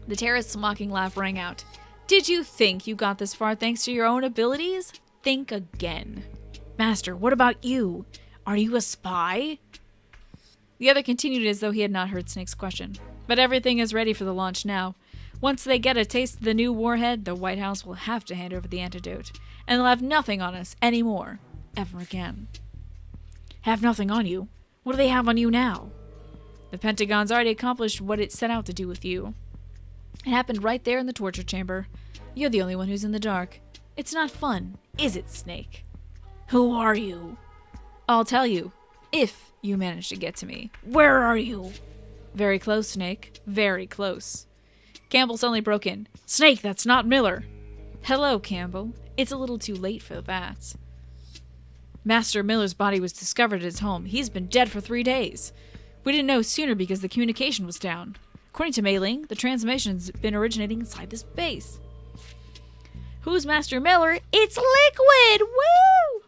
[SPEAKER 1] The terrorist's mocking laugh rang out. Did you think you got this far thanks to your own abilities? Think again. Master, what about you? Are you a spy? The other continued as though he had not heard Snake's question. But everything is ready for the launch now. Once they get a taste of the new warhead, the White House will have to hand over the antidote. And they'll have nothing on us anymore. Ever again. Have nothing on you? What do they have on you now? The Pentagon's already accomplished what it set out to do with you. It happened right there in the torture chamber. You're the only one who's in the dark. It's not fun, is it, Snake?
[SPEAKER 2] Who are you?
[SPEAKER 1] I'll tell you, if you manage to get to me.
[SPEAKER 2] Where are you?
[SPEAKER 1] Very close, Snake. Very close. Campbell suddenly broke in. Snake, that's not Miller. Hello, Campbell. It's a little too late for that. Master Miller's body was discovered at his home. He's been dead for 3 days. We didn't know sooner because the communication was down. According to Mei Ling, the transmission's been originating inside this base. Who's Master Miller? It's Liquid! Woo!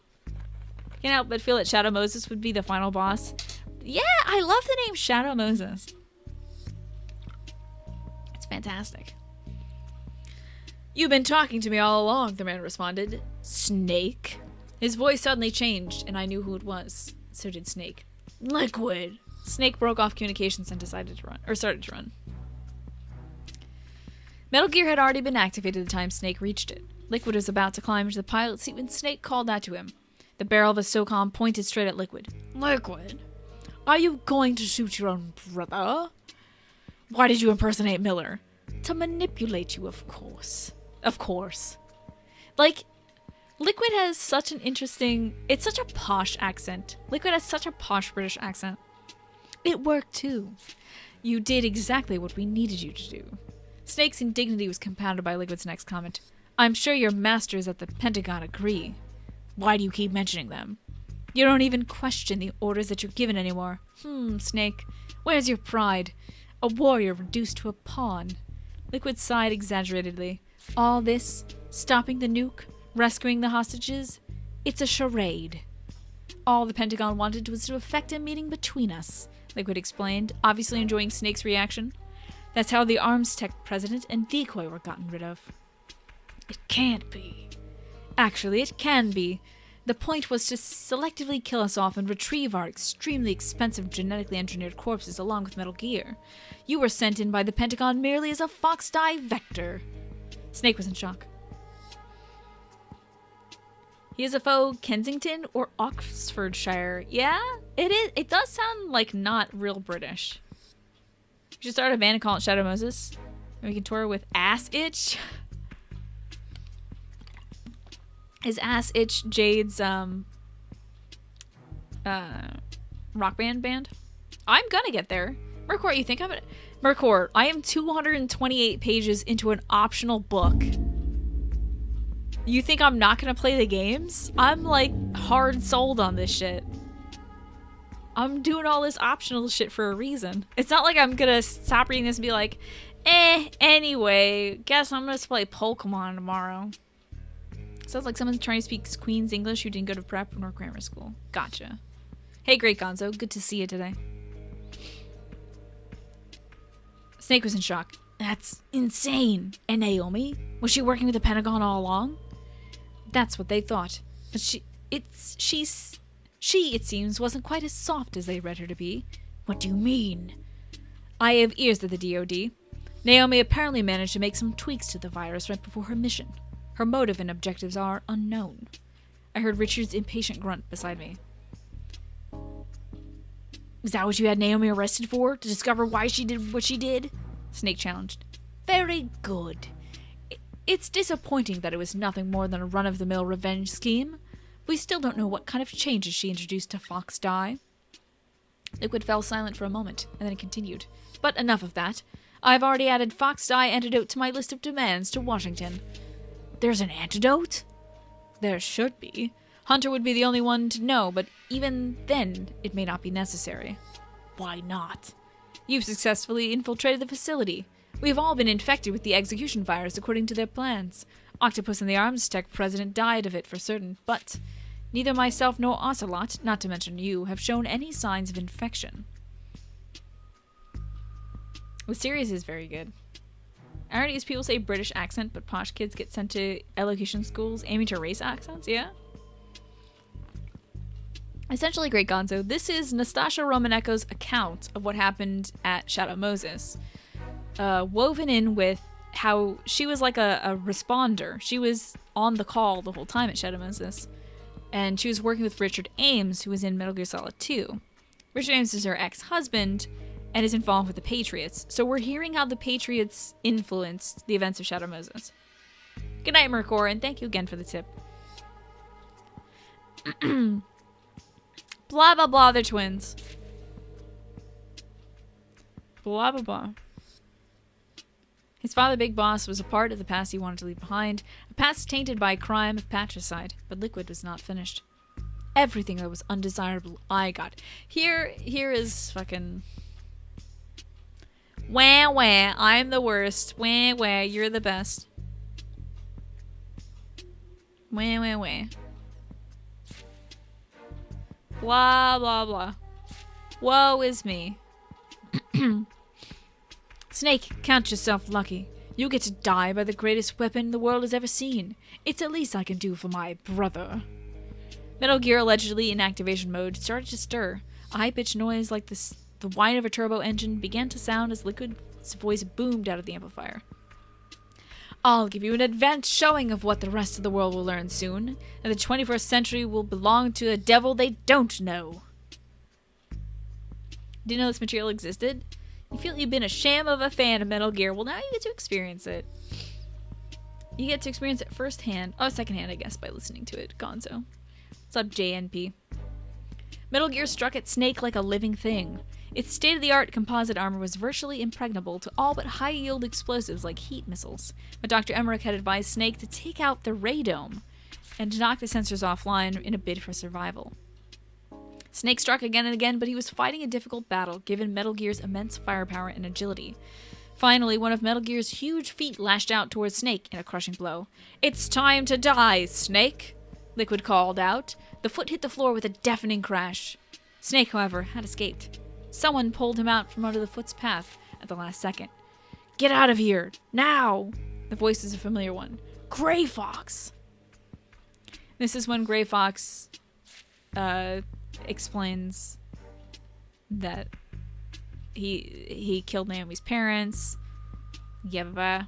[SPEAKER 1] Can't help but feel that Shadow Moses would be the final boss. Yeah, I love the name Shadow Moses. It's fantastic. You've been talking to me all along, the man responded. Snake? His voice suddenly changed, and I knew who it was. So did Snake.
[SPEAKER 2] Liquid.
[SPEAKER 1] Snake broke off communications and started to run. Metal Gear had already been activated the time Snake reached it. Liquid was about to climb into the pilot seat when Snake called out to him. The barrel of a SOCOM pointed straight at Liquid.
[SPEAKER 2] Liquid.
[SPEAKER 1] Are you going to shoot your own brother? Why did you impersonate Miller? To manipulate you, of course. Of course. Like, Liquid has such an interesting... It's such a posh accent. Liquid has such a posh British accent. It worked, too. You did exactly what we needed you to do. Snake's indignity was compounded by Liquid's next comment. I'm sure your masters at the Pentagon agree. Why do you keep mentioning them? You don't even question the orders that you're given anymore. Snake. Where's your pride? A warrior reduced to a pawn. Liquid sighed exaggeratedly. All this, stopping the nuke, rescuing the hostages, it's a charade. All the Pentagon wanted was to effect a meeting between us, Liquid explained, obviously enjoying Snake's reaction. That's how the arms tech president and decoy were gotten rid of. It can't be. Actually, it can be. The point was to selectively kill us off and retrieve our extremely expensive genetically engineered corpses along with Metal Gear. You were sent in by the Pentagon merely as a fox die vector. Snake was in shock. He is a foe Kensington or Oxfordshire. Yeah, it is. It does sound like not real British. We should start a band and call it Shadow Moses. And we can tour with Ass Itch. Is Ass Itch Jade's rock band? I'm gonna get there. Mercor, you think I'm gonna... Mercor, I am 228 pages into an optional book. You think I'm not gonna play the games? I'm like hard sold on this shit. I'm doing all this optional shit for a reason. It's not like I'm gonna stop reading this and be like, anyway, guess I'm gonna play Pokemon tomorrow. Sounds like someone's trying to speak Queen's English who didn't go to prep or grammar school. Gotcha. Hey, Great Gonzo. Good to see you today. Snake was in shock. That's insane. And Naomi? Was she working with the Pentagon all along? That's what they thought. But she, it seems, wasn't quite as soft as they read her to be. What do you mean? I have ears at the DoD. Naomi apparently managed to make some tweaks to the virus right before her mission. Her motive and objectives are unknown. I heard Richard's impatient grunt beside me. Is that what you had Naomi arrested for? To discover why she did what she did? Snake challenged. Very good. It's disappointing that it was nothing more than a run-of-the-mill revenge scheme. We still don't know what kind of changes she introduced to Fox Die. Liquid fell silent for a moment, and then continued. But enough of that. I've already added Fox Die antidote to my list of demands to Washington. There's an antidote? There should be. Hunter would be the only one to know, but even then, it may not be necessary. Why not? You've successfully infiltrated the facility. We've all been infected with the execution virus according to their plans. Octopus and the Arms Tech president died of it for certain, but neither myself nor Ocelot, not to mention you, have shown any signs of infection. The series is very good. Irony is people say British accent, but posh kids get sent to elocution schools aiming to race accents, yeah? Essentially, Great Gonzo, this is Nastasha Romaneko's account of what happened at Shadow Moses, woven in with how she was like a responder. She was on the call the whole time at Shadow Moses, and she was working with Richard Ames, who was in Metal Gear Solid 2. Richard Ames is her ex-husband, and is involved with the Patriots. So we're hearing how the Patriots influenced the events of Shadow Moses. Good night, Mercor, and thank you again for the tip. Blah, blah, blah, they're twins. Blah, blah, blah. His father, Big Boss, was a part of the past he wanted to leave behind, a past tainted by a crime of patricide, but Liquid was not finished. Everything that was undesirable I got. Here is fucking... Wah, wah, I'm the worst. Wah, wah, you're the best. Wah, wah, wah. Blah, blah, blah. Woe is me. Snake, count yourself lucky. You get to die by the greatest weapon the world has ever seen. It's the least I can do for my brother. Metal Gear, allegedly in activation mode, started to stir. A high-pitched noise like the whine of a turbo engine began to sound as Liquid's voice boomed out of the amplifier. I'll give you an advanced showing of what the rest of the world will learn soon, and the 21st century will belong to a devil they don't know. Didn't know this material existed? You feel you've been a sham of a fan of Metal Gear. Well, now you get to experience it. You get to experience it firsthand. Oh, secondhand, I guess, by listening to it. Gonzo. What's up, JNP? Metal Gear struck at Snake like a living thing. Its state-of-the-art composite armor was virtually impregnable to all but high-yield explosives like heat missiles, but Dr. Emmerich had advised Snake to take out the radome and to knock the sensors offline in a bid for survival. Snake struck again and again, but he was fighting a difficult battle given Metal Gear's immense firepower and agility. Finally, one of Metal Gear's huge feet lashed out towards Snake in a crushing blow. "It's time to die, Snake!" Liquid called out. The foot hit the floor with a deafening crash. Snake, however, had escaped. Someone pulled him out from under the foot's path at the last second. "Get out of here! Now!" The voice is a familiar one. "Gray Fox!" This is when Gray Fox explains that he killed Naomi's parents. Yeah,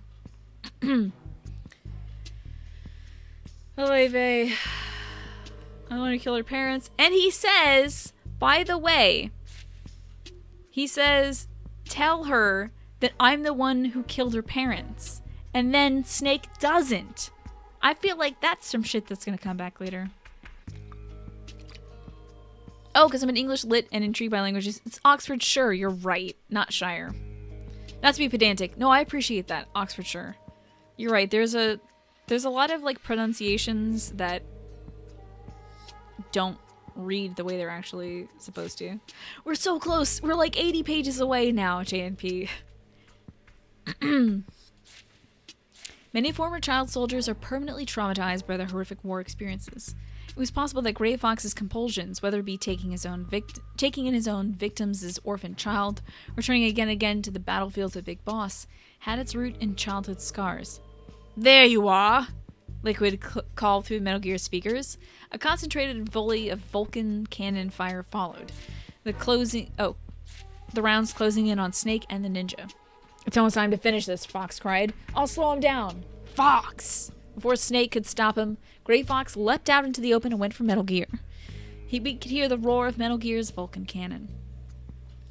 [SPEAKER 1] Olave. I want to kill her parents. And he says, by the way, he says, tell her that I'm the one who killed her parents. And then Snake doesn't. I feel like that's some shit that's going to come back later. Oh, because I'm an English lit and intrigued by languages. It's Oxfordshire, you're right, not Shire. Not to be pedantic. No, I appreciate that, Oxfordshire. You're right, there's a lot of like pronunciations that don't read the way they're actually supposed to. We're so close. We're like 80 pages away now, JNP. Many former child soldiers are permanently traumatized by their horrific war experiences. It was possible that Gray Fox's compulsions, whether it be taking in his own victims as orphan child, returning again and again to the battlefields of Big Boss, had its root in childhood scars. "There you are!" Liquid called through Metal Gear speakers. A concentrated volley of Vulcan cannon fire followed. The rounds closing in on Snake and the ninja. "It's almost time to finish this," Fox cried. "I'll slow him down." "Fox!" Before Snake could stop him, Gray Fox leapt out into the open and went for Metal Gear. He could hear the roar of Metal Gear's Vulcan cannon.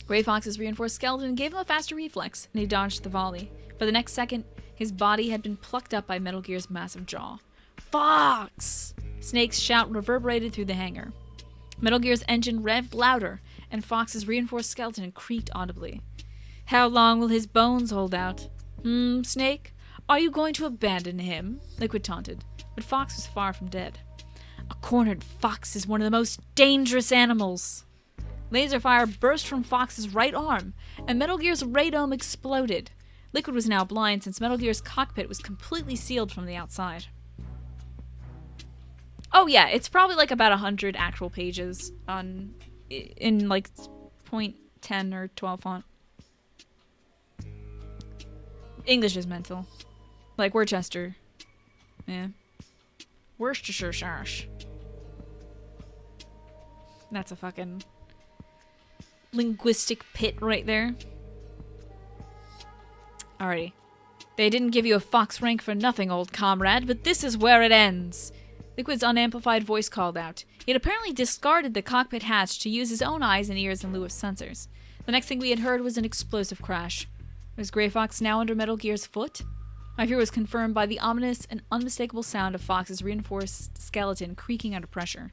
[SPEAKER 1] Gray Fox's reinforced skeleton gave him a faster reflex, and he dodged the volley. But the next second, his body had been plucked up by Metal Gear's massive jaw. "Fox!" Snake's shout reverberated through the hangar. Metal Gear's engine revved louder, and Fox's reinforced skeleton creaked audibly. "How long will his bones hold out? Snake? Are you going to abandon him?" Liquid taunted, but Fox was far from dead. "A cornered fox is one of the most dangerous animals." Laser fire burst from Fox's right arm, and Metal Gear's radome exploded. Liquid was now blind since Metal Gear's cockpit was completely sealed from the outside. Oh yeah, it's probably like about 100 actual pages in like .10 or 12 font. English is mental. Like Worcester. Yeah. Worcestershire. That's a fucking linguistic pit right there. Alrighty. They didn't give you a fox rank for nothing, old comrade, but this is where it ends. Liquid's unamplified voice called out. He had apparently discarded the cockpit hatch to use his own eyes and ears in lieu of sensors. The next thing we had heard was an explosive crash. Was Gray Fox now under Metal Gear's foot? My fear was confirmed by the ominous and unmistakable sound of Fox's reinforced skeleton creaking under pressure.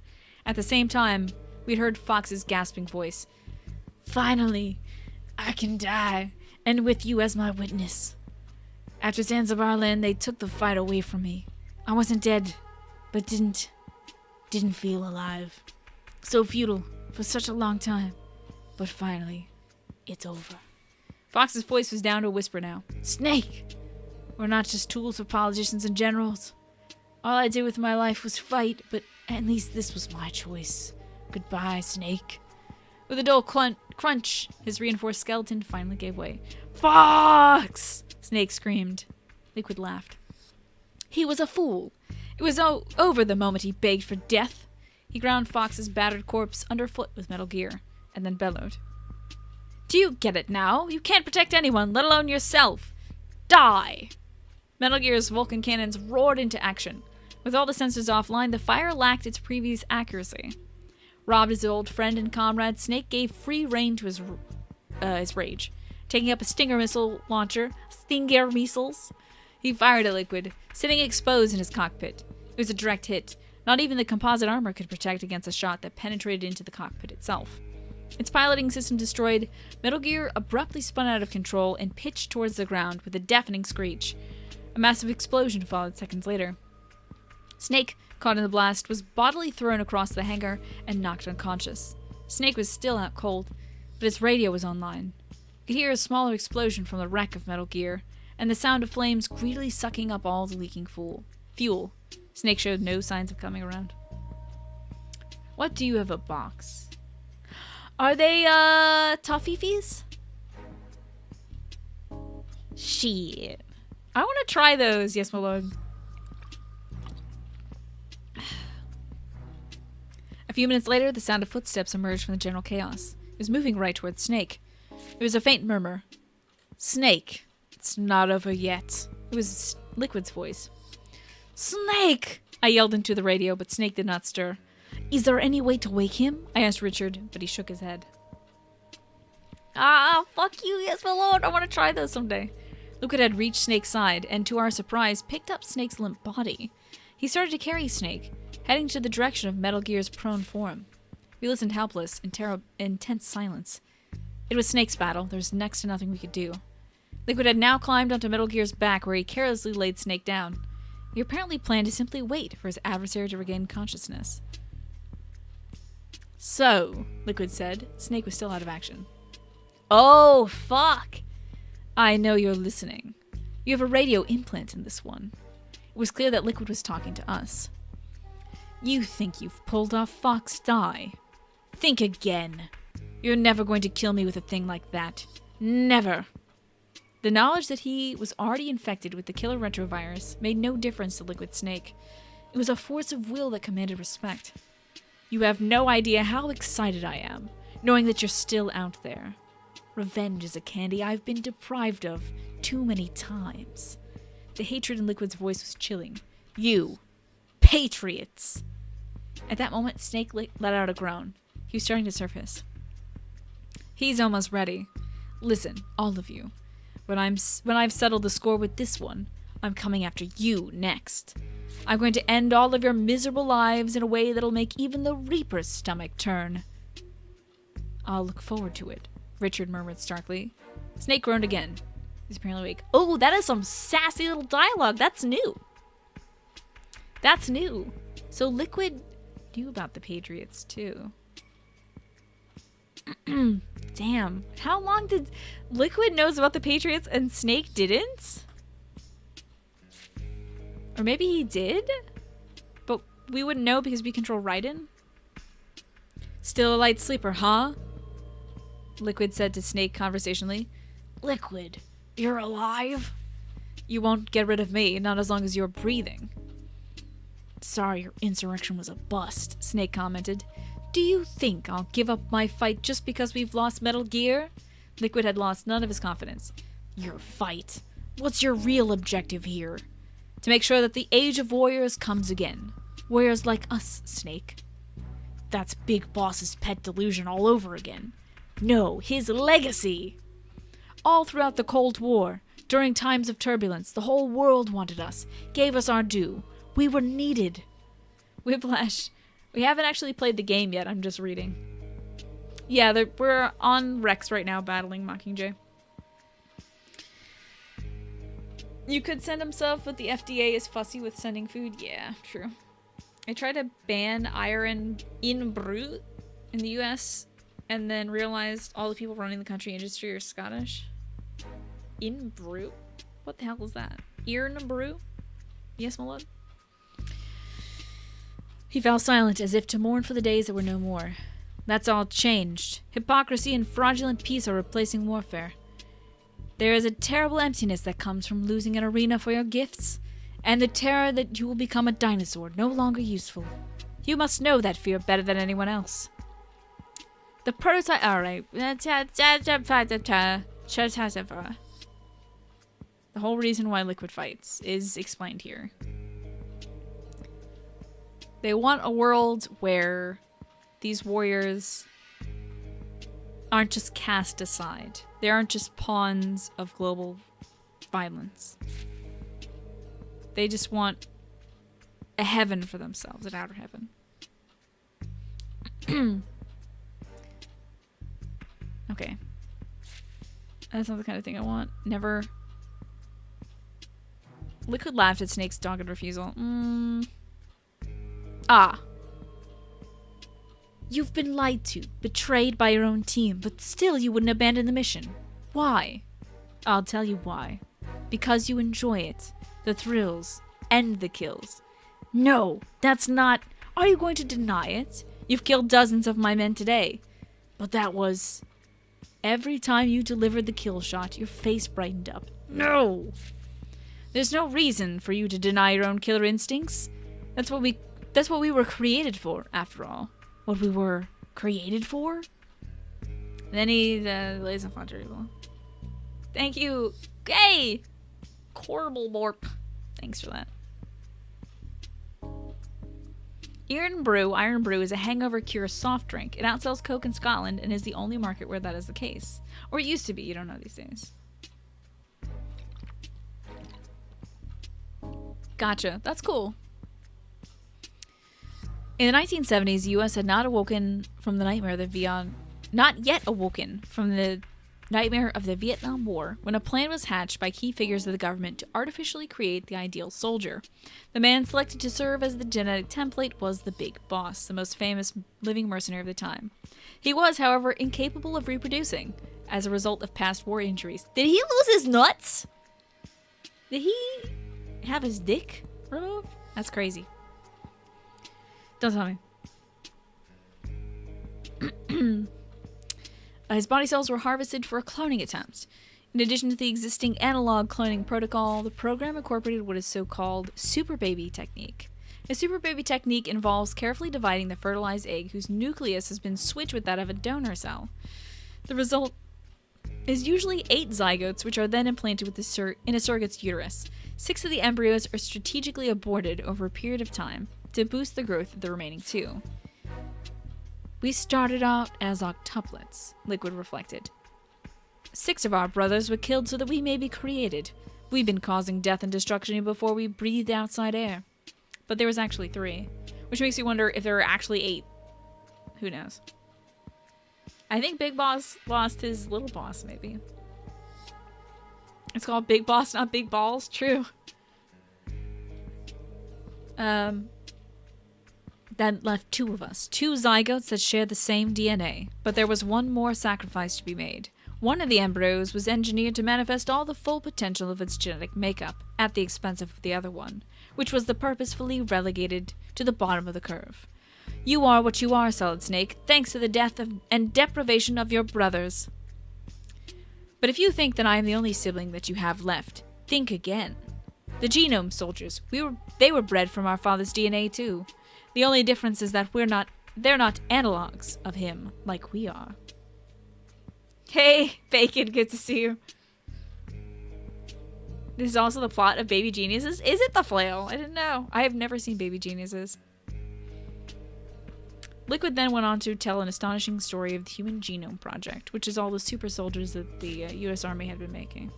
[SPEAKER 1] At the same time, we'd heard Fox's gasping voice. Finally, I can die, and with you as my witness. After Zanzibar Land, they took the fight away from me. I wasn't dead, but didn't feel alive. So futile for such a long time. But finally, it's over. Fox's voice was down to a whisper now. Snake! We're not just tools for politicians and generals. All I did with my life was fight, but at least this was my choice. Goodbye, Snake. With a dull crunch, his reinforced skeleton finally gave way. Fox! Snake screamed. Liquid laughed. He was a fool. It was over the moment he begged for death. He ground Fox's battered corpse underfoot with Metal Gear, and then bellowed. Do you get it now? You can't protect anyone, let alone yourself. Die! Metal Gear's Vulcan cannons roared into action. With all the sensors offline, the fire lacked its previous accuracy. Robbed his old friend and comrade, Snake gave free rein to his rage. Taking up a Stinger missiles, he fired at Liquid, sitting exposed in his cockpit. It was a direct hit. Not even the composite armor could protect against a shot that penetrated into the cockpit itself. Its piloting system destroyed, Metal Gear abruptly spun out of control and pitched towards the ground with a deafening screech. A massive explosion followed seconds later. Snake, caught in the blast, was bodily thrown across the hangar and knocked unconscious. Snake was still out cold, but his radio was online. You could hear a smaller explosion from the wreck of Metal Gear, and the sound of flames greedily sucking up all the leaking fuel. Snake showed no signs of coming around. What do you have a box? Are they, toffees? Shit. I want to try those, yes, my lord. A few minutes later, the sound of footsteps emerged from the general chaos. It was moving right towards Snake. There was a faint murmur. Snake, it's not over yet. It was Liquid's voice. Snake! I yelled into the radio, but Snake did not stir. Is there any way to wake him? I asked Richard, but he shook his head. Ah, fuck you, yes, my lord. I want to try those someday. Liquid had reached Snake's side, and to our surprise, picked up Snake's limp body. He started to carry Snake, heading to the direction of Metal Gear's prone form. We listened helpless, in intense silence. It was Snake's battle. There was next to nothing we could do. Liquid had now climbed onto Metal Gear's back, where he carelessly laid Snake down. He apparently planned to simply wait for his adversary to regain consciousness. So, Liquid said. Snake was still out of action. Oh, fuck! I know you're listening. You have a radio implant in this one. It was clear that Liquid was talking to us. You think you've pulled off Fox Die. Think again. You're never going to kill me with a thing like that. Never. The knowledge that he was already infected with the killer retrovirus made no difference to Liquid Snake. It was a force of will that commanded respect. You have no idea how excited I am, knowing that you're still out there. Revenge is a candy I've been deprived of too many times. The hatred in Liquid's voice was chilling. You. Patriots! At that moment, Snake let out a groan. He was starting to surface. He's almost ready. Listen, all of you. When I've settled the score with this one, I'm coming after you next. I'm going to end all of your miserable lives in a way that'll make even the Reaper's stomach turn. I'll look forward to it, Richard murmured starkly. Snake groaned again. He's apparently awake. Oh, that is some sassy little dialogue. That's new. That's new. So Liquid knew about the Patriots, too. Damn. How long did... Liquid knows about the Patriots and Snake didn't? Or maybe he did? But we wouldn't know because we control Raiden? Still a light sleeper, huh? Liquid said to Snake conversationally. Liquid, you're alive? You won't get rid of me, not as long as you're breathing. Sorry your insurrection was a bust, Snake commented. Do you think I'll give up my fight just because we've lost Metal Gear? Liquid had lost none of his confidence. Your fight? What's your real objective here? To make sure that the Age of Warriors comes again. Warriors like us, Snake. That's Big Boss's pet delusion all over again. No, his legacy! All throughout the Cold War, during times of turbulence, the whole world wanted us, gave us our due. We were needed. Whiplash We haven't actually played the game yet. I'm just reading. Yeah, we're on Rex right now battling Mockingjay. You could send him stuff, but the FDA is fussy with sending food. Yeah, true. I tried to ban iron in brut in the US and then realized all the people running the country industry are Scottish. In brut? What the hell is that? Iron brew? Yes, my lord. He fell silent as if to mourn for the days that were no more. That's all changed. Hypocrisy and fraudulent peace are replacing warfare. There is a terrible emptiness that comes from losing an arena for your gifts, and the terror that you will become a dinosaur, no longer useful. You must know that fear better than anyone else. The prototype... Alright. The whole reason why Liquid fights is explained here. They want a world where these warriors aren't just cast aside. They aren't just pawns of global violence. They just want a heaven for themselves, an outer heaven. Okay. That's not the kind of thing I want. Never. Liquid laughed at Snake's dogged refusal. Ah. You've been lied to, betrayed by your own team, but still you wouldn't abandon the mission. Why? I'll tell you why. Because you enjoy it. The thrills. And the kills. No, that's not... Are you going to deny it? You've killed dozens of my men today. But that was... Every time you delivered the kill shot, your face brightened up. No! There's no reason for you to deny your own killer instincts. That's what we were created for, after all. What we were created for? Then he lays on Fondrible. Thank you. Hey! Corbalborp. Thanks for that. Iron Brew is a hangover cure soft drink. It outsells Coke in Scotland and is the only market where that is the case. Or it used to be, you don't know these days. Gotcha. That's cool. In the 1970s, the U.S. had not yet awoken from the nightmare of the Vietnam War when a plan was hatched by key figures of the government to artificially create the ideal soldier. The man selected to serve as the genetic template was the Big Boss, the most famous living mercenary of the time. He was, however, incapable of reproducing as a result of past war injuries. Did he lose his nuts? Did he have his dick removed? That's crazy. Don't tell me. His body cells were harvested for a cloning attempt. In addition to the existing analog cloning protocol, the program incorporated what is so-called super baby technique. A super baby technique involves carefully dividing the fertilized egg whose nucleus has been switched with that of a donor cell. The result is usually 8 zygotes, which are then implanted in a surrogate's uterus. 6 of the embryos are strategically aborted over a period of time to boost the growth of the remaining 2. We started out as octuplets, Liquid reflected. 6 of our brothers were killed so that we may be created. We've been causing death and destruction before we breathed outside air. But there was actually 3, which makes you wonder if there were actually 8. Who knows? I think Big Boss lost his little boss, maybe. It's called Big Boss, not Big Balls. True. That left 2 of us, 2 zygotes that shared the same DNA, but there was one more sacrifice to be made. One of the embryos was engineered to manifest all the full potential of its genetic makeup, at the expense of the other one, which was purposefully relegated to the bottom of the curve. You are what you are, Solid Snake, thanks to the death and deprivation of your brothers. But if you think that I am the only sibling that you have left, think again. The genome soldiers, they were bred from our father's DNA too. The only difference is that they're not analogs of him like we are. Hey, Bacon, good to see you. This is also the plot of Baby Geniuses? Is it the flail? I didn't know. I have never seen Baby Geniuses. Liquid then went on to tell an astonishing story of the Human Genome Project, which is all the super soldiers that the U.S. Army had been making.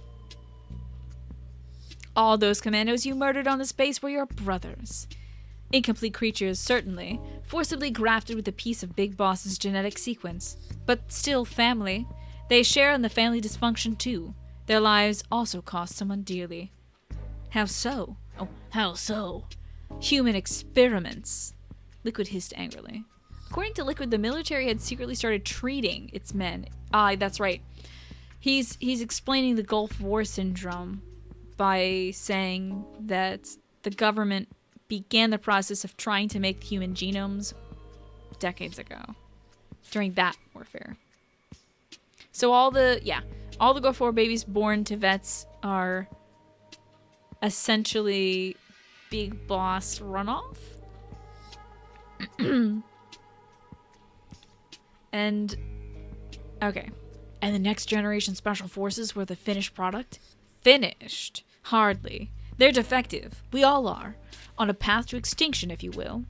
[SPEAKER 1] All those commandos you murdered on the space were your brothers. Incomplete creatures, certainly, forcibly grafted with a piece of Big Boss's genetic sequence. But still family. They share in the family dysfunction too. Their lives also cost someone dearly. How so?
[SPEAKER 2] Oh, how so?
[SPEAKER 1] Human experiments. Liquid hissed angrily. According to Liquid, the military had secretly started treating its men. That's right. He's explaining the Gulf War syndrome by saying that the government began the process of trying to make human genomes decades ago, during that warfare. So all the Gulf War babies born to vets are essentially Big Boss runoff. And the next generation special forces were the finished product? Finished? Hardly. They're defective. We all are. On a path to extinction, if you will.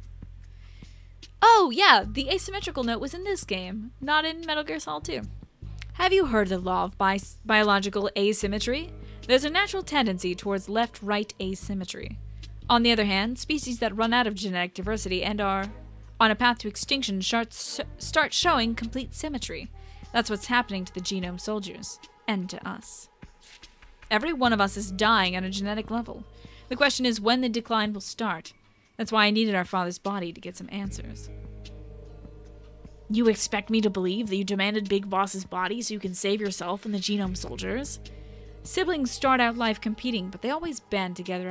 [SPEAKER 1] Oh, yeah, the asymmetrical note was in this game, not in Metal Gear Solid 2. Have you heard of the law of biological asymmetry? There's a natural tendency towards left-right asymmetry. On the other hand, species that run out of genetic diversity and are on a path to extinction start showing complete symmetry. That's what's happening to the genome soldiers, and to us. Every one of us is dying on a genetic level. The question is when the decline will start. That's why I needed our father's body to get some answers. You expect me to believe that you demanded Big Boss's body so you can save yourself and the genome soldiers? Siblings start out life competing, but they always band together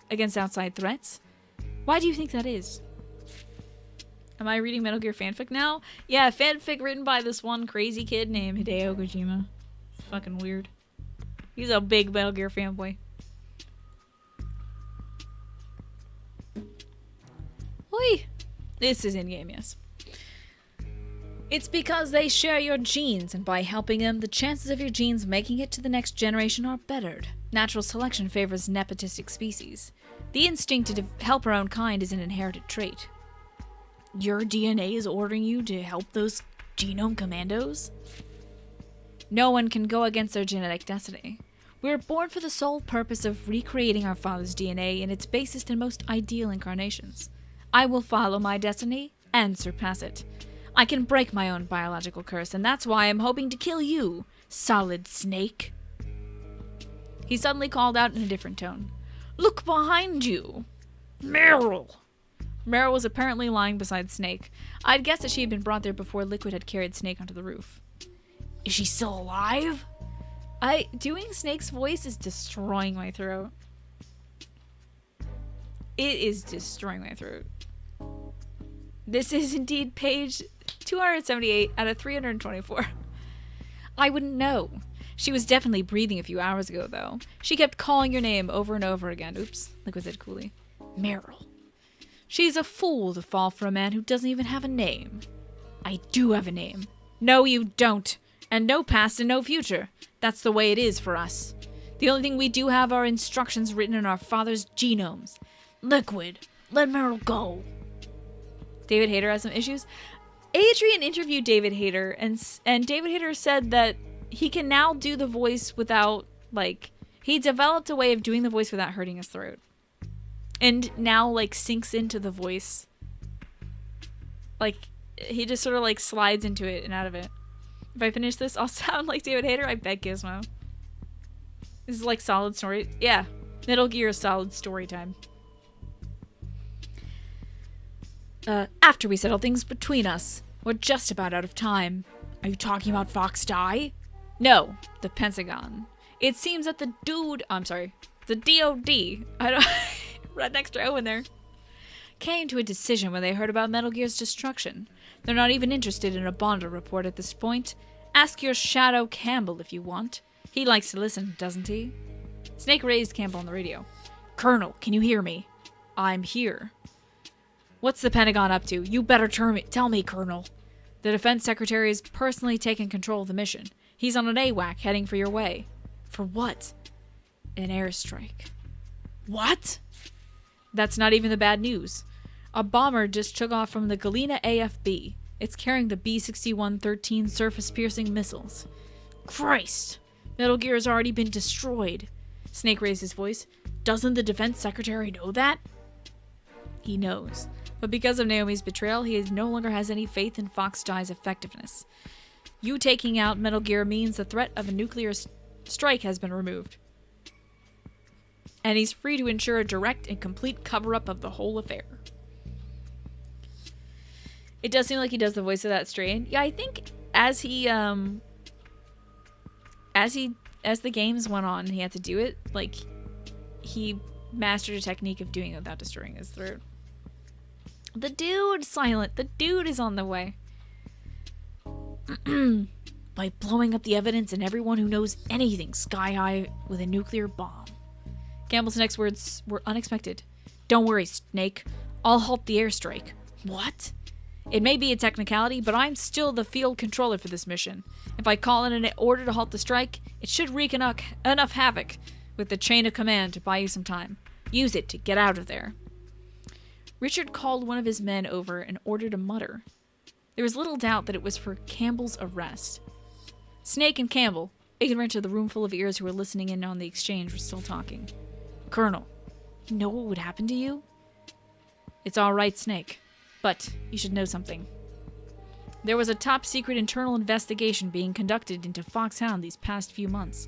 [SPEAKER 1] against outside threats. Why do you think that is? Am I reading Metal Gear fanfic now? Yeah, fanfic written by this one crazy kid named Hideo Kojima. It's fucking weird. He's a big Metal Gear fanboy. Oi! This is in-game, yes. It's because they share your genes, and by helping them, the chances of your genes making it to the next generation are bettered. Natural selection favors nepotistic species. The instinct to help our own kind is an inherited trait. Your DNA is ordering you to help those genome commandos? No one can go against their genetic destiny. We are born for the sole purpose of recreating our father's DNA in its basest and most ideal incarnations. I will follow my destiny and surpass it. I can break my own biological curse, and that's why I'm hoping to kill you, Solid Snake. He suddenly called out in a different tone. Look behind you! Meryl! Meryl was apparently lying beside Snake. I'd guessed that she had been brought there before Liquid had carried Snake onto the roof. Is she still alive? Doing Snake's voice is destroying my throat. It is destroying my throat. This is indeed page 278 out of 324. I wouldn't know. She was definitely breathing a few hours ago, though. She kept calling your name over and over again. Oops, Liquid said coolly. Meryl. She's a fool to fall for a man who doesn't even have a name. I do have a name. No, you don't. And no past and no future. That's the way it is for us. The only thing we do have are instructions written in our father's genomes.
[SPEAKER 2] Liquid, let Meryl go.
[SPEAKER 1] David Hayter has some issues. Adrian interviewed David Hayter, and David Hayter said that he can now do the voice without, he developed a way of doing the voice without hurting his throat. And now, sinks into the voice. He just sort of, slides into it and out of it. If I finish this, I'll sound like David Hayter. I bet Gizmo. This is solid story. Yeah. Metal Gear solid story time. After we settle things between us. We're just about out of time. Are you talking about Fox Die? No, the Pentagon. It seems that the DOD, I don't, right next to O in there, came to a decision when they heard about Metal Gear's destruction. They're not even interested in a Bonder report at this point. Ask your Shadow Campbell if you want. He likes to listen, doesn't he? Snake raised Campbell on the radio. Colonel, can you hear me? I'm here. What's the Pentagon up to? You better tell me, Colonel. The Defense Secretary has personally taken control of the mission. He's on an AWAC heading for your way. For what? An airstrike. What? That's not even the bad news. A bomber just took off from the Galena AFB. It's carrying the B-6113 surface-piercing missiles. Christ! Metal Gear has already been destroyed. Snake raised his voice. Doesn't the Defense Secretary know that? He knows. But because of Naomi's betrayal, he no longer has any faith in Fox Jai's effectiveness. You taking out Metal Gear means the threat of a nuclear strike has been removed. And he's free to ensure a direct and complete cover-up of the whole affair. It does seem like he does the voice of that strain. Yeah, I think as the games went on, he had to do it. Like, he mastered a technique of doing it without destroying his throat. The dude's silent. The dude is on the way. By blowing up the evidence and everyone who knows anything sky high with a nuclear bomb. Campbell's next words were unexpected. Don't worry, Snake. I'll halt the airstrike. What? It may be a technicality, but I'm still the field controller for this mission. If I call in an order to halt the strike, it should wreak enough havoc with the chain of command to buy you some time. Use it to get out of there. Richard called one of his men over and ordered a mutter. There was little doubt that it was for Campbell's arrest. Snake and Campbell, ignorant of the room full of ears who were listening in on the exchange, were still talking. Colonel, you know what would happen to you? It's all right, Snake. But you should know something. There was a top-secret internal investigation being conducted into Foxhound these past few months.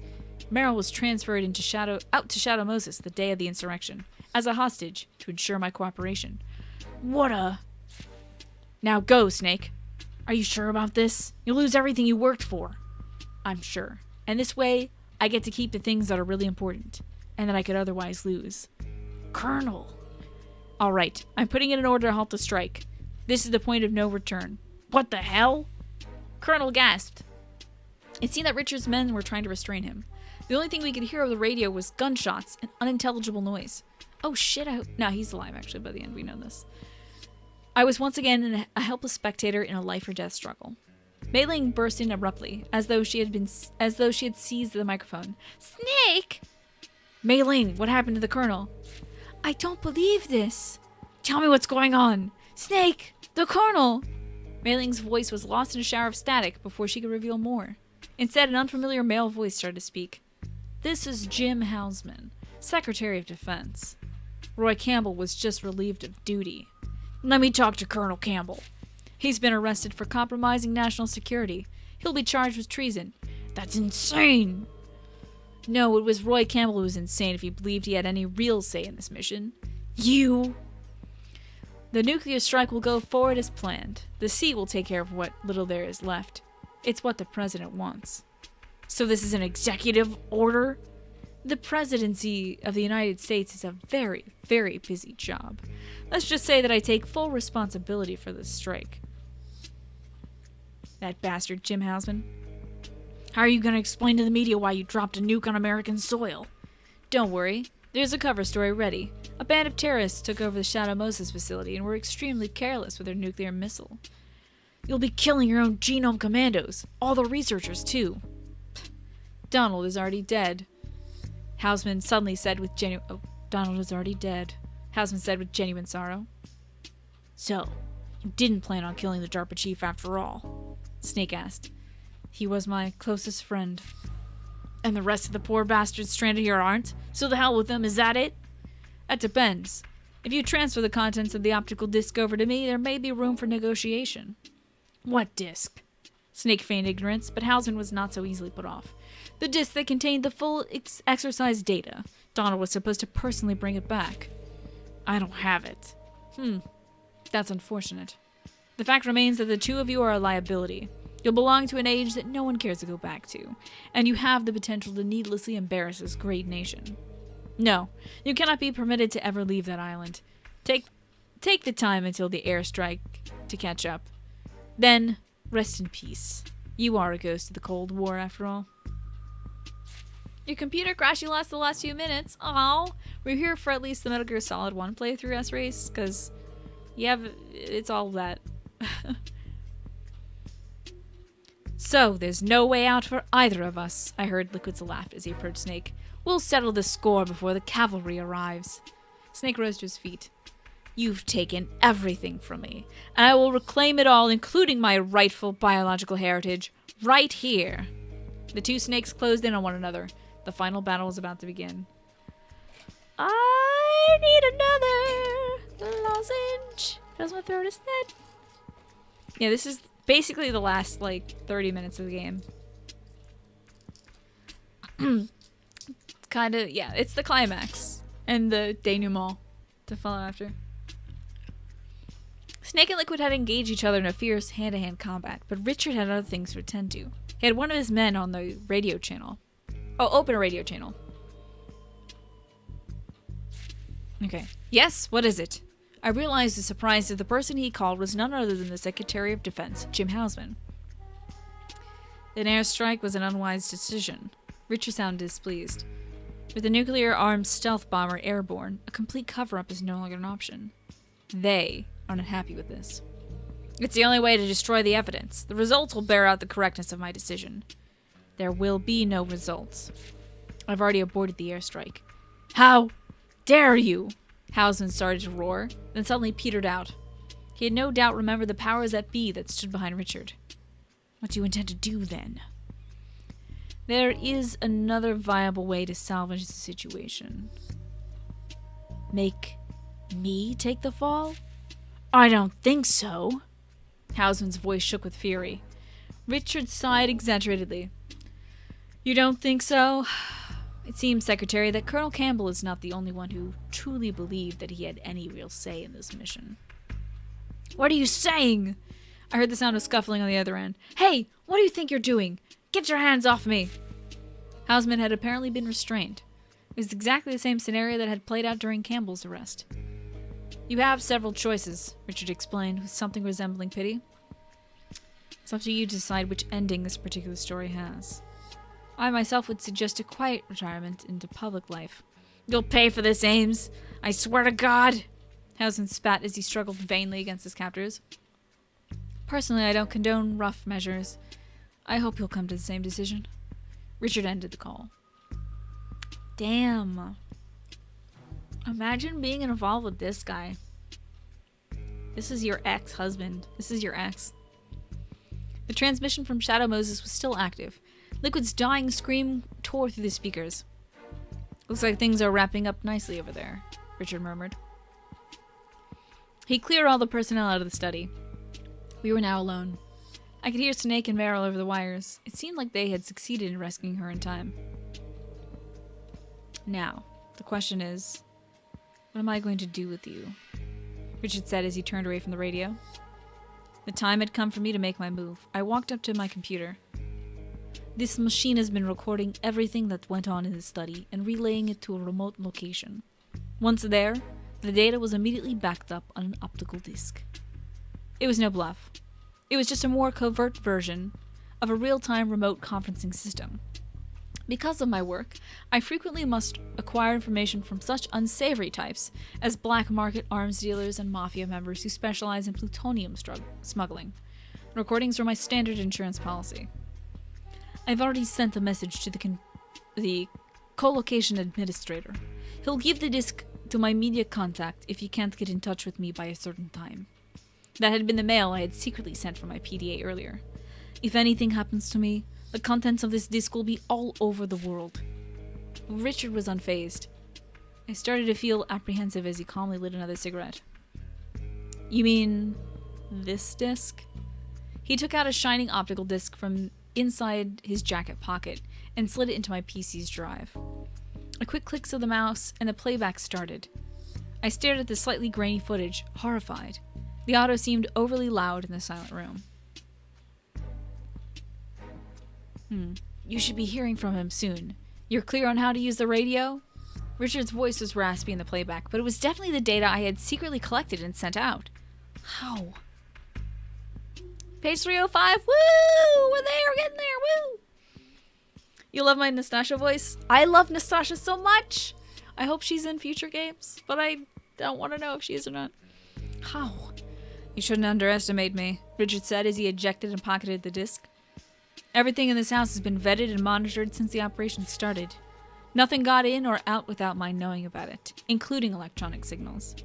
[SPEAKER 1] Merrill was transferred out to Shadow Moses the day of the insurrection, as a hostage to ensure my cooperation. What a... Now go, Snake. Are you sure about this? You'll lose everything you worked for. I'm sure. And this way, I get to keep the things that are really important, and that I could otherwise lose. Colonel... All right, I'm putting in an order to halt the strike. This is the point of no return. What the hell? Colonel gasped. It seemed that Richard's men were trying to restrain him. The only thing we could hear over the radio was gunshots and unintelligible noise. Oh shit, no, he's alive actually by the end, we know this. I was once again a helpless spectator in a life or death struggle. Mei Ling burst in abruptly, as though she had seized the microphone. Snake! Mei Ling, what happened to the Colonel? I don't believe this. Tell me what's going on. Snake, the Colonel. Mei Ling's voice was lost in a shower of static before she could reveal more. Instead, an unfamiliar male voice started to speak. This is Jim Hausman, Secretary of Defense. Roy Campbell was just relieved of duty. Let me talk to Colonel Campbell. He's been arrested for compromising national security. He'll be charged with treason. That's insane. No, it was Roy Campbell who was insane if he believed he had any real say in this mission. You! The nuclear strike will go forward as planned. The sea will take care of what little there is left. It's what the president wants. So this is an executive order? The presidency of the United States is a very, very busy job. Let's just say that I take full responsibility for this strike. That bastard Jim Hausman. How are you going to explain to the media why you dropped a nuke on American soil? Don't worry. There's a cover story ready. A band of terrorists took over the Shadow Moses facility and were extremely careless with their nuclear missile. You'll be killing your own genome commandos. All the researchers, too. Donald is already dead. Hausman suddenly said with genuine... Oh, Donald is already dead. Hausman said with genuine sorrow. So, you didn't plan on killing the DARPA chief after all? Snake asked. He was my closest friend. And the rest of the poor bastards stranded here aren't? So the hell with them, is that it? That depends. If you transfer the contents of the optical disc over to me, there may be room for negotiation. What disc? Snake feigned ignorance, but Hausman was not so easily put off. The disc that contained the full exercise data. Donald was supposed to personally bring it back. I don't have it. That's unfortunate. The fact remains that the two of you are a liability. You'll belong to an age that no one cares to go back to, and you have the potential to needlessly embarrass this great nation. No, you cannot be permitted to ever leave that island. Take the time until the airstrike to catch up. Then, rest in peace. You are a ghost of the Cold War, after all. Your computer crashed. You lost the last few minutes. Aw, we're here for at least the Metal Gear Solid 1 playthrough S-Race, because it's all that. So, there's no way out for either of us, I heard Liquid's laugh as he approached Snake. We'll settle this score before the cavalry arrives. Snake rose to his feet. You've taken everything from me, and I will reclaim it all, including my rightful biological heritage, right here. The two snakes closed in on one another. The final battle was about to begin. I need another Lozenge. Does my throat is dead. Yeah, this is basically the last, like, 30 minutes of the game. Kind of, yeah, it's the climax. And the denouement to follow after. Snake and Liquid had engaged each other in a fierce hand-to-hand combat, but Richard had other things to attend to. He had one of his men on the radio channel. Oh, open a radio channel. Okay. Yes, what is it? I realized with surprise that the person he called was none other than the Secretary of Defense, Jim Hausman. An airstrike was an unwise decision. Richard sounded displeased. With a nuclear-armed stealth bomber airborne, a complete cover-up is no longer an option. They are not happy with this. It's the only way to destroy the evidence. The results will bear out the correctness of my decision. There will be no results. I've already aborted the airstrike. How dare you? Hausman started to roar, then suddenly petered out. He had no doubt remembered the powers that be that stood behind Richard. What do you intend to do, then? There is another viable way to salvage the situation. Make me take the fall? I don't think so. Hausman's voice shook with fury. Richard sighed exaggeratedly. You don't think so? It seems, Secretary, that Colonel Campbell is not the only one who truly believed that he had any real say in this mission. What are you saying? I heard the sound of scuffling on the other end. Hey, what do you think you're doing? Get your hands off me! Hausman had apparently been restrained. It was exactly the same scenario that had played out during Campbell's arrest. You have several choices, Richard explained, with something resembling pity. It's up to you to decide which ending this particular story has. I myself would suggest a quiet retirement into public life. You'll pay for this, Ames! I swear to God! Hausman spat as he struggled vainly against his captors. Personally, I don't condone rough measures. I hope you'll come to the same decision. Richard ended the call. Damn. Imagine being involved with this guy. This is your ex-husband. This is your ex. The transmission from Shadow Moses was still active. Liquid's dying scream tore through the speakers. Looks like things are wrapping up nicely over there, Richard murmured. He cleared all the personnel out of the study. We were now alone. I could hear Snake and Meryl over the wires. It seemed like they had succeeded in rescuing her in time. Now, the question is, what am I going to do with you? Richard said as he turned away from the radio. The time had come for me to make my move. I walked up to my computer. This machine has been recording everything that went on in the study and relaying it to a remote location. Once there, the data was immediately backed up on an optical disc. It was no bluff. It was just a more covert version of a real-time remote conferencing system. Because of my work, I frequently must acquire information from such unsavory types as black market arms dealers and mafia members who specialize in plutonium smuggling. Recordings were my standard insurance policy. I've already sent a message to the co-location administrator. He'll give the disc to my media contact if he can't get in touch with me by a certain time. That had been the mail I had secretly sent from my PDA earlier. If anything happens to me, the contents of this disc will be all over the world. Richard was unfazed. I started to feel apprehensive as he calmly lit another cigarette. You mean this disc? He took out a shining optical disc from inside his jacket pocket and slid it into my PC's drive. A quick click of the mouse and the playback started. I stared at the slightly grainy footage, horrified. The audio seemed overly loud in the silent room. You should be hearing from him soon. You're clear on how to use the radio? Richard's voice was raspy in the playback, but it was definitely the data I had secretly collected and sent out. How? Page 305. Woo! We're there, we're getting there, woo! You love my Nastasha voice? I love Nastasha so much! I hope she's in future games, but I don't want to know if she is or not. How? You shouldn't underestimate me, Richard said as he ejected and pocketed the disc. Everything in this house has been vetted and monitored since the operation started. Nothing got in or out without my knowing about it, including electronic signals.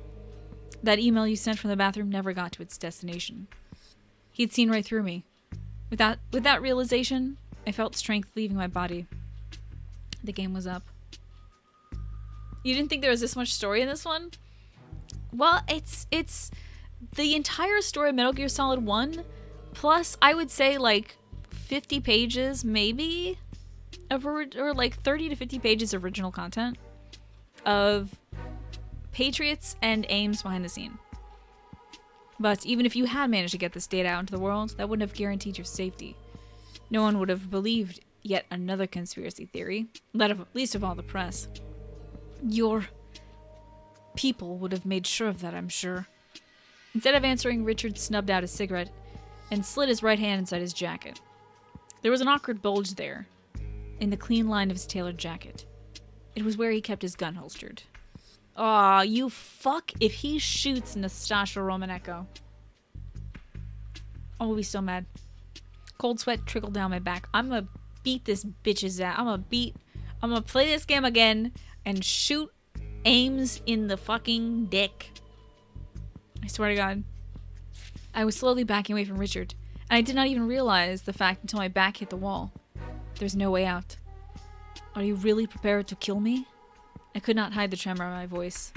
[SPEAKER 1] That email you sent from the bathroom never got to its destination. He'd seen right through me. With that realization, I felt strength leaving my body. The game was up. You didn't think there was this much story in this one? Well, it's the entire story of Metal Gear Solid 1 plus I would say like 50 pages maybe or like 30 to 50 pages of original content of Patriots and aims behind the scene. But even if you had managed to get this data out into the world, that wouldn't have guaranteed your safety. No one would have believed yet another conspiracy theory, least of all the press. Your people would have made sure of that, I'm sure. Instead of answering, Richard snubbed out a cigarette and slid his right hand inside his jacket. There was an awkward bulge there, in the clean line of his tailored jacket. It was where he kept his gun holstered. Aw, you fuck if he shoots Nastasha Romanenko. I'll be so mad. Cold sweat trickled down my back. I'm gonna beat this bitch's ass. I'm gonna play this game again and shoot Ames in the fucking dick. I swear to God. I was slowly backing away from Richard, and I did not even realize the fact until my back hit the wall. There's no way out. Are you really prepared to kill me? I could not hide the tremor in my voice.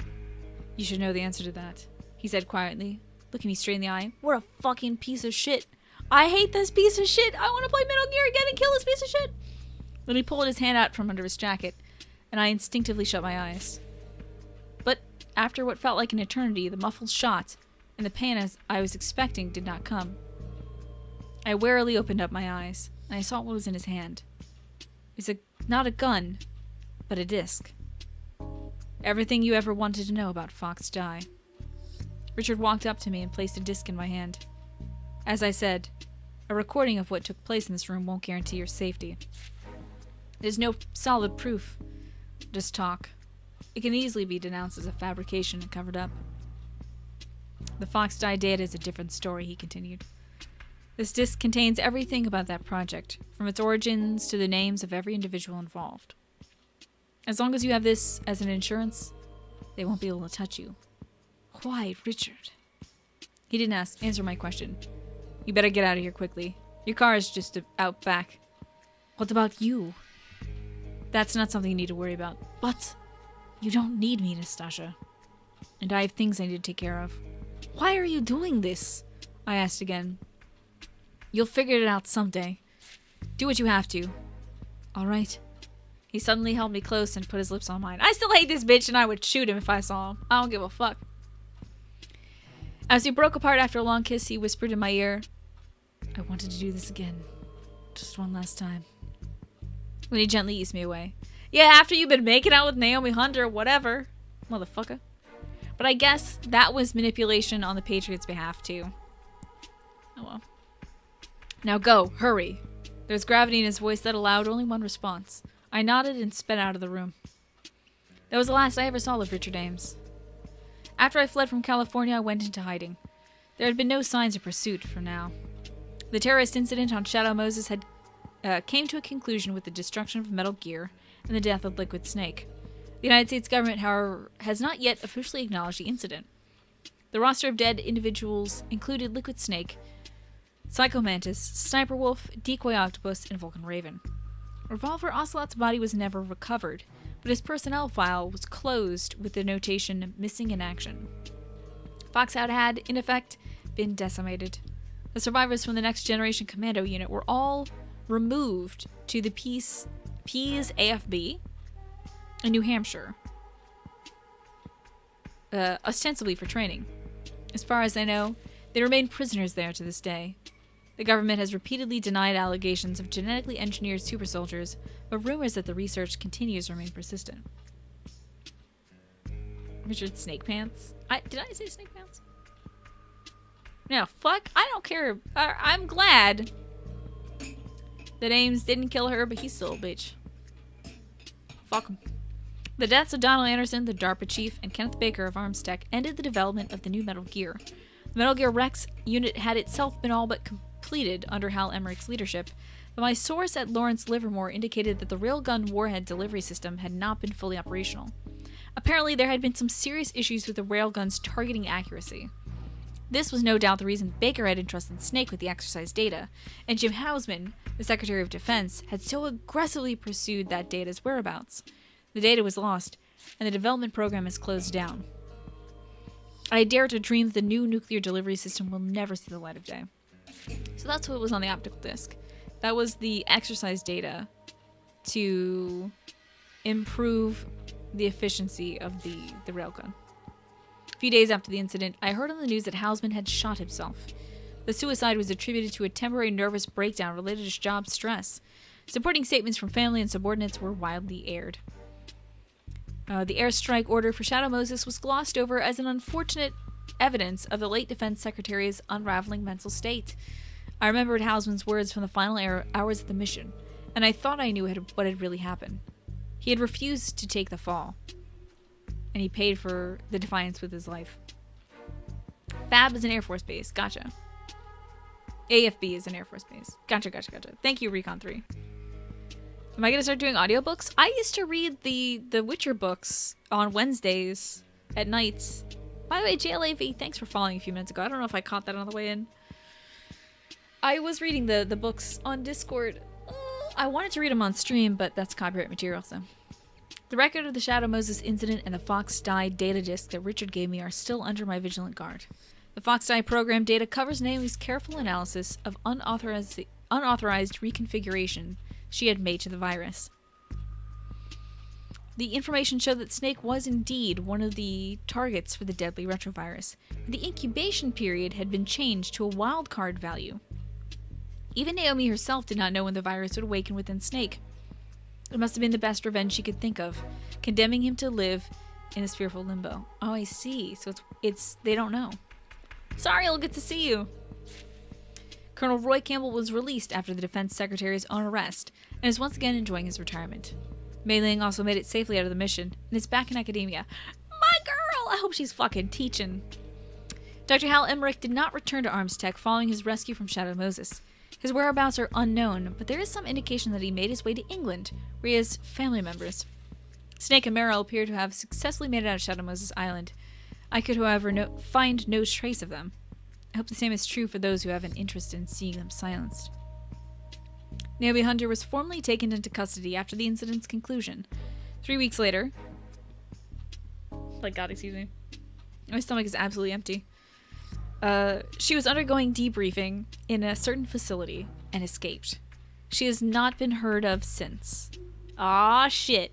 [SPEAKER 1] You should know the answer to that, he said quietly, looking me straight in the eye. What a fucking piece of shit. I hate this piece of shit. I want to play Metal Gear again and kill this piece of shit. Then he pulled his hand out from under his jacket, and I instinctively shut my eyes. But after what felt like an eternity, the muffled shot and the pain as I was expecting did not come. I warily opened up my eyes, and I saw what was in his hand. It was not a gun, but a disc. Everything you ever wanted to know about Fox Die. Richard walked up to me and placed a disc in my hand. As I said, a recording of what took place in this room won't guarantee your safety. There's no solid proof, just talk. It can easily be denounced as a fabrication and covered up. The Fox Die data is a different story, he continued. This disc contains everything about that project, from its origins to the names of every individual involved. As long as you have this as an insurance, they won't be able to touch you. Why, Richard? He didn't answer my question. You better get out of here quickly. Your car is just out back. What about you? That's not something you need to worry about. But you don't need me, Nastasha. And I have things I need to take care of. Why are you doing this? I asked again. You'll figure it out someday. Do what you have to. All right. He suddenly held me close and put his lips on mine. I still hate this bitch and I would shoot him if I saw him. I don't give a fuck. As we broke apart after a long kiss, he whispered in my ear, I wanted to do this again. Just one last time. Then he gently eased me away. Yeah, after you've been making out with Naomi Hunter, whatever. Motherfucker. But I guess that was manipulation on the Patriots' behalf, too. Oh well. Now go, hurry. There's gravity in his voice that allowed only one response. I nodded and sped out of the room. That was the last I ever saw of Richard Ames. After I fled from California, I went into hiding. There had been no signs of pursuit for now. The terrorist incident on Shadow Moses had came to a conclusion with the destruction of Metal Gear and the death of Liquid Snake. The United States government, however, has not yet officially acknowledged the incident. The roster of dead individuals included Liquid Snake, Psycho Mantis, Sniper Wolf, Decoy Octopus, and Vulcan Raven. Revolver Ocelot's body was never recovered, but his personnel file was closed with the notation missing in action. Foxhound had, in effect, been decimated. The survivors from the Next Generation Commando unit were all removed to the Peace AFB in New Hampshire, ostensibly for training. As far as I know, they remain prisoners there to this day. The government has repeatedly denied allegations of genetically engineered super soldiers, but rumors that the research continues remain persistent. Richard Snake Pants? Did I say Snake Pants? No, fuck. I don't care. I'm glad that Ames didn't kill her, but he's still a bitch. Fuck him. The deaths of Donald Anderson, the DARPA chief, and Kenneth Baker of Armstech ended the development of the new Metal Gear. The Metal Gear Rex unit had itself been all but completed under Hal Emmerich's leadership, but my source at Lawrence Livermore indicated that the railgun warhead delivery system had not been fully operational. Apparently, there had been some serious issues with the railgun's targeting accuracy. This was no doubt the reason Baker had entrusted Snake with the exercise data, and Jim Hausman, the Secretary of Defense, had so aggressively pursued that data's whereabouts. The data was lost, and the development program is closed down. I dare to dream that the new nuclear delivery system will never see the light of day. So that's what was on the optical disc. That was the exercise data to improve the efficiency of the railgun. A few days after the incident, I heard on the news that Hausman had shot himself. The suicide was attributed to a temporary nervous breakdown related to job stress. Supporting statements from family and subordinates were widely aired. The airstrike order for Shadow Moses was glossed over as an unfortunate evidence of the late Defense Secretary's unraveling mental state. I remembered Hausman's words from the final hours of the mission, and I thought I knew what had really happened. He had refused to take the fall, and he paid for the defiance with his life. FAB is an Air Force base. Gotcha. AFB is an Air Force base. Gotcha. Thank you, Recon 3. Am I going to start doing audiobooks? I used to read the Witcher books on Wednesdays at night. By the way, JLAV, thanks for following a few minutes ago. I don't know if I caught that on the way in. I was reading the books on Discord. I wanted to read them on stream, but that's copyright material, so. The record of the Shadow Moses incident and the Fox Die data disk that Richard gave me are still under my vigilant guard. The Fox Die program data covers Naomi's careful analysis of unauthorized reconfiguration she had made to the virus. The information showed that Snake was indeed one of the targets for the deadly retrovirus. The incubation period had been changed to a wildcard value. Even Naomi herself did not know when the virus would awaken within Snake. It must have been the best revenge she could think of, condemning him to live in a fearful limbo. Oh, I see. So it's they don't know. Sorry, I'll get to see you. Colonel Roy Campbell was released after the Defense Secretary's own arrest and is once again enjoying his retirement. Mei Ling also made it safely out of the mission and is back in academia. My girl! I hope she's fucking teaching. Dr. Hal Emmerich did not return to Arms Tech following his rescue from Shadow Moses. His whereabouts are unknown, but there is some indication that he made his way to England, where he has family members. Snake and Merrill appear to have successfully made it out of Shadow Moses Island. I could, however, find no trace of them. I hope the same is true for those who have an interest in seeing them silenced. Naomi Hunter was formally taken into custody after the incident's conclusion. 3 weeks later... God, excuse me. My stomach is absolutely empty. She was undergoing debriefing in a certain facility and escaped. She has not been heard of since. Ah, shit.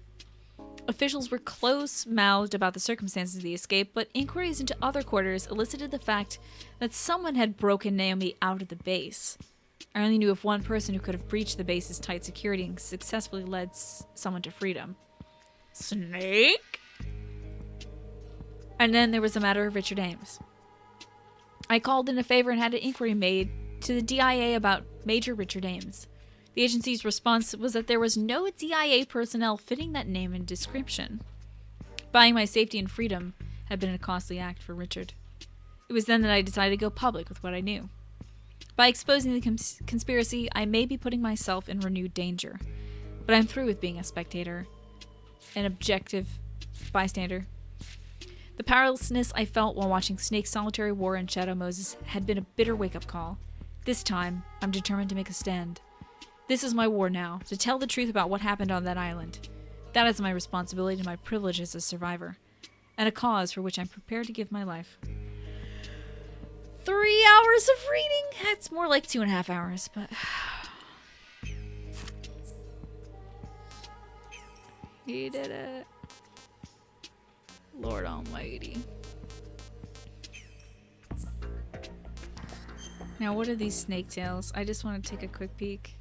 [SPEAKER 1] Officials were close-mouthed about the circumstances of the escape, but inquiries into other quarters elicited the fact that someone had broken Naomi out of the base. I only knew of one person who could have breached the base's tight security and successfully led someone to freedom. Snake? And then there was the matter of Richard Ames. I called in a favor and had an inquiry made to the DIA about Major Richard Ames. The agency's response was that there was no DIA personnel fitting that name and description. Buying my safety and freedom had been a costly act for Richard. It was then that I decided to go public with what I knew. By exposing the conspiracy, I may be putting myself in renewed danger. But I'm through with being a spectator, an objective bystander. The powerlessness I felt while watching Snake's solitary war in Shadow Moses had been a bitter wake-up call. This time, I'm determined to make a stand. This is my war now, to tell the truth about what happened on that island. That is my responsibility and my privilege as a survivor, and a cause for which I'm prepared to give my life. 3 hours of reading? That's more like 2.5 hours, but... He did it. Lord Almighty. Now, what are these snake tails? I just want to take a quick peek.